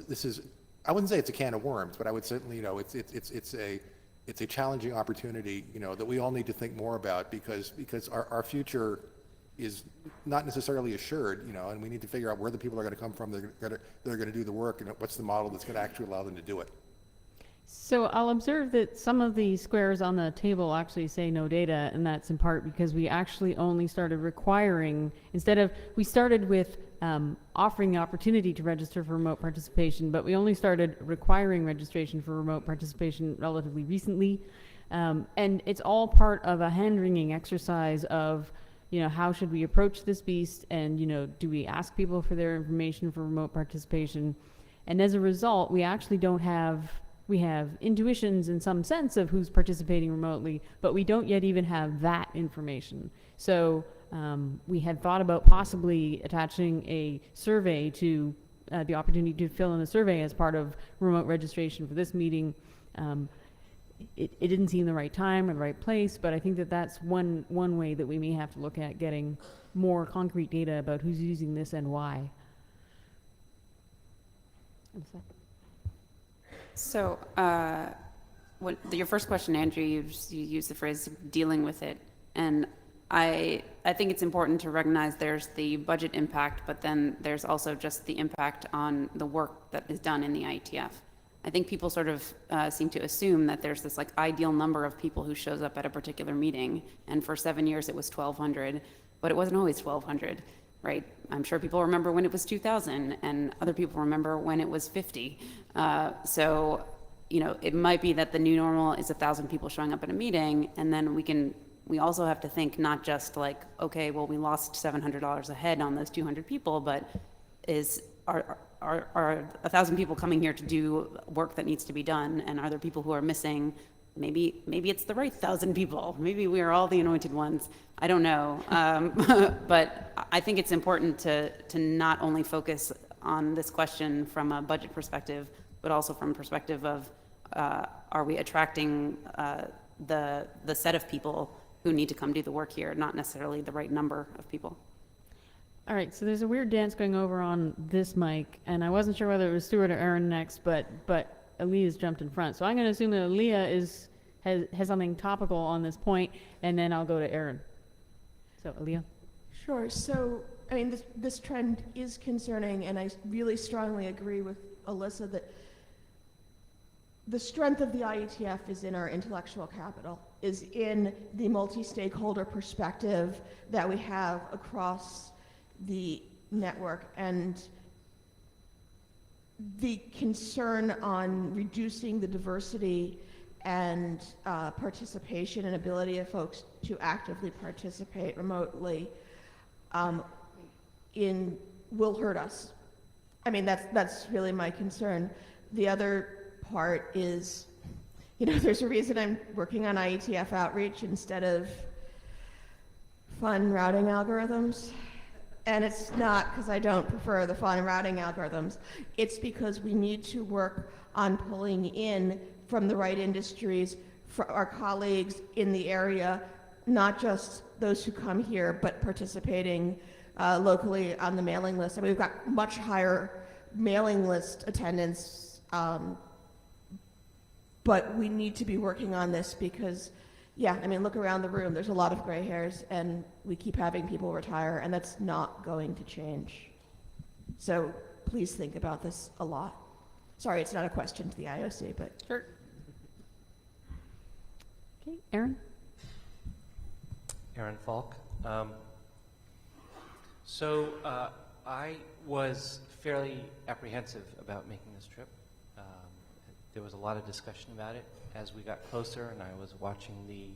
this is, I wouldn't say it's a can of worms, but I would certainly, it's a challenging opportunity, that we all need to think more about because our future is not necessarily assured, and we need to figure out where the people are going to come from that are going to do the work and what's the model that's going to actually allow them to do it. So I'll observe that some of the squares on the table actually say no data, and that's in part because we actually only started requiring, we started with offering the opportunity to register for remote participation, but we only started requiring registration for remote participation relatively recently. And it's all part of a hand-wringing exercise of, how should we approach this beast, and, do we ask people for their information for remote participation? And as a result, we actually we have intuitions in some sense of who's participating remotely, but we don't yet even have that information. So we had thought about possibly attaching a survey to the opportunity to fill in a survey as part of remote registration for this meeting. It didn't seem the right time or the right place, but I think that that's one way that we may have to look at getting more concrete data about who's using this and why. So, your first question, Andrew, you used the phrase dealing with it. And I think it's important to recognize there's the budget impact, but then there's also just the impact on the work that is done in the IETF. I think people sort of seem to assume that there's this ideal number of people who shows up at a particular meeting. And for 7 years it was 1,200, but it wasn't always 1,200. Right? I'm sure people remember when it was 2,000, and other people remember when it was 50. So, it might be that the new normal is 1,000 people showing up at a meeting, and then we also have to think not just okay, well, we lost $700 a head on those 200 people, but are 1,000 people coming here to do work that needs to be done, and are there people who are missing? Maybe it's the right 1,000 people. Maybe we are all the anointed ones. I don't know. But I think it's important to not only focus on this question from a budget perspective, but also from a perspective of are we attracting the set of people who need to come do the work here, not necessarily the right number of people. All right, so there's a weird dance going over on this mic, and I wasn't sure whether it was Stuart or Aaron next, but Aaliyah's jumped in front. So I'm going to assume that Aaliyah has something topical on this point, and then I'll go to Aaron. So Aaliyah. Sure. So, I mean, this trend is concerning, and I really strongly agree with Alyssa that the strength of the IETF is in our intellectual capital, is in the multi-stakeholder perspective that we have across the network, and the concern on reducing the diversity and participation and ability of folks to actively participate remotely will hurt us. I mean, that's really my concern. The other part is, there's a reason I'm working on IETF outreach instead of fun routing algorithms. And it's not because I don't prefer the fun routing algorithms. It's because we need to work on pulling in from the right industries, for our colleagues in the area, not just those who come here, but participating locally on the mailing list. I mean, we've got much higher mailing list attendance, but we need to be working on this because, yeah, I mean, look around the room. There's a lot of gray hairs, and we keep having people retire, and that's not going to change. So please think about this a lot. Sorry, it's not a question to the IOC, but. Sure. Okay, Aaron? Aaron Falk. I was fairly apprehensive about making this trip. There was a lot of discussion about it as we got closer and I was watching the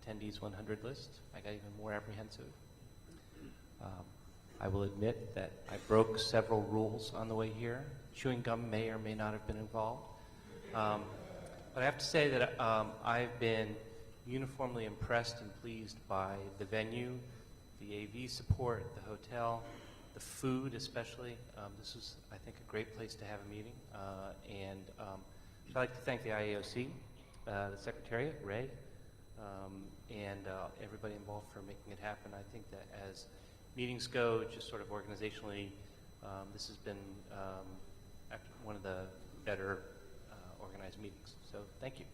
attendees 100 list. I got even more apprehensive. I will admit that I broke several rules on the way here. Chewing gum may or may not have been involved. But I have to say that I've been uniformly impressed and pleased by the venue, the AV support, the hotel, the food especially. This is, I think, a great place to have a meeting. I'd like to thank the IAOC, the Secretariat, Ray, and everybody involved for making it happen. I think that as meetings go, just sort of organizationally, this has been one of the better organized meetings. So thank you.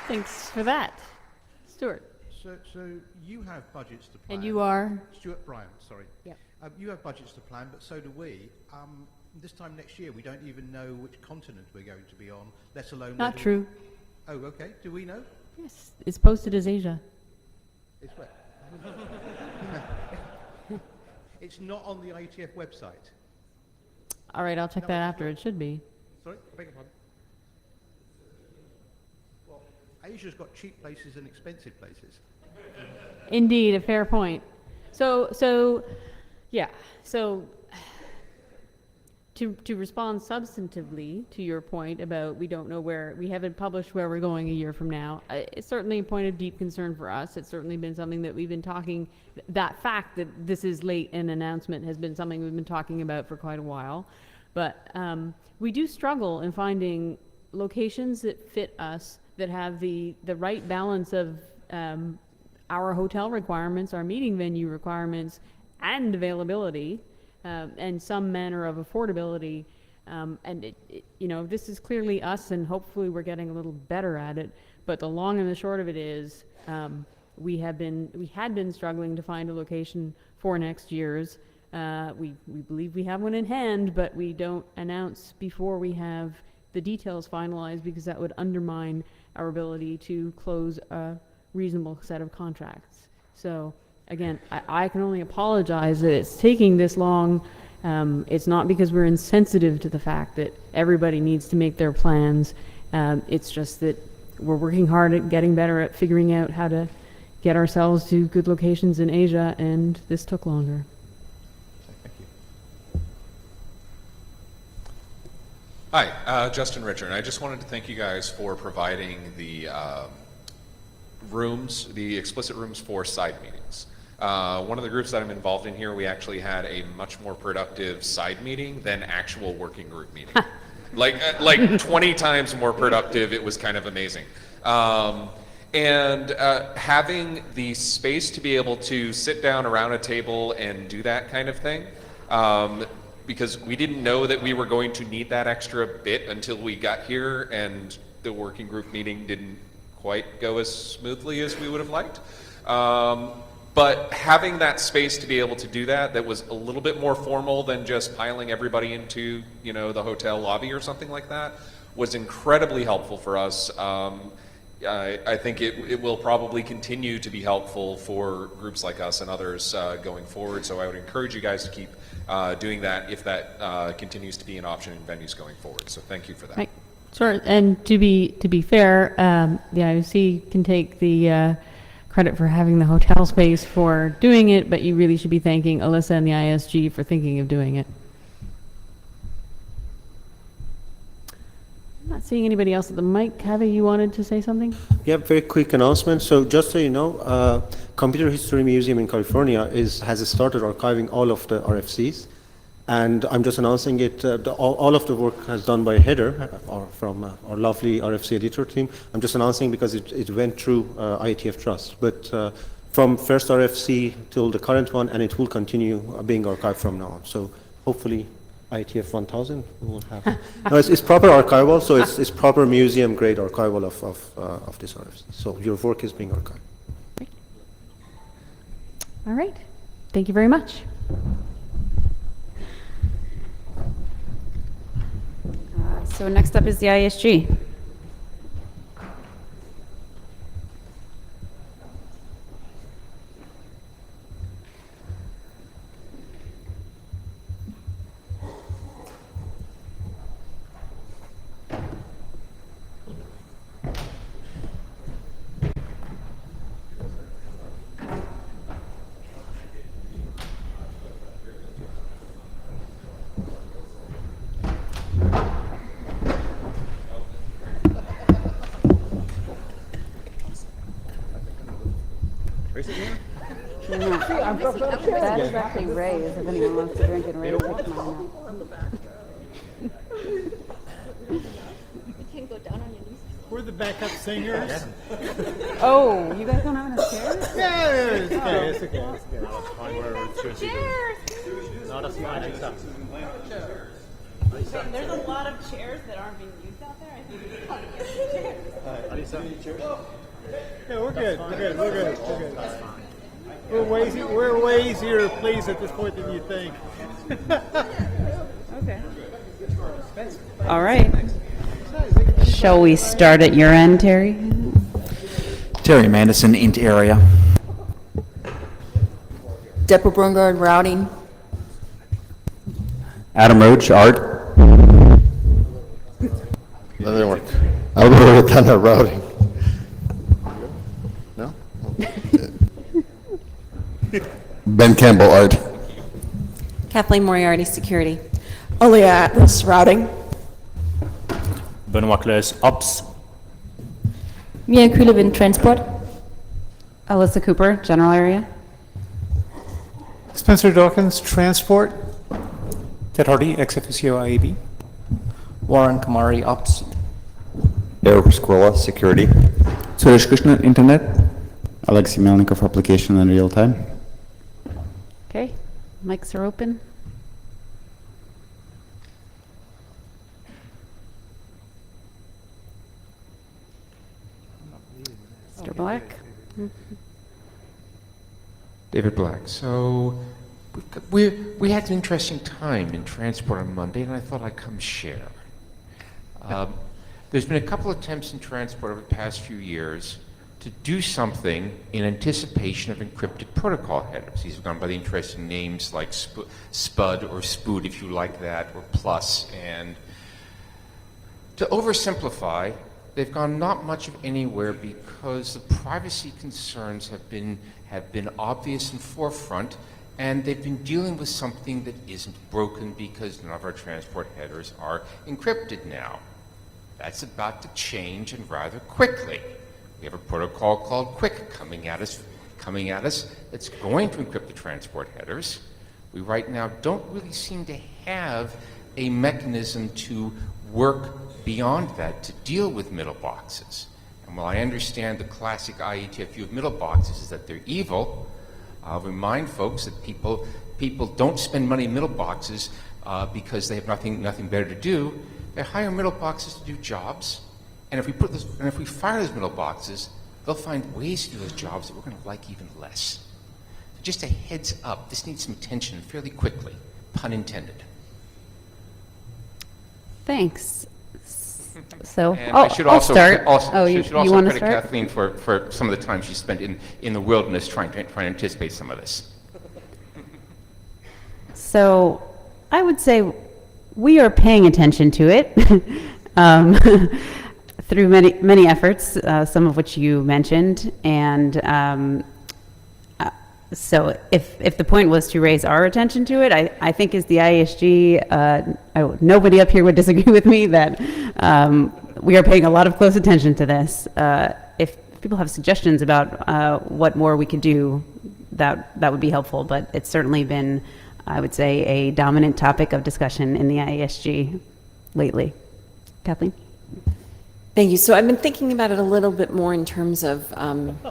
Thanks for that. Stuart? So you have budgets to plan. And you are? Stuart Bryan, sorry. Yeah. You have budgets to plan, but so do we. This time next year, we don't even know which continent we're going to be on, let alone... Not true. Oh, okay. Do we know? Yes. It's posted as Asia. It's where? It's not on the IETF website. All right, I'll check that after. It should be. Sorry? Beg your pardon? Well, Asia's got cheap places and expensive places. Indeed, a fair point. So to respond substantively to your point about we don't know where, we haven't published where we're going a year from now, it's certainly a point of deep concern for us. It's certainly been something that we've been talking, that fact that this is late in announcement has been something we've been talking about for quite a while. But we do struggle in finding locations that fit us, that have the right balance of our hotel requirements, our meeting venue requirements, and availability, and some manner of affordability. And this is clearly us, and hopefully we're getting a little better at it. But the long and the short of it is, we had been struggling to find a location for next year's. We believe we have one in hand, but we don't announce before we have the details finalized, because that would undermine our ability to close a reasonable set of contracts. So again, I can only apologize that it's taking this long. It's not because we're insensitive to the fact that everybody needs to make their plans. It's just that we're working hard at getting better at figuring out how to get ourselves to good locations in Asia, and this took longer. Thank you. Hi, Justin Richard. I just wanted to thank you guys for providing the rooms, the explicit rooms for side meetings. One of the groups that I'm involved in here, we actually had a much more productive side meeting than actual working group meeting. like 20 times more productive. It was kind of amazing. And having the space to be able to sit down around a table and do that kind of thing, because we didn't know that we were going to need that extra bit until we got here, and the working group meeting didn't quite go as smoothly as we would have liked. But having that space to be able to do that was a little bit more formal than just piling everybody into, the hotel lobby or something like that, was incredibly helpful for us. I think it will probably continue to be helpful for groups like us and others going forward. So I would encourage you guys to keep doing that if that continues to be an option in venues going forward. So thank you for that. Right. Sure. And to be fair, the IOC can take the credit for having the hotel space for doing it, but you really should be thanking Alyssa and the ISG for thinking of doing it. I'm not seeing anybody else at the mic. Kavi, you wanted to say something? Yeah, very quick announcement. So just so you know, Computer History Museum in California has started archiving all of the RFCs. And I'm just announcing it, all of the work is done by Heather, or from our lovely RFC editor team. I'm just announcing because it went through IETF Trust. But from first RFC till the current one, and it will continue being archived from now on. So hopefully IETF 1000 will have. No, it's proper archival, so it's proper museum grade archival of this RFC. So your work is being archived. All right. Thank you very much. So next up is the ISG. That is actually Ray's, if anyone wants to drink it. Ray will pick mine up. You can go down on your knees. We're the backup singers. Oh, you guys don't have enough chairs? Yeah, it's okay. It's okay. Cheers! Not a smile. There's a lot of chairs that aren't being used out there. I think Yeah, we're good. We're good. We're good. We're good. We're way easier to please at this point than you think. Okay. All right. Shall we start at your end, Terry? Terry Madison, Int area. Deborah Brungard, routing. Adam Roach, Art. That didn't work. I would have done the routing. No? Ben Campbell, Art. Kathleen Moriarty, security. Olia Atlas, routing. Benoit Claes, Ops. Mia Kulevin, transport. Alyssa Cooper, general area. Spencer Dawkins, transport. Ted Hardy, ex officio IAB. Warren Kamari, Ops. Eric Squilla, security. Suresh Krishna, Internet. Alexei Melnikov, application and real time. Okay, mics are open. Mr. Black. David Black. So we had an interesting time in transport on Monday, and I thought I'd come share. There's been a couple attempts in transport over the past few years to do something in anticipation of encrypted protocol headers. These have gone by the interesting names like SPUD or SPOOD, if you like that, or PLUS. And to oversimplify, they've gone not much of anywhere because the privacy concerns have been obvious and forefront, and they've been dealing with something that isn't broken because none of our transport headers are encrypted now. That's about to change, and rather quickly. We have a protocol called QUIC coming at us that's going to encrypt the transport headers. We right now don't really seem to have a mechanism to work beyond that to deal with middle boxes. And while I understand the classic IETF view of middle boxes is that they're evil, I'll remind folks that people don't spend money in middle boxes because they have nothing better to do. They hire middle boxes to do jobs, and if we fire those middle boxes, they'll find ways to do those jobs that we're going to like even less. So just a heads up, this needs some attention fairly quickly, pun intended. Thanks. So And I should I'll also start. should also want to credit start? Kathleen for some of the time she spent in the wilderness trying to anticipate some of this. So I would say we are paying attention to it through many efforts, some of which you mentioned. And so if the point was to raise our attention to it, I think as the ISG, nobody up here would disagree with me that we are paying a lot of close attention to this. If people have suggestions about what more we could do, that would be helpful. But it's certainly been, I would say, a dominant topic of discussion in the ISG lately. Kathleen? Thank you. So I've been thinking about it a little bit more in terms of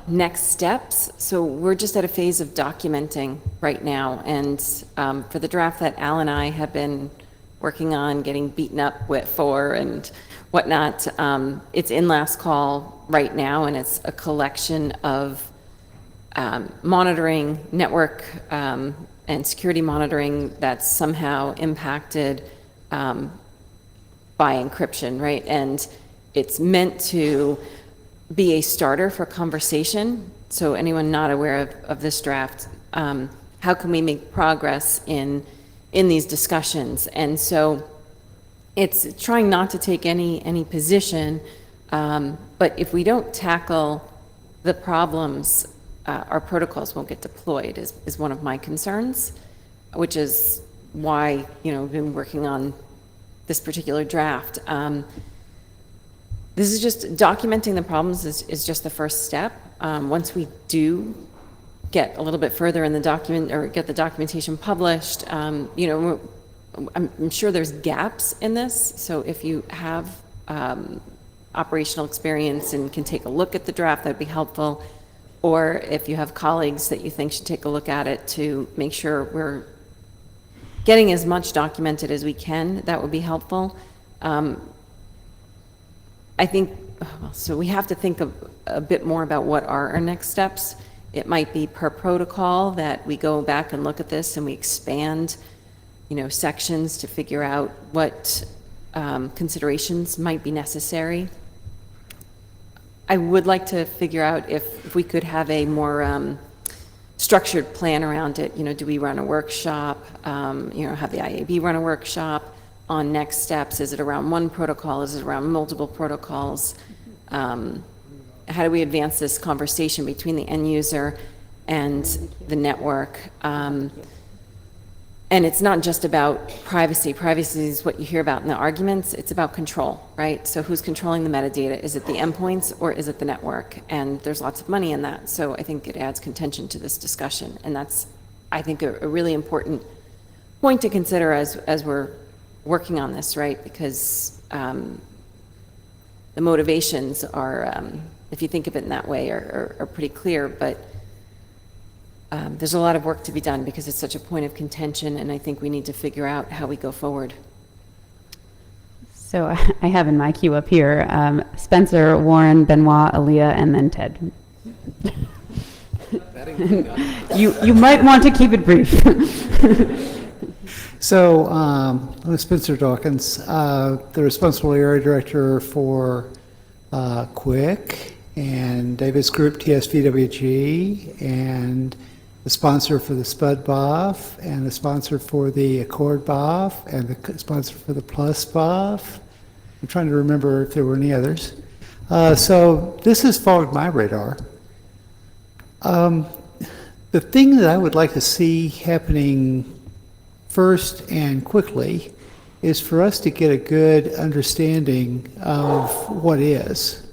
next steps. So we're just at a phase of documenting right now. And for the draft that Al and I have been working on, getting beaten up for and whatnot, it's in last call right now, and it's a collection of monitoring network and security monitoring that's somehow impacted by encryption, right? And it's meant to be a starter for conversation. So anyone not aware of this draft, how can we make progress in these discussions? And so it's trying not to take any position, but if we don't tackle the problems, our protocols won't get deployed is one of my concerns, which is why, I've been working on this particular draft. This is just documenting the problems is just the first step. Once we do get a little bit further in the document or get the documentation published, I'm sure there's gaps in this. So if you have operational experience and can take a look at the draft, that'd be helpful. Or if you have colleagues that you think should take a look at it to make sure we're getting as much documented as we can, that would be helpful. I think, so we have to think a bit more about what are our next steps. It might be per protocol that we go back and look at this and we expand, sections to figure out what considerations might be necessary. I would like to figure out if we could have a more structured plan around it. Do we run a workshop, have the IAB run a workshop on next steps? Is it around one protocol? Is it around multiple protocols? How do we advance this conversation between the end user and the network? And it's not just about privacy. Privacy is what you hear about in the arguments. It's about control, right? So who's controlling the metadata? Is it the endpoints or is it the network? And there's lots of money in that. So I think it adds contention to this discussion. And that's, I think, a really important point to consider as we're working on this, right? Because the motivations are, if you think of it in that way, are pretty clear, but there's a lot of work to be done because it's such a point of contention, and I think we need to figure out how we go forward. So I have in my queue up here, Spencer, Warren, Benoit, Aaliyah, and then Ted. You might want to keep it brief. So I'm Spencer Dawkins, the responsible area director for Quick and Davis Group TSVWG, and the sponsor for the SPUD BOF, and the sponsor for the Accord BOF, and the sponsor for the Plus BOF. I'm trying to remember if there were any others. So this has followed my radar. The thing that I would like to see happening first and quickly is for us to get a good understanding of what is.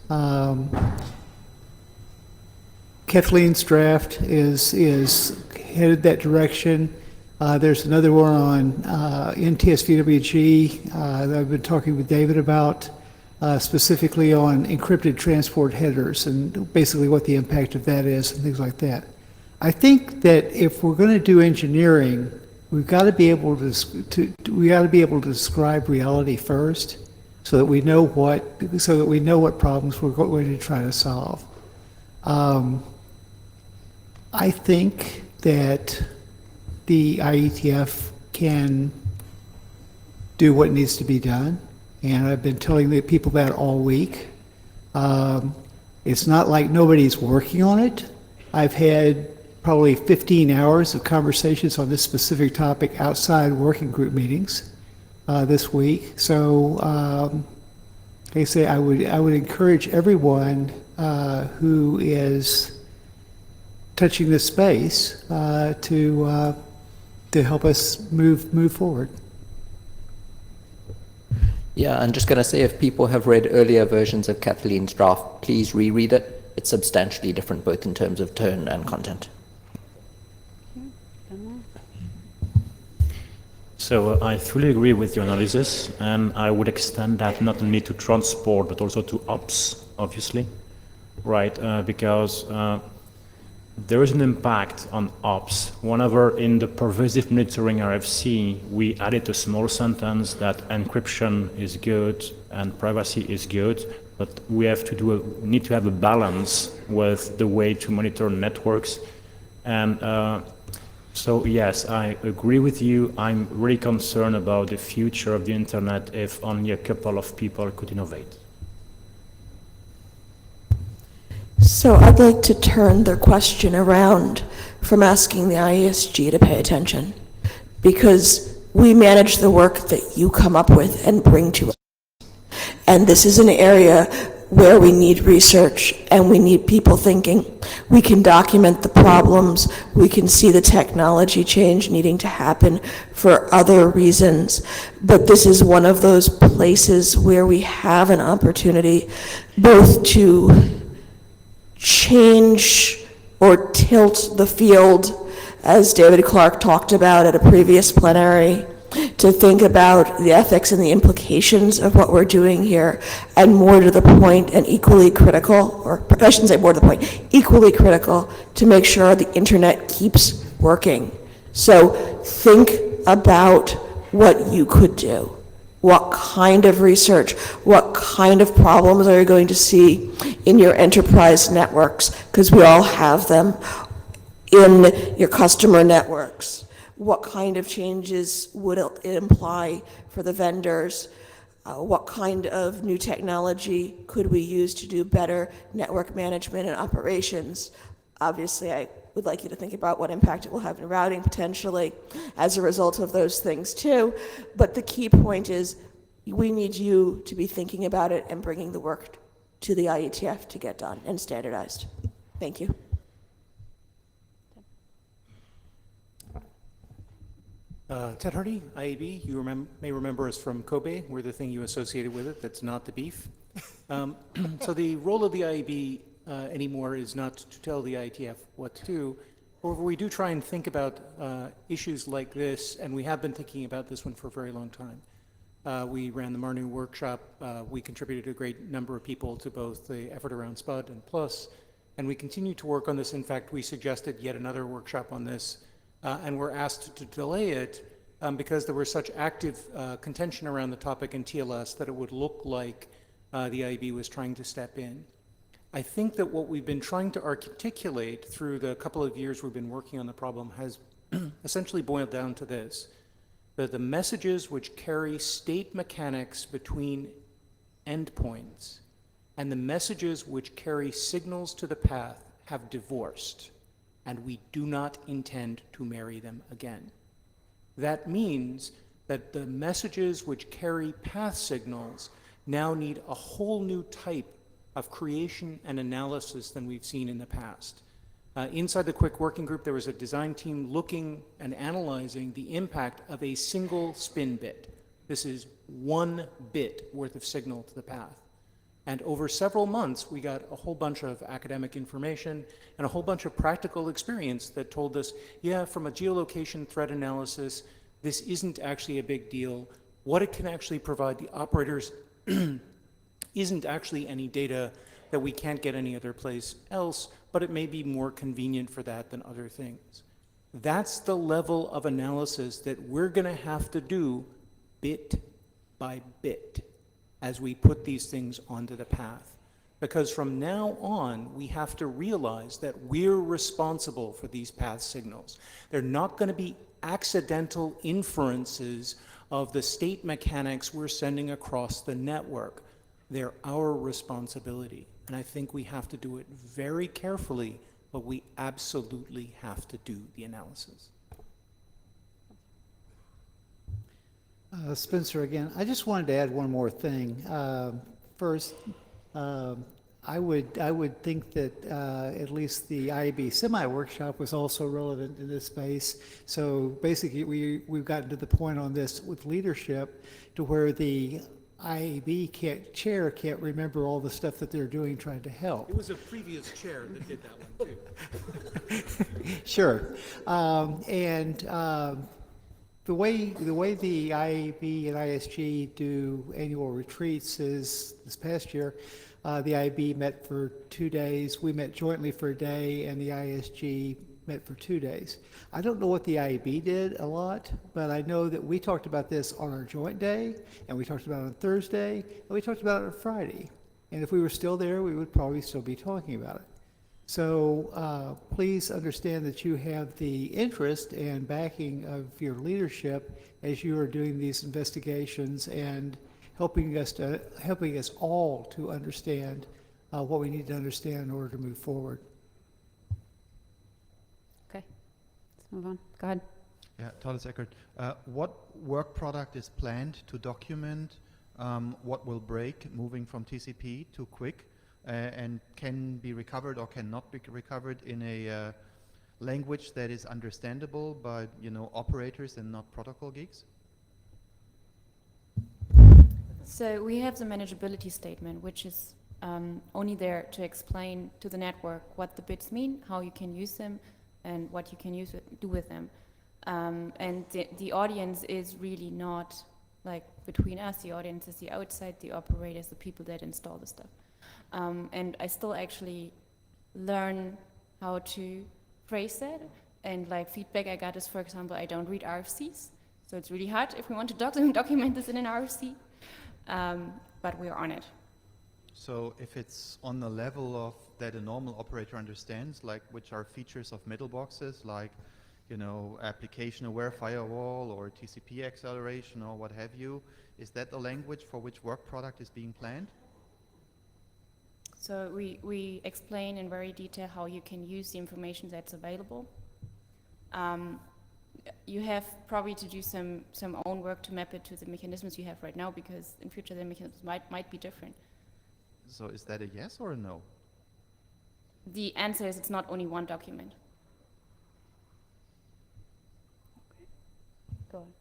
Kathleen's draft is headed that direction. There's another one on NTSVWG that I've been talking with David about, specifically on encrypted transport headers and basically what the impact of that is and things like that. I think that if we're going to do engineering, we've got to be able to describe reality first, so that we know what problems we're going to try to solve. I think that the IETF can do what needs to be done, and I've been telling the people that all week. It's not like nobody's working on it. I've had probably 15 hours of conversations on this specific topic outside working group meetings this week. So, like I say, I would encourage everyone who is touching this space to help us move forward. Yeah, I'm just going to say, if people have read earlier versions of Kathleen's draft, please reread it. It's substantially different, both in terms of tone and content. So I fully agree with your analysis, and I would extend that not only to transport, but also to ops, obviously, right? Because there is an impact on ops. Whenever in the pervasive monitoring RFC, we added a small sentence that encryption is good and privacy is good, but we have to need to have a balance with the way to monitor networks. And So yes, I agree with you. I'm really concerned about the future of the internet if only a couple of people could innovate. So I'd like to turn the question around from asking the IESG to pay attention, because we manage the work that you come up with and bring to us. And this is an area where we need research and we need people thinking. We can document the problems, we can see the technology change needing to happen for other reasons, but this is one of those places where we have an opportunity both to change or tilt the field, as David Clark talked about at a previous plenary, to think about the ethics and the implications of what we're doing here, and more to the point and equally critical, or I shouldn't say more to the point, equally critical to make sure the internet keeps working. So think about what you could do. What kind of research, what kind of problems are you going to see in your enterprise networks, because we all have them, in your customer networks? What kind of changes would it imply for the vendors? What kind of new technology could we use to do better network management and operations? Obviously, I would like you to think about what impact it will have in routing potentially as a result of those things too. But the key point is we need you to be thinking about it and bringing the work to the IETF to get done and standardized. Thank you. Ted Hardy, IAB, you may remember us from Kobe. We're the thing you associated with it that's not the beef. So the role of the IAB anymore is not to tell the IETF what to do. However, we do try and think about issues like this, and we have been thinking about this one for a very long time. We ran the Marnu workshop. We contributed a great number of people to both the effort around SPUD and PLUS, and we continue to work on this. In fact, we suggested yet another workshop on this, and were asked to delay it because there was such active contention around the topic in TLS that it would look like the IAB was trying to step in. I think that what we've been trying to articulate through the couple of years we've been working on the problem has essentially boiled down to this, that the messages which carry state mechanics between endpoints and the messages which carry signals to the path have divorced, and we do not intend to marry them again. That means that the messages which carry path signals now need a whole new type of creation and analysis than we've seen in the past. Inside the Quick Working Group, there was a design team looking and analyzing the impact of a single spin bit. This is 1 bit worth of signal to the path. And over several months, we got a whole bunch of academic information and a whole bunch of practical experience that told us, yeah, from a geolocation threat analysis, this isn't actually a big deal. What it can actually provide the operators isn't actually any data that we can't get any other place else, but it may be more convenient for that than other things. That's the level of analysis that we're going to have to do bit by bit as we put these things onto the path. Because from now on, we have to realize that we're responsible for these path signals. They're not going to be accidental inferences of the state mechanics we're sending across the network. They're our responsibility. And I think we have to do it very carefully, but we absolutely have to do the analysis. Spencer again. I just wanted to add one more thing. First, I would think that at least the IAB semi-workshop was also relevant in this space. So basically, we've gotten to the point on this with leadership to where the IAB chair can't remember all the stuff that they're doing trying to help. It was a previous chair that did that one too. Sure. The way the IAB and ISG do annual retreats is this past year, the IAB met for 2 days, we met jointly for a day, and the ISG met for 2 days. I don't know what the IAB did a lot, but I know that we talked about this on our joint day, and we talked about it on Thursday, and we talked about it on Friday. And if we were still there, we would probably still be talking about it. So please understand that you have the interest and backing of your leadership as you are doing these investigations and helping us all to understand what we need to understand in order to move forward. Okay, let's move on. Go ahead. Yeah, Thomas Eckert. What work product is planned to document what will break moving from TCP to QUIC and can be recovered or cannot be recovered in a language that is understandable by operators and not protocol geeks? So we have the manageability statement, which is only there to explain to the network what the bits mean, how you can use them, and what you can do with them. And the audience is really not like between us. The audience is the outside, the operators, the people that install the stuff. And I still actually learn how to phrase that. And like feedback I got is, for example, I don't read RFCs. So it's really hard if we want to document this in an RFC. But we're on it. So if it's on the level of that a normal operator understands, like which are features of middle boxes, like application-aware firewall or TCP acceleration or what have you, is that the language for which work product is being planned? So we explain in very detail how you can use the information that's available. You have probably to do some own work to map it to the mechanisms you have right now, because in future the mechanisms might be different. So is that a yes or a no? The answer is it's not only one document. Go on.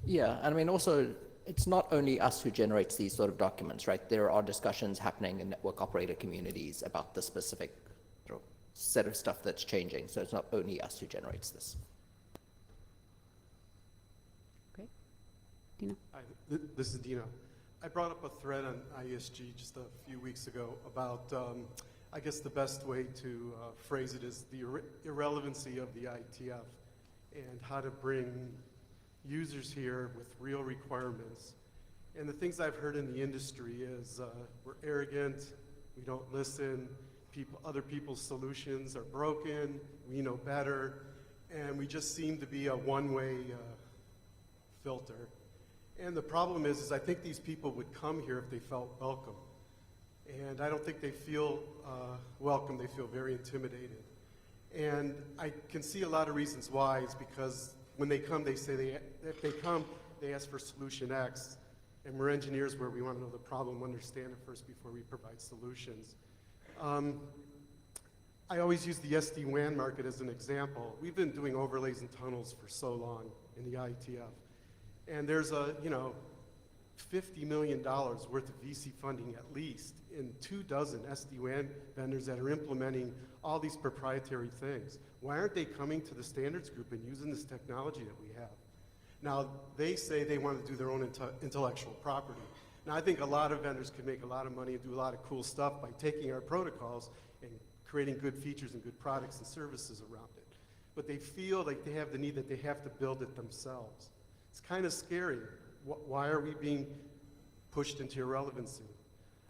Yeah, and I mean also, it's not only us who generates these sort of documents, right? There are discussions happening in network operator communities about the specific set of stuff that's changing. So it's not only us who generates this. Great. Dino. Hi, this is Dino. I brought up a thread on IESG just a few weeks ago about, I guess the best way to phrase it is the irrelevancy of the IETF and how to bring users here with real requirements. And the things I've heard in the industry is we're arrogant, we don't listen, other people's solutions are broken, we know better, and we just seem to be a one-way filter. And the problem is I think these people would come here if they felt welcome. And I don't think they feel welcome, they feel very intimidated. And I can see a lot of reasons why. It's because when they come, they say if they come, they ask for solution X. And we're engineers where we want to know the problem, understand it first before we provide solutions. I always use the SD-WAN market as an example. We've been doing overlays and tunnels for so long in the IETF. And there's a, $50 million worth of VC funding at least in 24 SD-WAN vendors that are implementing all these proprietary things. Why aren't they coming to the standards group and using this technology that we have? Now, they say they want to do their own intellectual property. Now, I think a lot of vendors could make a lot of money and do a lot of cool stuff by taking our protocols and creating good features and good products and services around it. But they feel like they have the need that they have to build it themselves. It's kind of scary. Why are we being pushed into irrelevancy?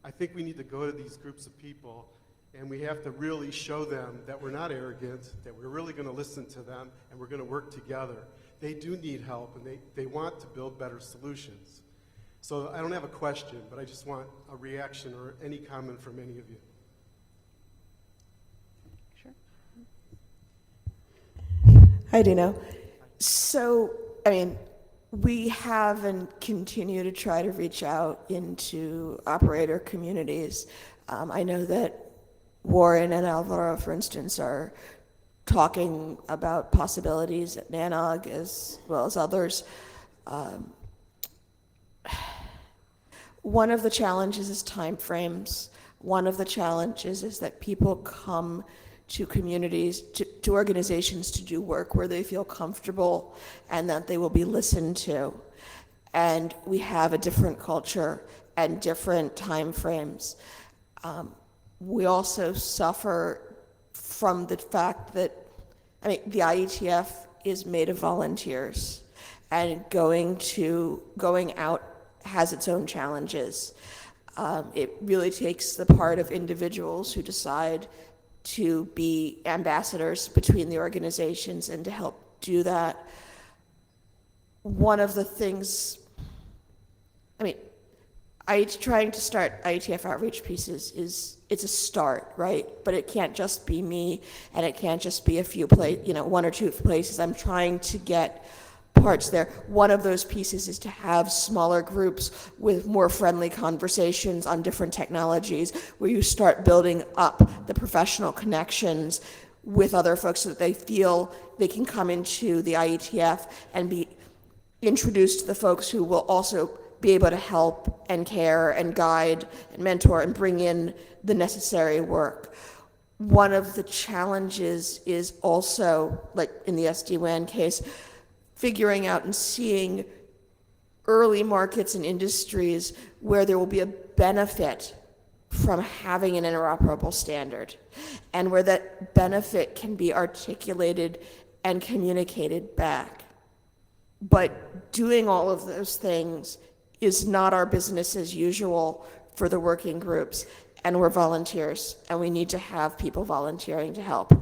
I think we need to go to these groups of people and we have to really show them that we're not arrogant, that we're really going to listen to them and we're going to work together. They do need help and they want to build better solutions. So I don't have a question, but I just want a reaction or any comment from any of you. Sure. Hi, Dino. So, we have and continue to try to reach out into operator communities. I know that Warren and Alvaro, for instance, are talking about possibilities at NANOG as well as others. One of the challenges is timeframes. One of the challenges is that people come to communities, to organizations to do work where they feel comfortable and that they will be listened to. And we have a different culture and different time frames. We also suffer from the fact that, the IETF is made of volunteers, and going out has its own challenges. It really takes the part of individuals who decide to be ambassadors between the organizations and to help do that. One of the things, I mean, trying to start IETF outreach pieces it's a start, right? But it can't just be me, and it can't just be a few one or two places. I'm trying to get parts there. One of those pieces is to have smaller groups with more friendly conversations on different technologies, where you start building up the professional connections with other folks so that they feel they can come into the IETF and be introduced to the folks who will also be able to help and care and guide and mentor and bring in the necessary work. One of the challenges is also, like in the SD-WAN case, figuring out and seeing early markets and industries where there will be a benefit from having an interoperable standard, and where that benefit can be articulated and communicated back. But doing all of those things is not our business as usual for the working groups, and we're volunteers, and we need to have people volunteering to help.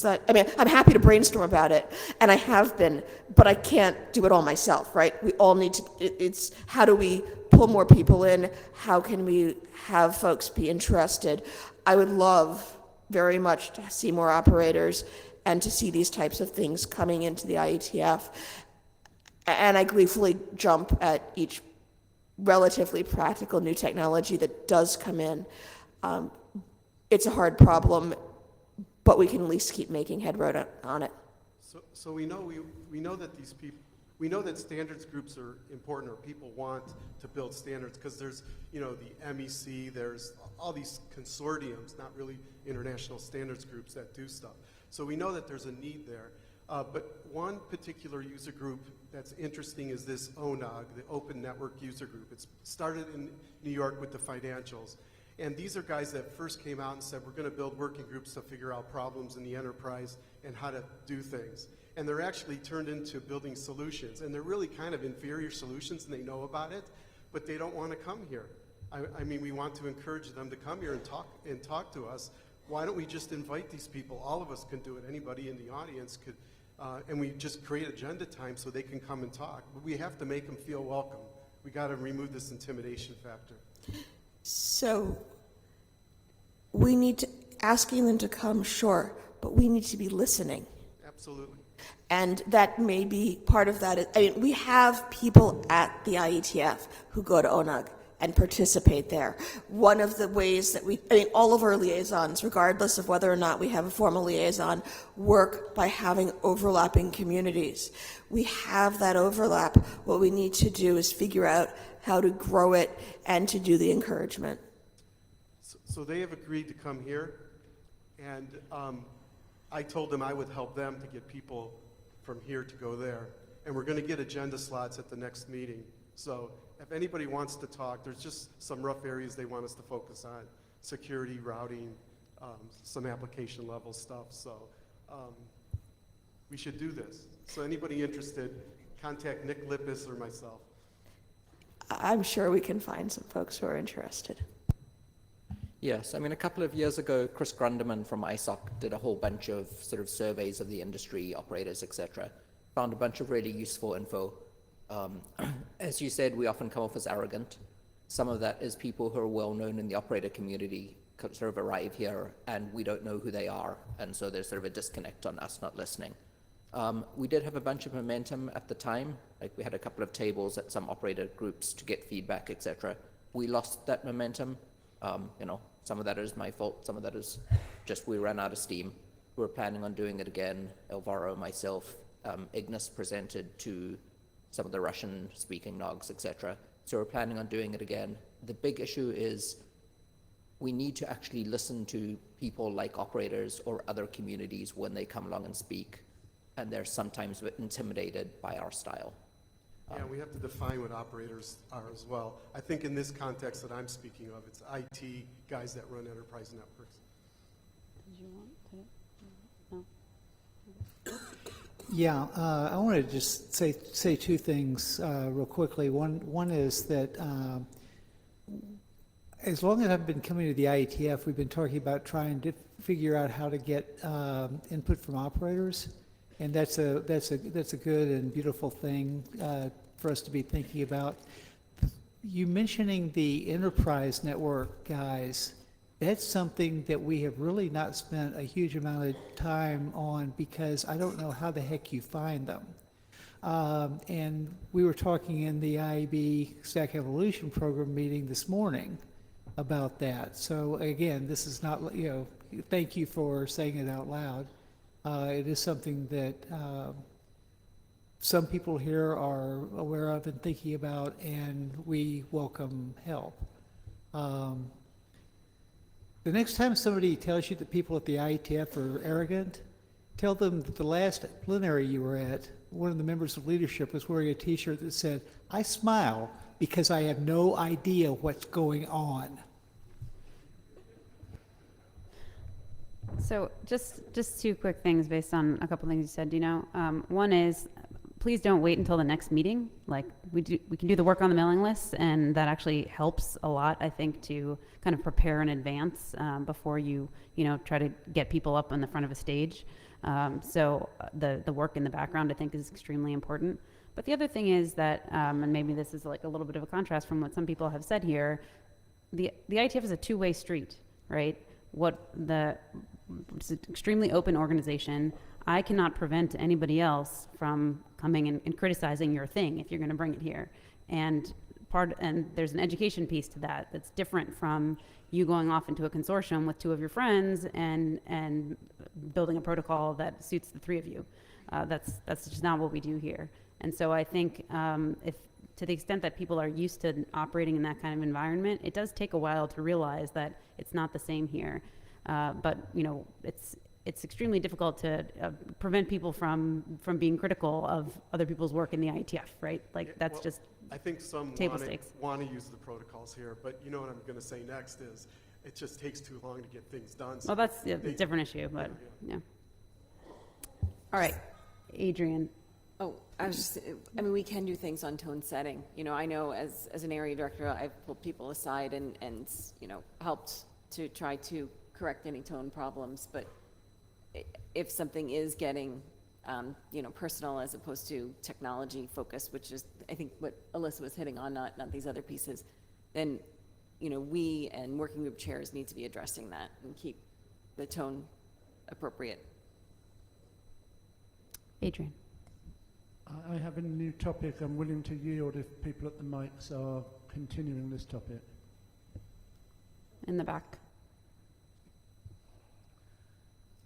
I'm happy to brainstorm about it, and I have been, but I can't do it all myself, right? We all need to, it's how do we pull more people in? How can we have folks be interested? I would love very much to see more operators and to see these types of things coming into the IETF. And I gleefully jump at each relatively practical new technology that does come in. It's a hard problem, but we can at least keep making headway on it. So we know that these people, we know that standards groups are important, or people want to build standards, because there's, the MEC, there's all these consortiums, not really international standards groups, that do stuff. So we know that there's a need there. But one particular user group that's interesting is this ONOG, the Open Network User Group. It's started in New York with the financials. And these are guys that first came out and said, we're going to build working groups to figure out problems in the enterprise and how to do things. And they're actually turned into building solutions. And they're really kind of inferior solutions, and they know about it, but they don't want to come here. I mean, we want to encourage them to come here and talk to us. Why don't we just invite these people? All of us can do it. Anybody in the audience could. And we just create agenda time so they can come and talk. But we have to make them feel welcome. We got to remove this intimidation factor. So we need to, asking them to come, sure, but we need to be listening. Absolutely. And that may be part of that. We have people at the IETF who go to ONUG and participate there. One of the ways that all of our liaisons, regardless of whether or not we have a formal liaison, work by having overlapping communities. We have that overlap. What we need to do is figure out how to grow it and to do the encouragement. So they have agreed to come here, and I told them I would help them to get people from here to go there. And we're going to get agenda slots at the next meeting. So if anybody wants to talk, there's just some rough areas they want us to focus on: security, routing, some application level stuff. So we should do this. So anybody interested, contact Nick Lippis or myself. I'm sure we can find some folks who are interested. Yes, a couple of years ago, Chris Grundeman from ISOC did a whole bunch of sort of surveys of the industry, operators, etc. Found a bunch of really useful info. As you said, we often come off as arrogant. Some of that is people who are well known in the operator community sort of arrive here and we don't know who they are, and so there's sort of a disconnect on us not listening. We did have a bunch of momentum at the time, like we had a couple of tables at some operator groups to get feedback, etc. We lost that momentum. Some of that is my fault, some of that is just we ran out of steam. We're planning on doing it again. Elvaro, myself, Ignis presented to some of the Russian-speaking NOGs, etc. So we're planning on doing it again. The big issue is we need to actually listen to people like operators or other communities when they come along and speak, and they're sometimes a bit intimidated by our style. Yeah, we have to define what operators are as well. I think in this context that I'm speaking of, it's IT guys that run enterprise networks. Did you want to? No. Yeah, I want to just say two things real quickly. One is that as long as I've been coming to the IETF, we've been talking about trying to figure out how to get input from operators, and that's a good and beautiful thing for us to be thinking about. You mentioning the enterprise network guys, that's something that we have really not spent a huge amount of time on because I don't know how the heck you find them. And we were talking in the IEB Stack Evolution program meeting this morning about that. So again, this is not, thank you for saying it out loud. It is something that some people here are aware of and thinking about, and we welcome help. The next time somebody tells you that people at the IETF are arrogant, tell them that the last plenary you were at, one of the members of leadership was wearing a t-shirt that said, "I smile because I have no idea what's going on." So just two quick things based on a couple things you said, Dino. One is, please don't wait until the next meeting. Like we can do the work on the mailing list, and that actually helps a lot, I think, to kind of prepare in advance before you try to get people up on the front of a stage. So the work in the background, I think, is extremely important. But the other thing is that, and maybe this is like a little bit of a contrast from what some people have said here, the IETF is a two-way street, right? It's an extremely open organization. I cannot prevent anybody else from coming and criticizing your thing if you're going to bring it here. And there's an education piece to that that's different from you going off into a consortium with two of your friends and building a protocol that suits the three of you. That's just not what we do here. And so I think if to the extent that people are used to operating in that kind of environment, it does take a while to realize that it's not the same here. But it's extremely difficult to prevent people from being critical of other people's work in the IETF, right? Like that's just I think some table stakes. want to use the protocols here, but you know what I'm going to say next is it just takes too long to get things done. So well, that's a different issue, but yeah. All right, Adrian. Oh, we can do things on tone setting. I know as an area director, I've pulled people aside and helped to try to correct any tone problems, but if something is getting, personal as opposed to technology focused, which is, I think, what Alyssa was hitting on, not these other pieces, then, we and working group chairs need to be addressing that and keep the tone appropriate. Adrian. I have a new topic. I'm willing to yield if people at the mics are continuing this topic. In the back.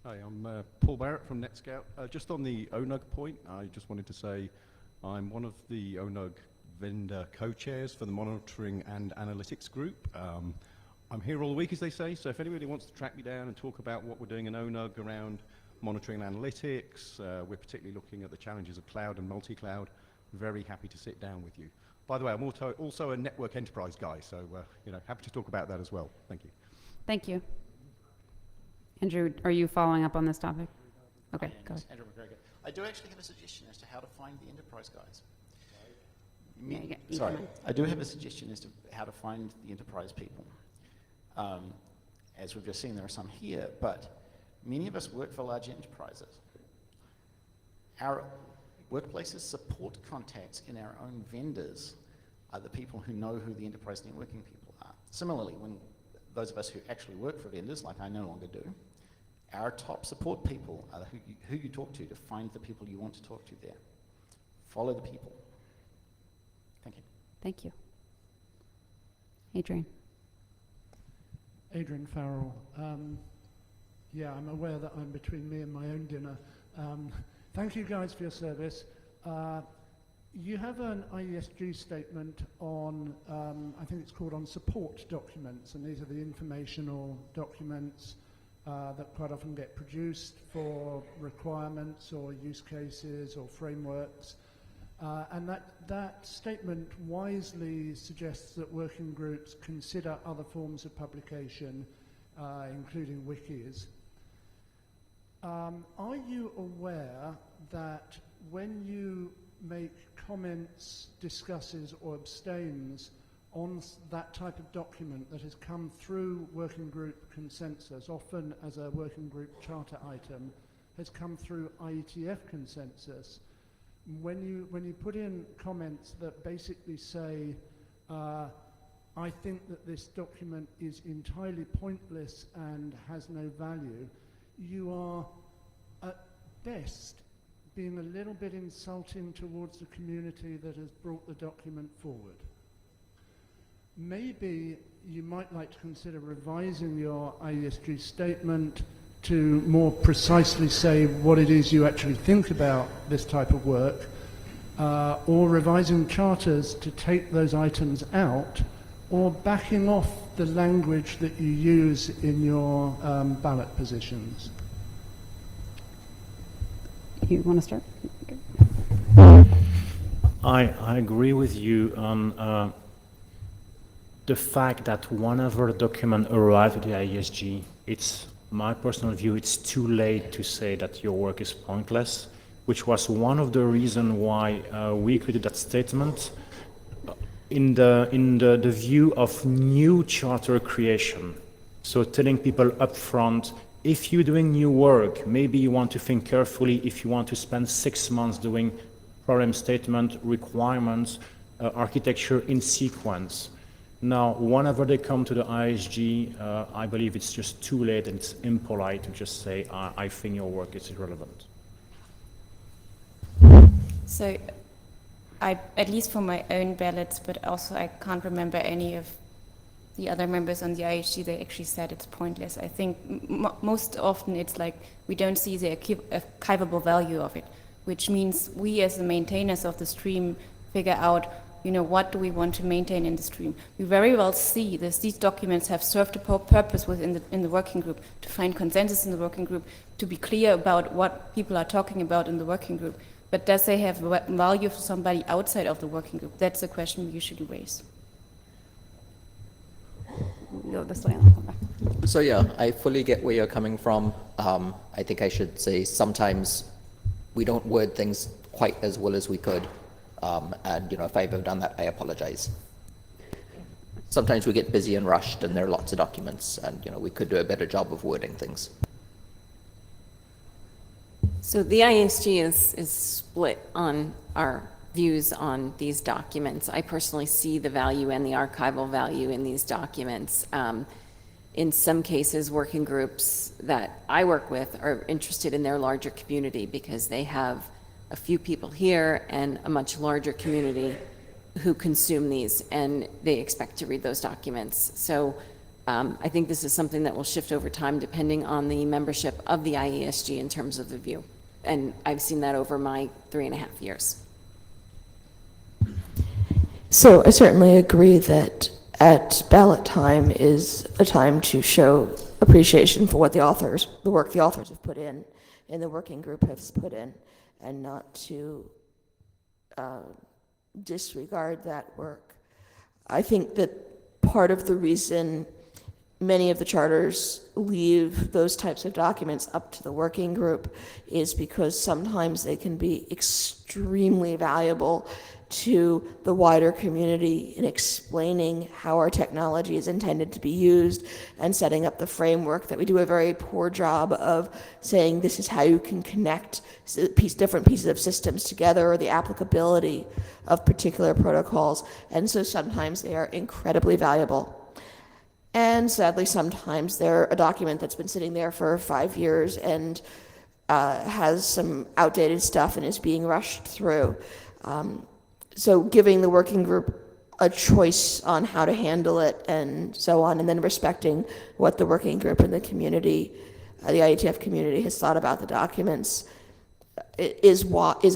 Hi, I'm Paul Barrett from NetScout. Just on the ONUG point, I just wanted to say I'm one of the ONUG vendor co-chairs for the monitoring and analytics group. I'm here all week, as they say, so if anybody wants to track me down and talk about what we're doing in ONUG around monitoring and analytics, we're particularly looking at the challenges of cloud and multi-cloud. Very happy to sit down with you. By the way, I'm also a network enterprise guy, so happy to talk about that as well. Thank you. Thank you. Andrew, are you following up on this topic? Okay, go ahead. Andrew McGregor. I do actually have a suggestion as to how to find the enterprise guys. Sorry, I do have a suggestion as to how to find the enterprise people. As we've just seen, there are some here, but many of us work for large enterprises. Our workplaces support contacts in our own vendors are the people who know who the enterprise networking people are. Similarly, when those of us who actually work for vendors, like I no longer do, our top support people are who you talk to find the people you want to talk to there. Follow the people. Thank you. Thank you. Adrian. Adrian Farrell. Yeah, I'm aware that I'm between me and my own dinner. Thank you guys for your service. You have an IESG statement on, I think it's called on support documents, and these are the informational documents that quite often get produced for requirements or use cases or frameworks. And that statement wisely suggests that working groups consider other forms of publication, including wikis. Are you aware that when you make comments, discusses, or abstains on that type of document that has come through working group consensus, often as a working group charter item, has come through IETF consensus. When you put in comments that basically say, I think that this document is entirely pointless and has no value, you are at best being a little bit insulting towards the community that has brought the document forward. Maybe you might like to consider revising your IESG statement to more precisely say what it is you actually think about this type of work, or revising charters to take those items out, or backing off the language that you use in your ballot positions. You want to start? I agree with you on the fact that whenever a document arrives at the IESG, it's my personal view, it's too late to say that your work is pointless, which was one of the reasons why we created that statement in the view of new charter creation. So telling people up front, if you're doing new work, maybe you want to think carefully if you want to spend 6 months doing problem statement, requirements, architecture in sequence. Now, whenever they come to the ISG, I believe it's just too late and it's impolite to just say, I think your work is irrelevant. So, at least for my own ballots, but also I can't remember any of the other members on the IHG, they actually said it's pointless. I think most often it's like we don't see the archivable value of it, which means we as the maintainers of the stream figure out, you know, what do we want to maintain in the stream. We very well see that these documents have served a purpose within in the working group, to find consensus in the working group, to be clear about what people are talking about in the working group. But does they have value for somebody outside of the working group? That's the question we usually raise. Go this way and I'll come back. So yeah, I fully get where you're coming from. I think I should say sometimes we don't word things quite as well as we could. And you know, if I've ever done that, I apologize. Sometimes we get busy and rushed and there are lots of documents and you know, we could do a better job of wording things. So the ISG is split on our views on these documents. I personally see the value and the archival value in these documents. In some cases, working groups that I work with are interested in their larger community because they have a few people here and a much larger community who consume these, and they expect to read those documents. So I think this is something that will shift over time depending on the membership of the IESG in terms of the view. And I've seen that over my 3.5 years. So I certainly agree that at ballot time is a time to show appreciation for what the work the authors have put in and the working group has put in, and not to disregard that work. I think that part of the reason many of the charters leave those types of documents up to the working group is because sometimes they can be extremely valuable to the wider community in explaining how our technology is intended to be used and setting up the framework. That we do a very poor job of saying this is how you can connect different pieces of systems together, or the applicability of particular protocols. And so sometimes they are incredibly valuable. And sadly, sometimes they're a document that's been sitting there for 5 years and has some outdated stuff and is being rushed through. So giving the working group a choice on how to handle it and so on, and then respecting what the working group and the community, the IETF community, has thought about the documents is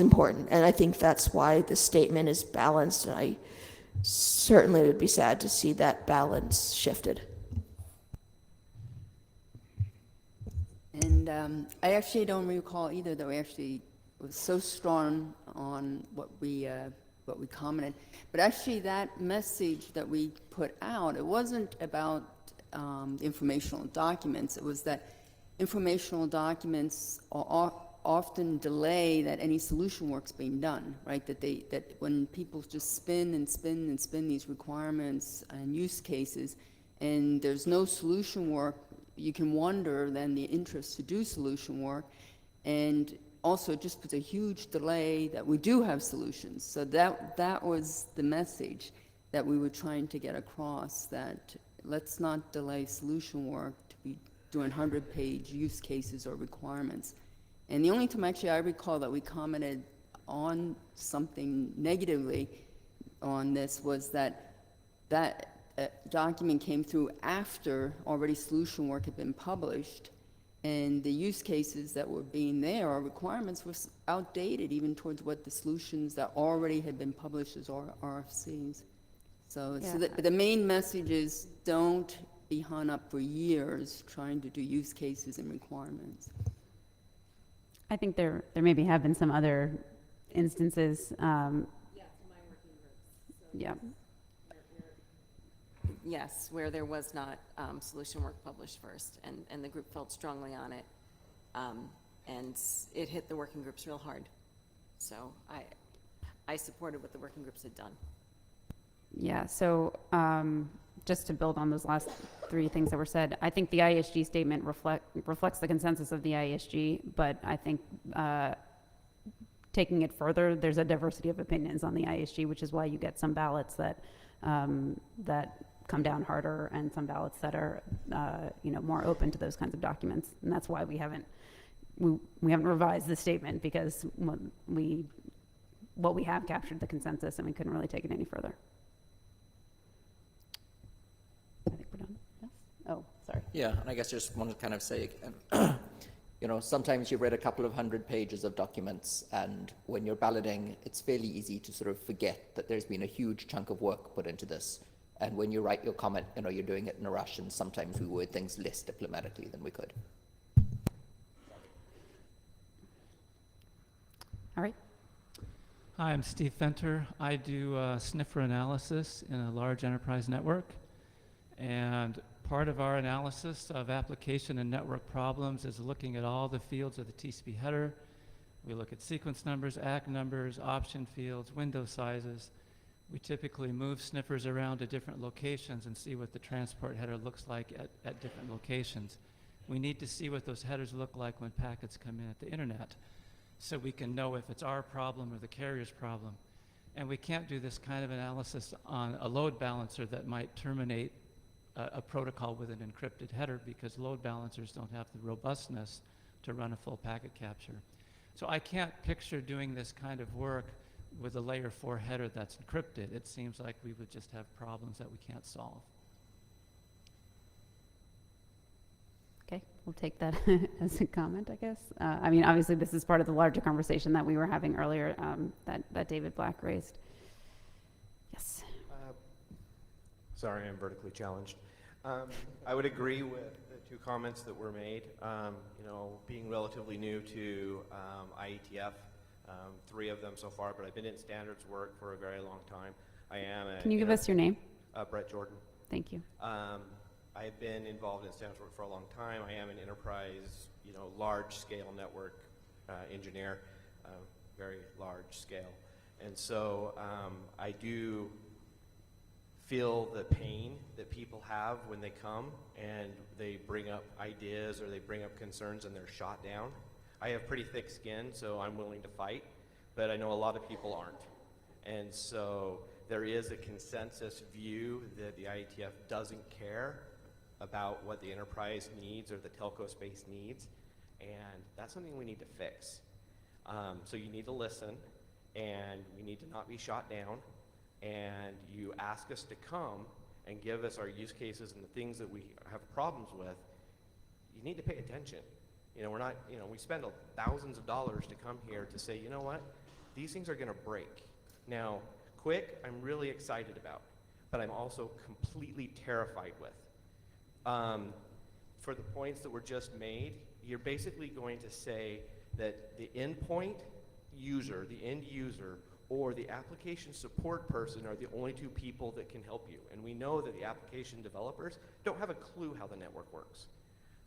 important. And I think that's why the statement is balanced, and I certainly would be sad to see that balance shifted. And I actually don't recall either that we actually was so strong on what we commented. But actually that message that we put out, it wasn't about informational documents. It was that informational documents often delay that any solution work's being done, right? That when people just spin and spin and spin these requirements and use cases, and there's no solution work, you can wonder then the interest to do solution work, and also it just puts a huge delay that we do have solutions. So that was the message that we were trying to get across, that let's not delay solution work to be doing 100-page use cases or requirements. And the only time actually I recall that we commented on something negatively on this was that document came through after already solution work had been published, and the use cases that were being there or requirements were outdated even towards what the solutions that already had been published as RFCs. So the main message is don't be hung up for years trying to do use cases and requirements. I think there maybe have been some other instances. Yeah. Yes, where there was not solution work published first, and the group felt strongly on it, and it hit the working groups real hard. So I supported what the working groups had done. Yeah, so just to build on those last three things that were said, I think the IESG statement reflects the consensus of the IESG, but I think taking it further, there's a diversity of opinions on the IESG, which is why you get some ballots that come down harder and some ballots that are more open to those kinds of documents. And that's why we haven't revised the statement, because what we have captured the consensus and we couldn't really take it any further. I think we're done. Yes? Oh, sorry. Yeah, and I guess I just want to kind of say, sometimes you've read a couple of 100 pages of documents, and when you're balloting, it's fairly easy to sort of forget that there's been a huge chunk of work put into this. And when you write your comment, you're doing it in a rush, and sometimes we word things less diplomatically than we could. All right. Hi, I'm Steve Fenter. I do sniffer analysis in a large enterprise network. And part of our analysis of application and network problems is looking at all the fields of the TCP header. We look at sequence numbers, ACK numbers, option fields, window sizes. We typically move sniffers around to different locations and see what the transport header looks like at different locations. We need to see what those headers look like when packets come in at the internet, so we can know if it's our problem or the carrier's problem. And we can't do this kind of analysis on a load balancer that might terminate a protocol with an encrypted header, because load balancers don't have the robustness to run a full packet capture. So I can't picture doing this kind of work with a layer 4 header that's encrypted. It seems like we would just have problems that we can't solve. Okay, we'll take that as a comment, I guess. I mean, obviously, this is part of the larger conversation that we were having earlier that David Black raised. Yes. Sorry, I'm vertically challenged. I would agree with the two comments that were made. Being relatively new to IETF, 3 of them so far, but I've been in standards work for a very long time. Can you give us your name? Brett Jordan. Thank you. I've been involved in standards work for a long time. I am an enterprise, large-scale network engineer, very large scale. And so I do feel the pain that people have when they come and they bring up ideas or they bring up concerns and they're shot down. I have pretty thick skin, so I'm willing to fight, but I know a lot of people aren't. And so there is a consensus view that the IETF doesn't care about what the enterprise needs or the telco space needs, and that's something we need to fix. So you need to listen, and we need to not be shot down, and you ask us to come and give us our use cases and the things that we have problems with. You need to pay attention. We're not, we spend thousands of dollars to come here to say, you know what, these things are going to break. Now, Quick, I'm really excited about, but I'm also completely terrified with. For the points that were just made, you're basically going to say that the endpoint user, the end user, or the application support person are the only 2 people that can help you. And we know that the application developers don't have a clue how the network works.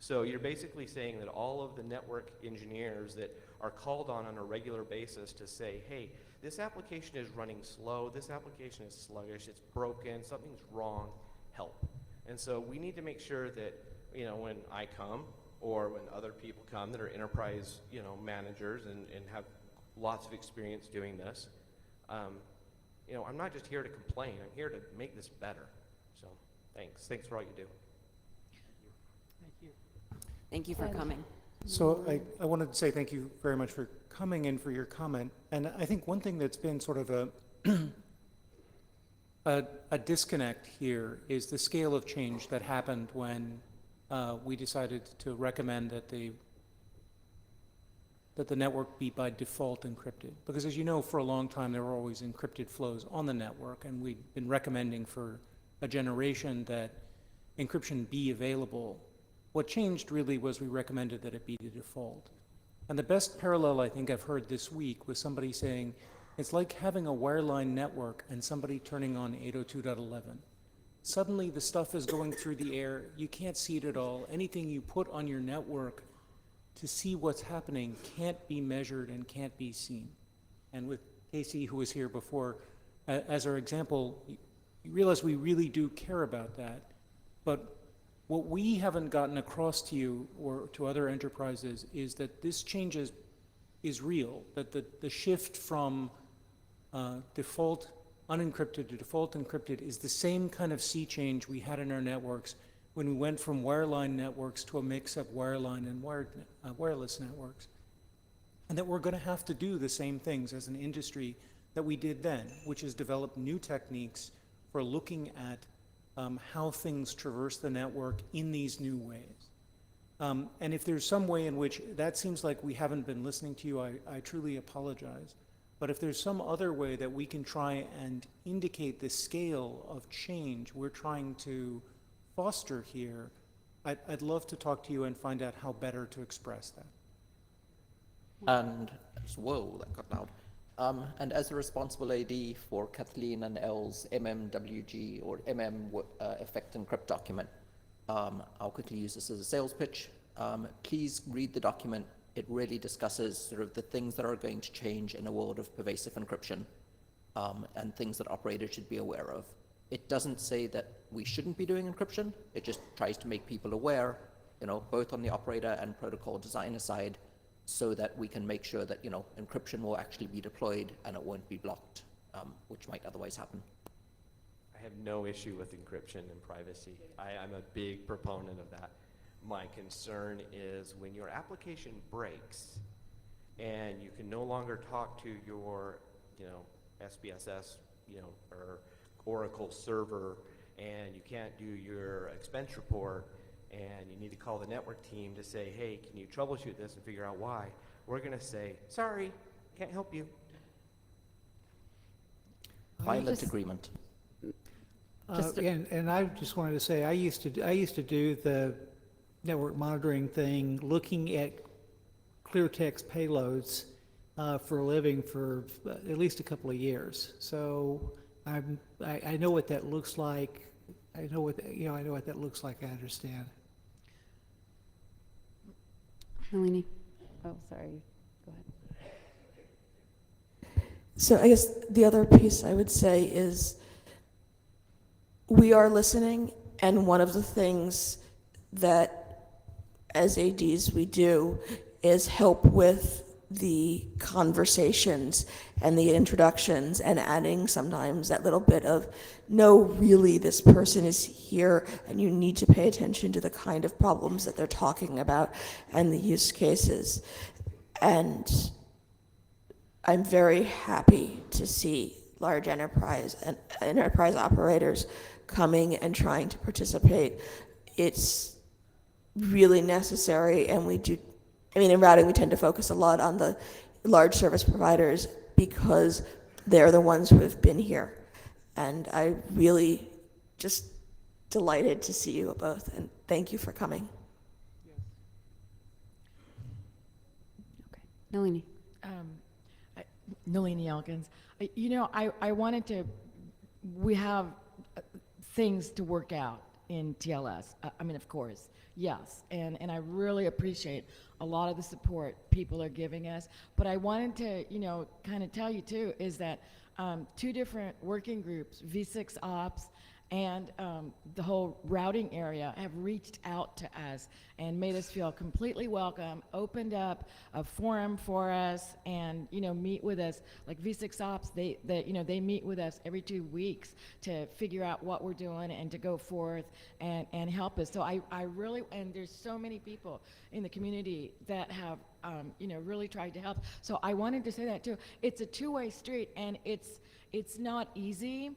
So you're basically saying that all of the network engineers that are called on a regular basis to say, hey, this application is running slow, this application is sluggish, it's broken, something's wrong, help. And so we need to make sure that, you know, when I come or when other people come that are enterprise, you know, managers and have lots of experience doing this, you know, I'm not just here to complain, I'm here to make this better. So thanks. Thanks for all you do. Thank you for coming. So I wanted to say thank you very much for coming and for your comment. And I think one thing that's been sort of a disconnect here is the scale of change that happened when we decided to recommend that the network be by default encrypted. Because as you know, for a long time, there were always encrypted flows on the network, and we've been recommending for a generation that encryption be available. What changed really was we recommended that it be the default. And the best parallel I think I've heard this week was somebody saying, it's like having a wireline network and somebody turning on 802.11. Suddenly the stuff is going through the air, you can't see it at all. Anything you put on your network to see what's happening can't be measured and can't be seen. And with Casey, who was here before, as our example, you realize we really do care about that. But what we haven't gotten across to you or to other enterprises is that this change is real, that the shift from default unencrypted to default encrypted is the same kind of sea change we had in our networks when we went from wireline networks to a mix of wireline and wireless networks. And that we're going to have to do the same things as an industry that we did then, which is develop new techniques for looking at how things traverse the network in these new ways. And if there's some way in which that seems like we haven't been listening to you, I truly apologize. But if there's some other way that we can try and indicate the scale of change we're trying to foster here, I'd love to talk to you and find out how better to express that. And, whoa, that got loud. And as a responsible AD for Kathleen and Elle's MMWG or Effect Encrypt document, I'll quickly use this as a sales pitch. Please read the document. It really discusses sort of the things that are going to change in a world of pervasive encryption and things that operators should be aware of. It doesn't say that we shouldn't be doing encryption. It just tries to make people aware, you know, both on the operator and protocol designer side, so that we can make sure that, you know, encryption will actually be deployed and it won't be blocked, which might otherwise happen. I have no issue with encryption and privacy. I'm a big proponent of that. My concern is when your application breaks and you can no longer talk to your, you know, SPSS, you know, or Oracle server, and you can't do your expense report, and you need to call the network team to say, hey, can you troubleshoot this and figure out why? We're going to say, sorry, can't help you. Pilot agreement. And I just wanted to say, I used to do the network monitoring thing, looking at clear text payloads for a living for at least a couple of years. So I know what that looks like. I know what that looks like. I understand. Nalini? Oh, sorry. Go ahead. So I guess the other piece I would say is we are listening, and one of the things that as ADs we do is help with the conversations and the introductions and adding sometimes that little bit of, no, really, this person is here and you need to pay attention to the kind of problems that they're talking about and the use cases. And I'm very happy to see large enterprise and enterprise operators coming and trying to participate. It's really necessary, and we do, I mean, in routing we tend to focus a lot on the large service providers because they're the ones who have been here. And I really just delighted to see you both, and thank you for coming. Okay. Nalini? Nalini Elkins. You know, I wanted to, we have things to work out in TLS. I mean, of course, yes. And I really appreciate a lot of the support people are giving us. But I wanted to, you know, kind of tell you too, is that 2 different working groups, V6 Ops and the whole routing area, have reached out to us and made us feel completely welcome, opened up a forum for us, and, you know, meet with us. Like V6 Ops, they meet with us every 2 weeks to figure out what we're doing and to go forth and help us. So I really, and there's so many people in the community that have, you know, really tried to help. So I wanted to say that too. It's a two-way street, and it's not easy.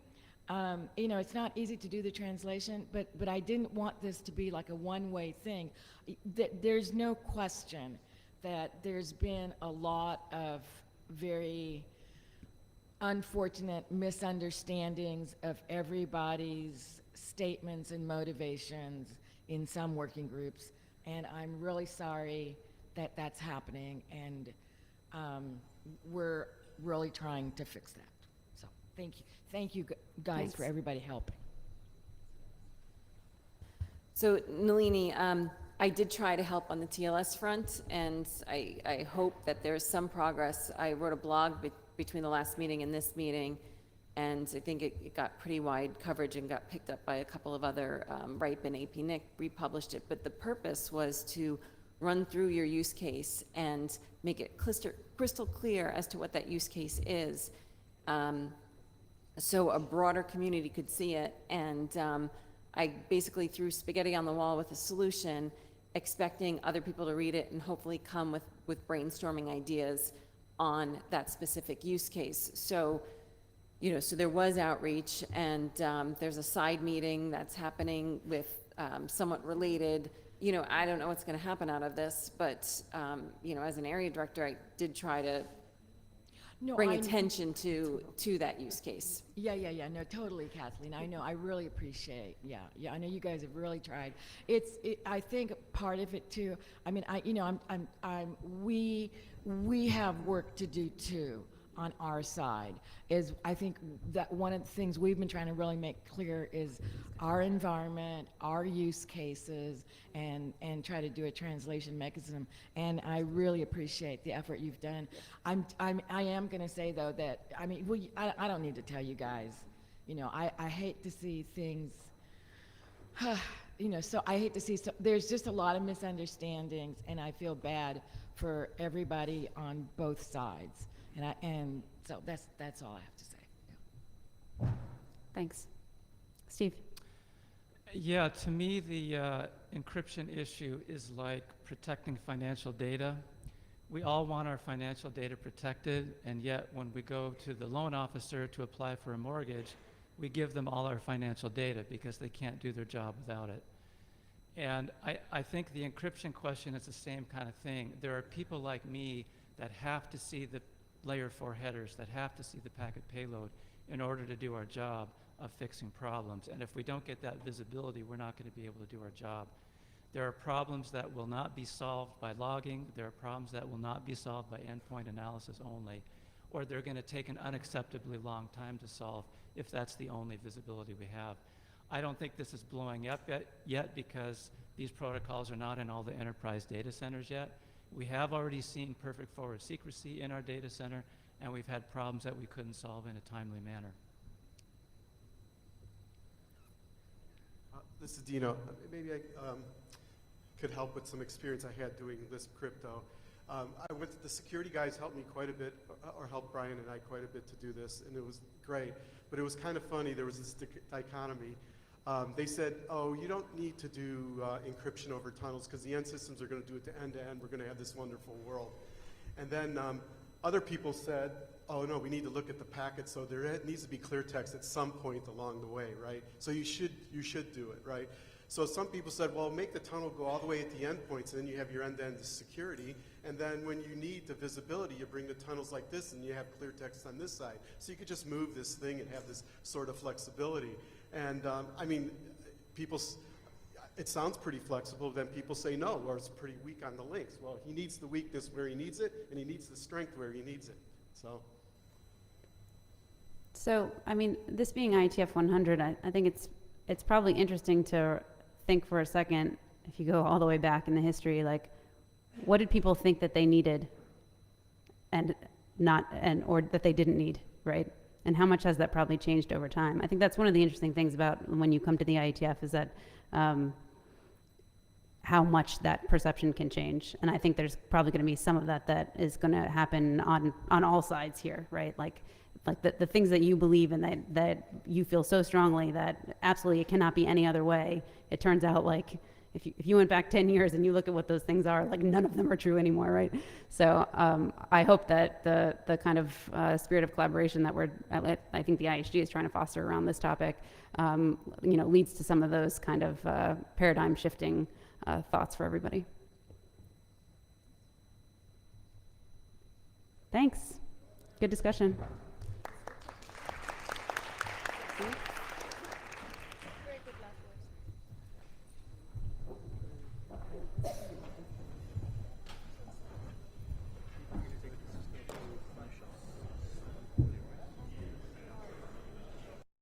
You know, it's not easy to do the translation, but I didn't want this to be like a one-way thing. There's no question that there's been a lot of very unfortunate misunderstandings of everybody's statements and motivations in some working groups, and I'm really sorry that that's happening, and we're really trying to fix that. So thank you guys Thanks. for everybody helping. So Nalini, I did try to help on the TLS front, and I hope that there's some progress. I wrote a blog between the last meeting and this meeting, and I think it got pretty wide coverage and got picked up by a couple of other, RIPE and AP Nick republished it. But the purpose was to run through your use case and make it crystal clear as to what that use case is, so a broader community could see it. And I basically threw spaghetti on the wall with a solution, expecting other people to read it and hopefully come with brainstorming ideas on that specific use case. So, you know, so there was outreach, and there's a side meeting that's happening with somewhat related. You know, I don't know what's going to happen out of this, but, you know, as an area director, I did try to bring attention to that use case. Yeah, no, totally, Kathleen. I know, I really appreciate, yeah, I know you guys have really tried. I think part of it too, I mean, we have work to do too on our side. Is I think that one of the things we've been trying to really make clear is our environment, our use cases, and try to do a translation mechanism. And I really appreciate the effort you've done. I am going to say though that, I mean, I don't need to tell you guys, you know, I hate to see things, you know, so I hate to see, there's just a lot of misunderstandings, and I feel bad for everybody on both sides. And so that's all I have to say. Yeah. Thanks. Steve? Yeah, to me, the encryption issue is like protecting financial data. We all want our financial data protected, and yet when we go to the loan officer to apply for a mortgage, we give them all our financial data because they can't do their job without it. And I think the encryption question is the same kind of thing. There are people like me that have to see the layer 4 headers, that have to see the packet payload in order to do our job of fixing problems. And if we don't get that visibility, we're not going to be able to do our job. There are problems that will not be solved by logging. There are problems that will not be solved by endpoint analysis only, or they're going to take an unacceptably long time to solve if that's the only visibility we have. I don't think this is blowing up yet because these protocols are not in all the enterprise data centers yet. We have already seen perfect forward secrecy in our data center, and we've had problems that we couldn't solve in a timely manner. This is Dino. Maybe I could help with some experience I had doing Lisp crypto. The security guys helped me quite a bit, or helped Brian and I quite a bit to do this, and it was great. But it was kind of funny. There was this dichotomy. They said, oh, you don't need to do encryption over tunnels because the end systems are going to do it to end. We're going to have this wonderful world. And then other people said, oh, no, we need to look at the packet, so there needs to be clear text at some point along the way, right? So you should do it, right? So some people said, well, make the tunnel go all the way at the endpoints, and then you have your end-to-end security. And then when you need the visibility, you bring the tunnels like this, and you have clear text on this side. So you could just move this thing and have this sort of flexibility. And I mean, it sounds pretty flexible, then people say no, or it's pretty weak on the links. Well, he needs the weakness where he needs it, and he needs the strength where he needs it. So, I mean, this being IETF 100, I think it's it's probably interesting to think for a second, if you go all the way back in the history, like, what did people think that they needed and or that they didn't need, right? And how much has that probably changed over time? I think that's one of the interesting things about when you come to the IETF is that how much that perception can change. And I think there's probably going to be some of that is going to happen on all sides here, right? Like the things that you believe in that you feel so strongly that absolutely it cannot be any other way. It turns out like if you went back 10 years and you look at what those things are, like none of them are true anymore, right? So I hope that the kind of spirit of collaboration that I think the IHG is trying to foster around this topic, leads to some of those kind of paradigm shifting thoughts for everybody. Thanks. Good discussion.